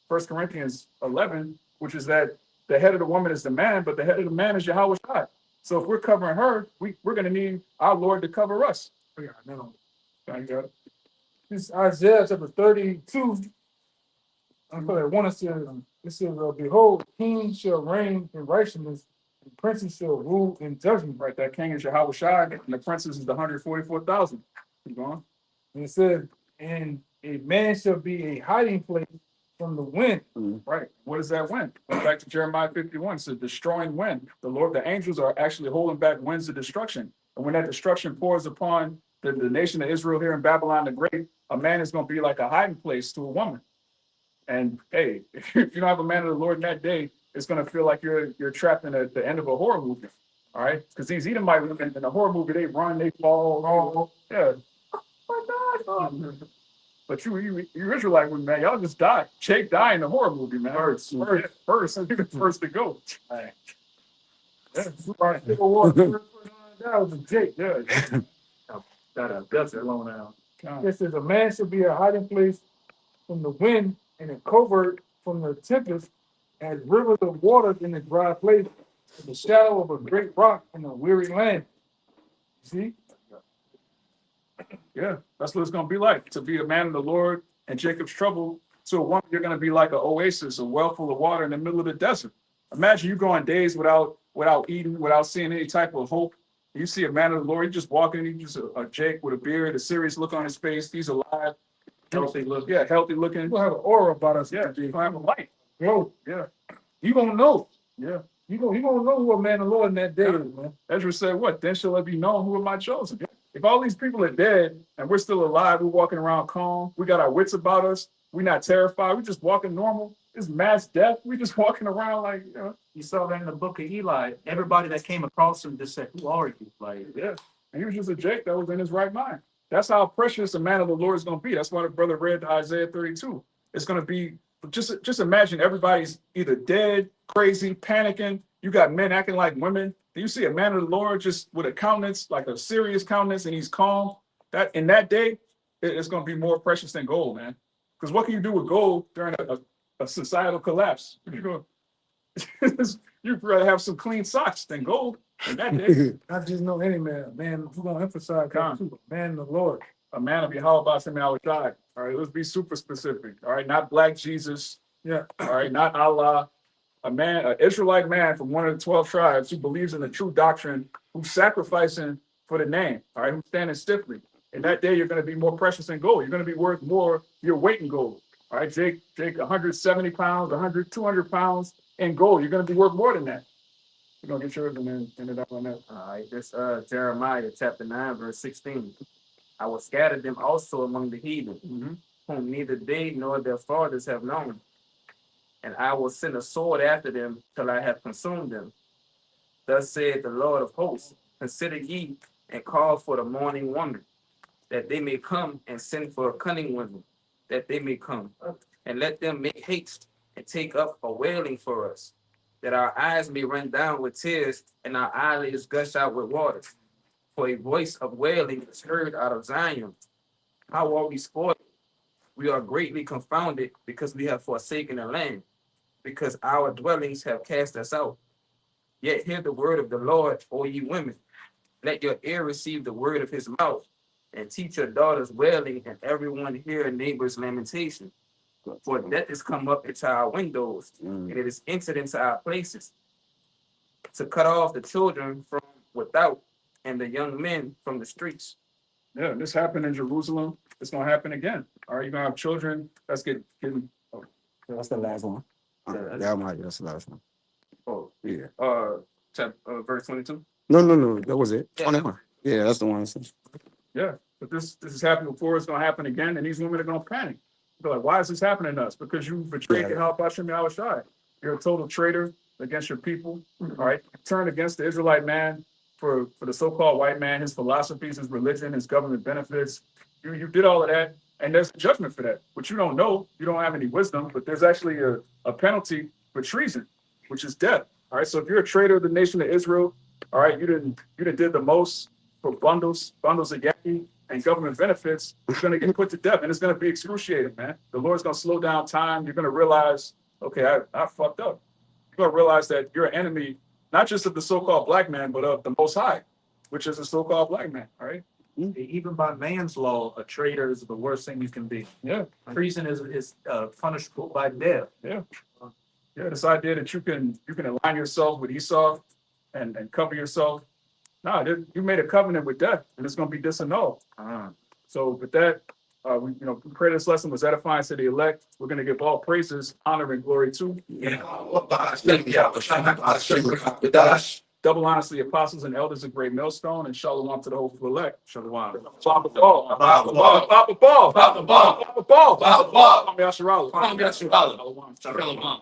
1 Corinthians 11, which is that the head of the woman is the man, but the head of the man is Yahweh Shai. So if we're covering her, we're going to need our Lord to cover us. Yeah, no. Thank God. This is Isaiah chapter 32. I'm going to want to say, it says, behold, kings shall reign in righteousness, and princes shall rule in judgment. Right, that king is Yahweh Shai, and the princess is the 144,000. Keep going. And it says, and a man shall be a hiding place from the wind. Right. What is that wind? Back to Jeremiah 51. It's a destroying wind. The Lord, the angels are actually holding back winds of destruction. And when that destruction pours upon the nation of Israel here in Babylon the Great, a man is going to be like a hiding place to a woman. And hey, if you don't have a man of the Lord in that day, it's going to feel like you're trapped in the end of a horror movie. All right. Because these Edomite women in a horror movie, they run, they fall. Oh, yeah. But you Israelite women, man, y'all just die. Jake died in the horror movie, man. First, you're the first to go. Yeah. Civil War, that was a Jake. Yeah. Got a guts alone now. It says, a man should be a hiding place from the wind and a covert from the tempest, as rivers of water in a dry place, in the shadow of a great rock in a weary land. See? Yeah, that's what it's going to be like, to be a man of the Lord and Jacob's trouble. To a woman, you're going to be like an oasis, a well full of water in the middle of the desert. Imagine you going days without eating, without seeing any type of hope. You see a man of the Lord, he's just walking, he's just a Jake with a beard, a serious look on his face. He's alive. Healthy look. Yeah, healthy looking. We'll have an aura about us. Yeah, you're going to have a light. Yo, Yeah, you gonna know. yeah. You gonna know who a man of the Lord in that day is, man. Ezra said, what? Then shall it be known who am I chosen? If all these people are dead and we're still alive, we're walking around calm, we got our wits about us, we're not terrified, we're just walking normal. It's mass death. We're just walking around like, you know. You saw that in the book of Eli. Everybody that came across him just said, "Who are you?" Like, Yeah. And he was just a Jake that was in his right mind. That's how precious a man of the Lord is going to be. That's why the brother read Isaiah 32. It's going to be, just imagine everybody's either dead, crazy, panicking. You got men acting like women. You see a man of the Lord just with a countenance, like a serious countenance, and he's calm. That in that day, it's going to be more precious than gold, man. Because what can you do with gold during a societal collapse? You'd rather have some clean socks than gold in that day. Not just know any man. Man, we're gonna emphasize that too. Man of the Lord. A man of Yahweh Bashem Yahweh Shai. All right, let's be super specific. All right, not Black Jesus. Yeah. All right, not Allah. A man, an Israelite man from one of the 12 tribes who believes in the true doctrine, who's sacrificing for the name. All right, who's standing stiffly. In that day, you're going to be more precious than gold. You're going to be worth more your weight in gold. All right, Jake, 170 pounds, 100, 200 pounds in gold. You're going to be worth more than that. We're going to get yours and then end it up on that. All right, this Jeremiah chapter 9, verse 16. I will scatter them also among the heathen, whom neither they nor their fathers have known. And I will send a sword after them till I have consumed them. Thus saith the Lord of hosts, consider ye and call for the mourning woman, that they may come, and send for a cunning woman, that they may come. And let them make haste and take up a wailing for us, that our eyes may run down with tears and our eyelids gush out with waters. For a voice of wailing is heard out of Zion. How are we spoiled? We are greatly confounded because we have forsaken the land, because our dwellings have cast us out. Yet hear the word of the Lord, O ye women. Let your ear receive the word of his mouth, and teach your daughters wailing, and everyone hear a neighbor's lamentation. For death is come up into our windows, and it is entered into our places, to cut off the children from without, and the young men from the streets. Yeah, this happened in Jerusalem. It's gonna happen again. All right, you're gonna have children that's getting That's the last one. That's the last one. oh, Yeah. verse 22. No. That was it. Yeah. 21. Yeah, that's the one. Yeah, but this has happened before. It's gonna happen again, and these women are gonna panic. They're like, "Why is this happening to us? Because you betrayed the help Hashem Yahushai. You're a total traitor against your people. All right, you turned against the Israelite man for the so-called white man, his philosophies, his religion, his government benefits. You did all of that, and there's a judgment for that. But you don't know. You don't have any wisdom. But there's actually a penalty for treason, which is death. All right. So if you're a traitor of the nation of Israel, all right, you did the most for bundles of Yankee and government benefits, you're going to get put to death, and it's going to be excruciating, man. The Lord's going to slow down time. You're going to realize, okay, I fucked up. You're going to realize that you're an enemy, not just of the so-called black man, but of the Most High, which is the so-called black man, all right? Even by man's law, a traitor is the worst thing you can be. Yeah, Treason is punishable by death. yeah. This idea that you can align yourself with Esau and cover yourself. No, you made a covenant with death, and it's going to be disannulled. So with that, we pray this lesson was edifying to the elect. We're going to give all praises, honor, and glory to double honors to the apostles and elders of Great Millstone, and shalom to the hopeful elect. Shalom. Papa Ball. Papa Ball. Papa Ball. Papa Ball. Papa Ball. Papa Ball. Kwame Asharala. Kwame Asharala. Shalom. Shalom.